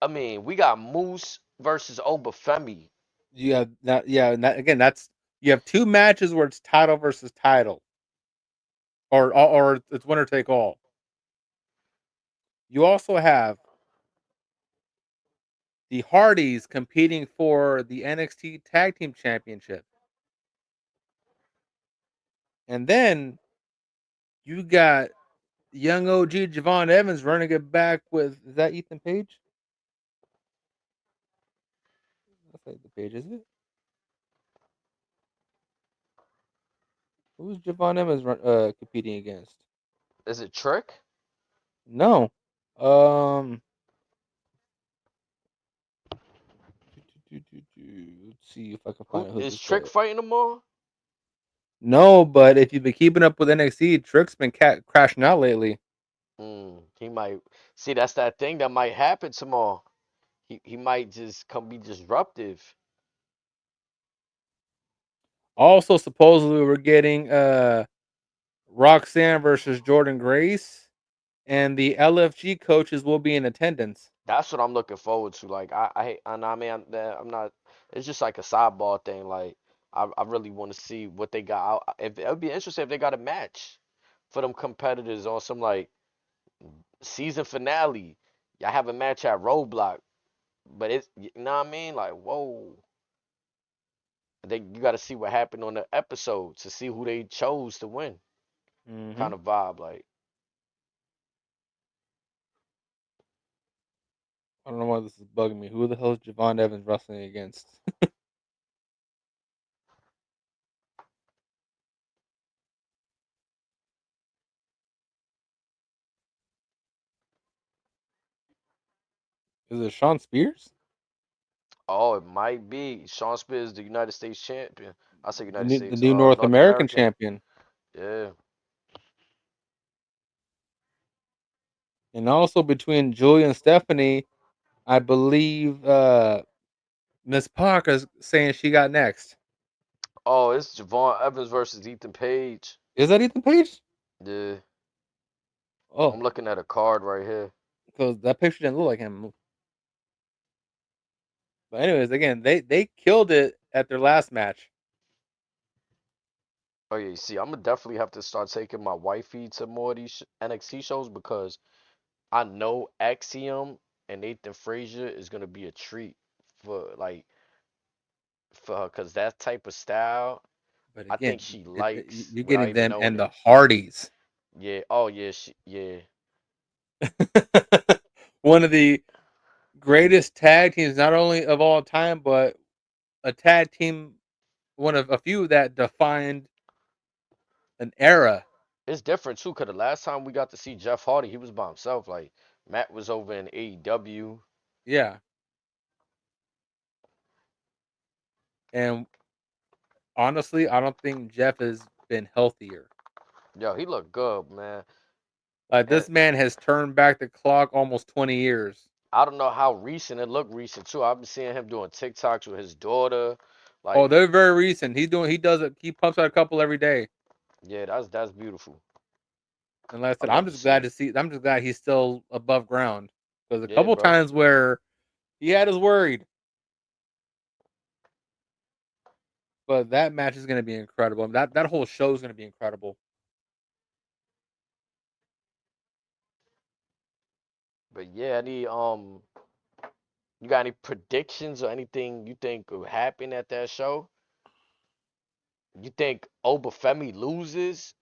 I mean, we got Moose versus Obafemi. You have that, yeah. And that, again, that's you have two matches where it's title versus title, or it's winner take all. You also have the Hardys competing for the NXT Tag Team Championship, and then you got young OG Javon Evans running it back with, is that Ethan Page? That's not the Page, is it? Who's Javon Evans competing against? Is it Trick? No. Um. Let's see if I can Who find who is this Trick was. fighting them all? No, but if you've been keeping up with NXT, Trick's been crashing out lately. He might see that's that thing that might happen tomorrow. He might just come be disruptive. Also, supposedly we're getting Roxanne versus Jordan Grace, and the LFG coaches will be in attendance. That's what I'm looking forward to. Like I mean, I'm not. It's just like a sidebar thing. Like I really want to see what they got. If it would be interesting if they got a match for them competitors on some like season finale. Y'all have a match at Roadblock, but it's you know what I mean. Like whoa, you got to see what happened on the episode to see who they chose to win. Hmm. Kind of vibe like. I don't know why this is bugging me. Who the hell is Javon Evans wrestling against? Is it Sean Spears? Oh, it might be Sean Spears, the United States champion. I say The United new, the States, new North North American American. champion. Yeah. And also between Julia and Stephanie, I believe Miss Parker's saying she got next. Oh, it's Javon Evans versus Ethan Page. Is that Ethan Page? Yeah. I'm Oh, looking at a card right here. because that picture didn't look like him. But anyways, again, they killed it at their last match. Oh yeah, you see, I'm gonna definitely have to start taking my wifey to more of these NXT shows because I know Axiom and Nathan Frazier is gonna be a treat for like for her because that type of style, But I think again, she likes you're without getting even them knowing and it. the Hardys. Yeah. Oh yeah. Yeah. One of the greatest tag teams, not only of all time, but a tag team, one of a few that defined an era. It's different too, cause the last time we got to see Jeff Hardy, he was by himself. Like Matt was over in AEW. Yeah. And honestly, I don't think Jeff has been healthier. Yo, he looked good, man. Like, And this man has turned back the clock almost 20 years. I don't know how recent it looked recent too. I've been seeing him doing TikToks with his daughter. Oh, Like, they're very recent. He does it. He pumps out a couple every day. yeah, that's beautiful. And like I I said, love to see it. I'm just glad he's still above ground. Because a Yeah, couple bro. times where he had us worried. But that match is going to be incredible. That whole show is going to be incredible. But yeah, you got any predictions or anything you think will happen at that show? You think Obafemi loses?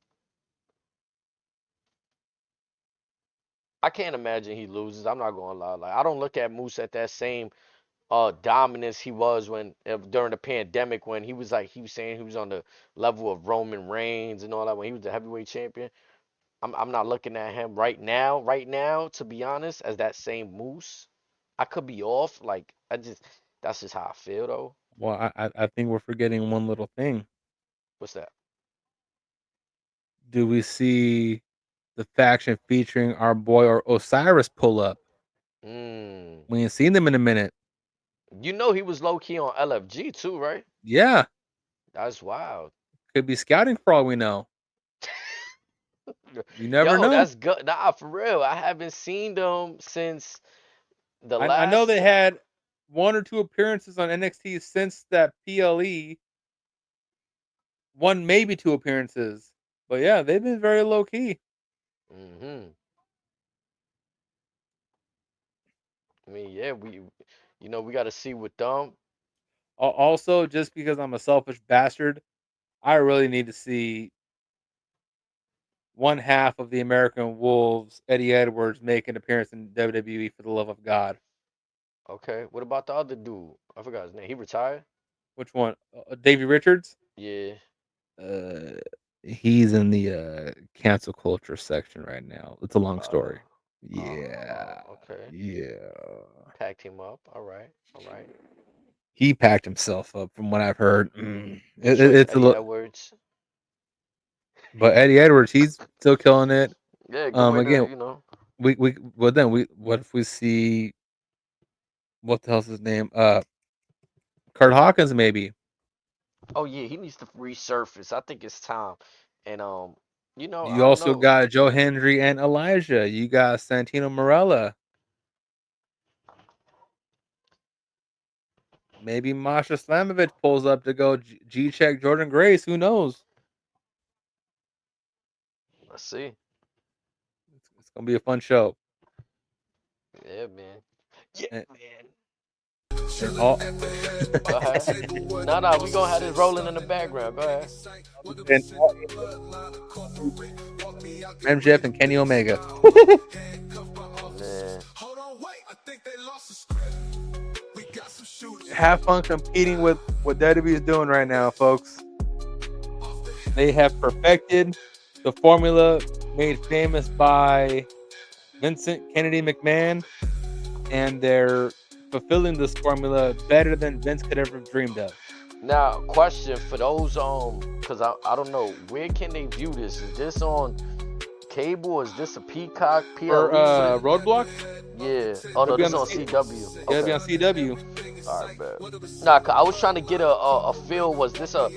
I can't imagine he loses. I'm not gonna lie. Like I don't look at Moose at that same dominance he was when during the pandemic when he was like he was saying he was on the level of Roman Reigns and all that when he was the heavyweight champion. I'm not looking at him right now, to be honest, as that same Moose. I could be off. Like that's just how I feel though. Well, I think we're forgetting one little thing. What's that? Do we see the faction featuring our boy or Osiris pull up? Mm. We ain't seen them in a minute. You know he was low key on LFG too, right? Yeah, That's wild. could be scouting for all we know. You never Yo, know. that's good. Nah, for real. I haven't seen them since. The I know last they had 1 or 2 appearances on NXT since that PLE. 1, maybe 2 appearances. But yeah, they've been very low key. hmm I mean, yeah, we got to see with them. Also, just because I'm a selfish bastard, I really need to see one half of the American Wolves, Eddie Edwards, make an appearance in WWE for the love of God. Okay, what about the other dude? I forgot his name. He retired. Which one? Davey Richards? Yeah. Uh, he's in the cancel culture section right now. It's a long Uh. story. Yeah, Okay. yeah. Packed him up. All right. All right. He packed himself up, from what I've heard. Straight It's a Eddie little, Edwards. but Eddie Edwards, he's still killing it. Yeah, good way to Again, what if we see, what the hell's his name? Kurt Hawkins, maybe. Oh yeah, he needs to resurface. I think it's time. And I You don't also know. got Joe Hendry and Elijah. You got Santino Marella. Maybe Masha Slamovich pulls up to go G-check Jordan Grace. Who knows? Let's see. It's gonna be a fun show. Yeah, man. Yeah, And, man. and all Go ahead. No, we gonna have this rolling in the background. Go ahead. and MJF and Kenny Omega. Man. Have fun competing with what WWE is doing right now, folks. They have perfected the formula made famous by Vincent Kennedy McMahon, and they're fulfilling this formula better than Vince could ever have dreamed of. Now, question for those cause I don't know, where can they view this? Is this on cable? Is this a Peacock For PLE? Roadblock, Yeah. Oh no, it'll be this on is on CW. it'll be on CW. All right, bet. Nah, 'cause I was trying to get a feel. Was this a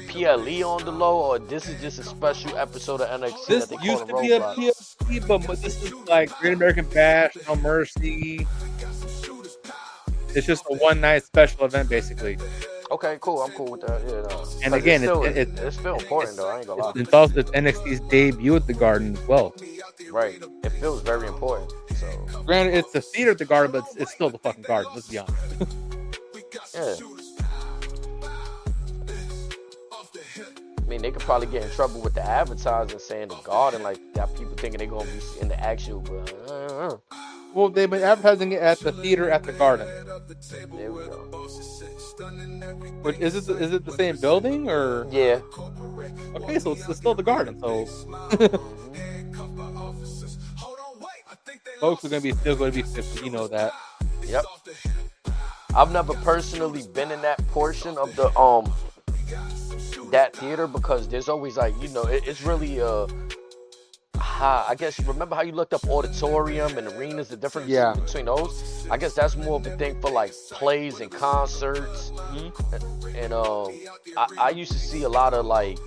PLE on the low, or this is just a special episode of NXT This that they call used a to be a Roadblock? PLE, but this is like Great American Bash, No Mercy. It's just a one night special event, basically. Okay, cool. I'm cool with that. Yeah, no. And 'Cause again, it's still important though. I ain't gonna lie. it's also it's NXT's debut at the Garden as well. Right. It feels very important. So Granted, it's the theater at the Garden, but it's still the fucking Garden. Let's be honest. yeah. I mean, they could probably get in trouble with the advertising saying the Garden, like got people thinking they're gonna be in the actual. But Well, they've been advertising it at the theater at the Garden. there we go. Which is it the same building or? Yeah. Okay, so it's still the Garden. So folks are still gonna be 50. You know that. Yep. I've never personally been in that portion of the that theater because there's always like it's really I guess remember how you looked up auditorium and arenas, the difference between those. I guess that's more of a thing for like plays and concerts. And I used to see a lot of like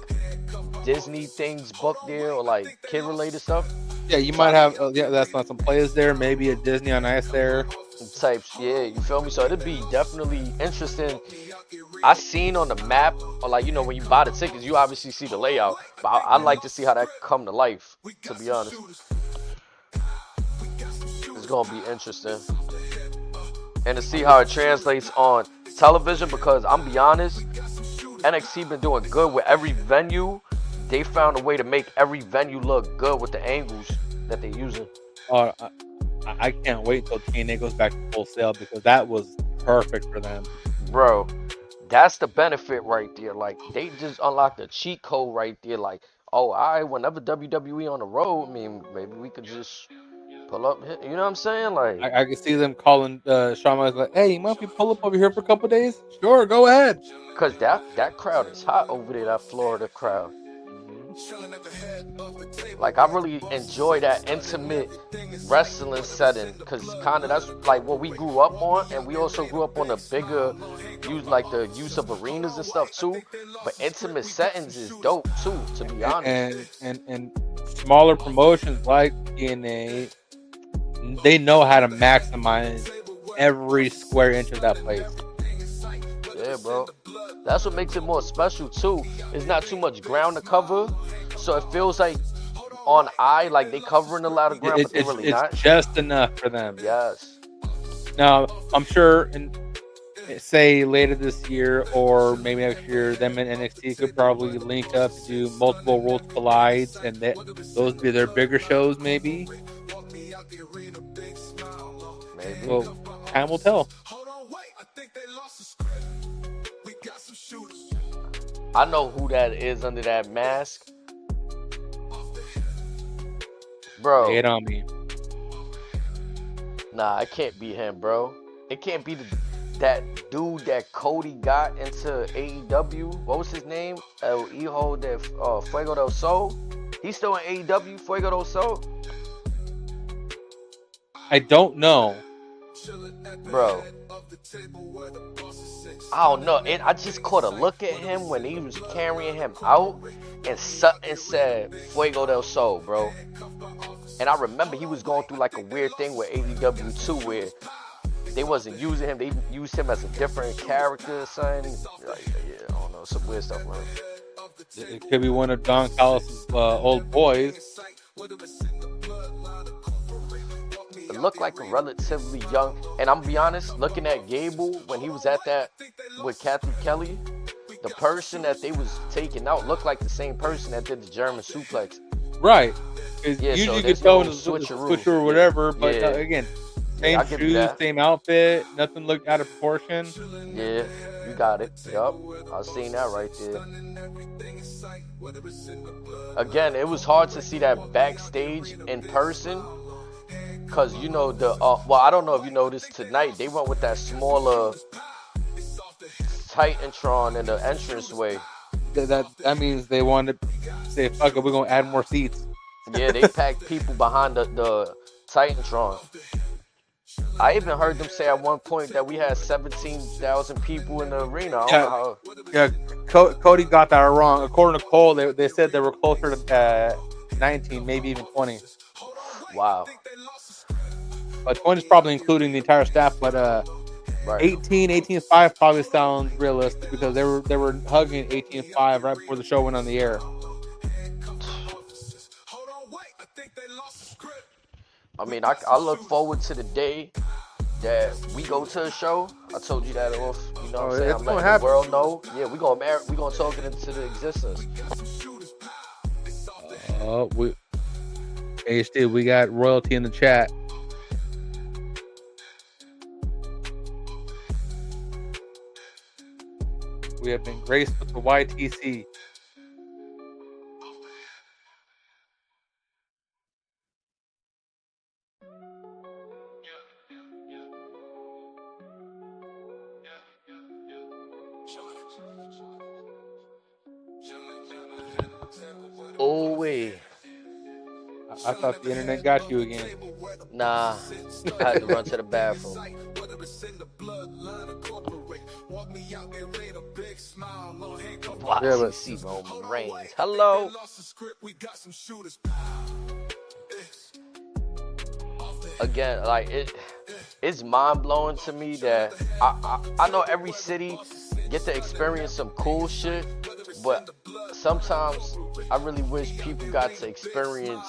Disney things booked there or like kid related stuff. Yeah, you might have that's not some players there. Maybe a Disney on Ice there. Types, yeah, you feel me? So it'd be definitely interesting. I seen on the map, or like when you buy the tickets, you obviously see the layout. But I'd like to see how that come to life. To be honest, it's gonna be interesting, and to see how it translates on television. Because I'm be honest, NXT been doing good with every venue. They found a way to make every venue look good with the angles that they're using. I can't wait till TNA goes back to Full Sail because that was perfect for them. Bro, that's the benefit right there. Like, they just unlocked a cheat code right there. Like, oh, all right, whenever WWE on the road, I mean, maybe we could just pull up. You know what I'm saying? Like, I can see them calling Shawn Michaels like, "Hey, you mind if we pull up over here for a couple days?" Sure, go ahead. because that crowd is hot over there, that Florida crowd. Like, I really enjoy that intimate wrestling setting because kind of that's like what we grew up on, and we also grew up on the bigger the use of arenas and stuff too. But intimate settings is dope too, to be honest. And smaller promotions like TNA, they know how to maximize every square inch of that place. Yeah, bro. That's what makes it more special too. It's not too much ground to cover, so it feels like on eye like they covering a lot of ground, but they really It's not. just enough for them. Yes. Now, I'm sure, say later this year or maybe next year, them and NXT could probably link up to do multiple Worlds Collides, and those be their bigger shows, maybe. Maybe. Well, time will tell. I know who that is under that mask. Bro. Lay it on me. Nah, it can't be him, bro. It can't be that dude that Cody got into AEW. What was his name? El Hijo de Fuego del Sol. He's still in AEW, Fuego del Sol. I don't know. Bro. I don't know. I just caught a look at him when he was carrying him out, and something said Fuego del Sol, bro. And I remember he was going through like a weird thing with AEW too, where they wasn't using him. They used him as a different character or something. Yeah, I don't know. Some weird stuff, man. It could be one of Don Callis' old boys. It looked like a relatively young, and I'm gonna be honest, looking at Gable when he was at that with Kathy Kelly, the person that they was taking out looked like the same person that did the German suplex. Right. Yeah, usually so you there's could tell no the switcheroo. switch or whatever, but Yeah. again, same I'll give you shoes, that. same outfit, nothing looked out of proportion. Yeah, you got it. Yup, I seen that right there. Again, it was hard to see that backstage in person, cause you know well, I don't know if you noticed tonight they went with that smaller Titantron in the entranceway. That means they wanted to say, fuck it, we're gonna add more seats. Yeah, they packed people behind the Titantron. I even heard them say at one point that we had 17,000 people in the arena. I don't know how. Cody got that wrong. According to Cole, they said they were closer to 19, maybe even 20. Wow. But 20 is probably including the entire staff. But Right. 18.5 probably sounds realistic because they were hugging 18.5 right before the show went on the air. I mean, I look forward to the day that we go to a show. I told you that off. You know what I'm saying? I'm letting the world know. Yeah, we gonna talk it into the existence. HD, we got royalty in the chat. We have been graced with the YTC. Oh wait. I thought the internet got you again. Nah, I had to run to the bathroom. YTC Roman Reigns. Hello. Again, like it's mind blowing to me that I know every city get to experience some cool shit, but sometimes I really wish people got to experience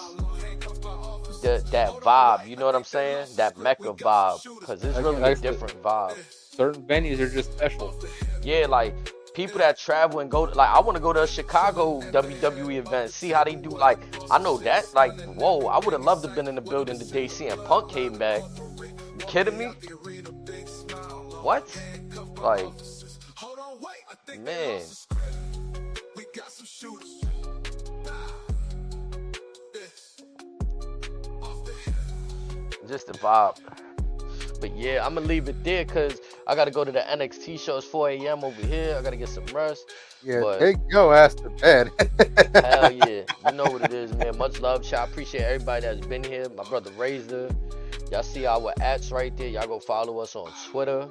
that vibe. You know what I'm saying? That Mecca vibe, because it's really a different vibe. Certain venues are just special. Yeah, like people that travel and go to, like, I want to go to a Chicago WWE event, see how they do. Like, I know that, like, whoa, I would have loved to have been in the building the day seeing Punk came back. You kidding me? What? Like, man. Just the vibe. But yeah, I'm gonna leave it there because I gotta go to the NXT show. It's 4 a.m. over here. I gotta get some rest. Yeah, but take your ass to bed. Hell yeah. You know what it is, man. Much love, chat. I appreciate everybody that's been here. My brother Razor. Y'all see our ats right there. Y'all go follow us on Twitter.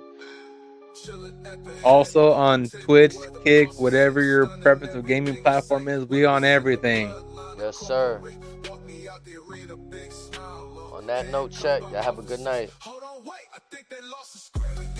Also on Twitch, Kick, whatever your preference of gaming platform is, we on everything. Yes, sir. On that note, check. Y'all have a good night. weight. I think they lost the script.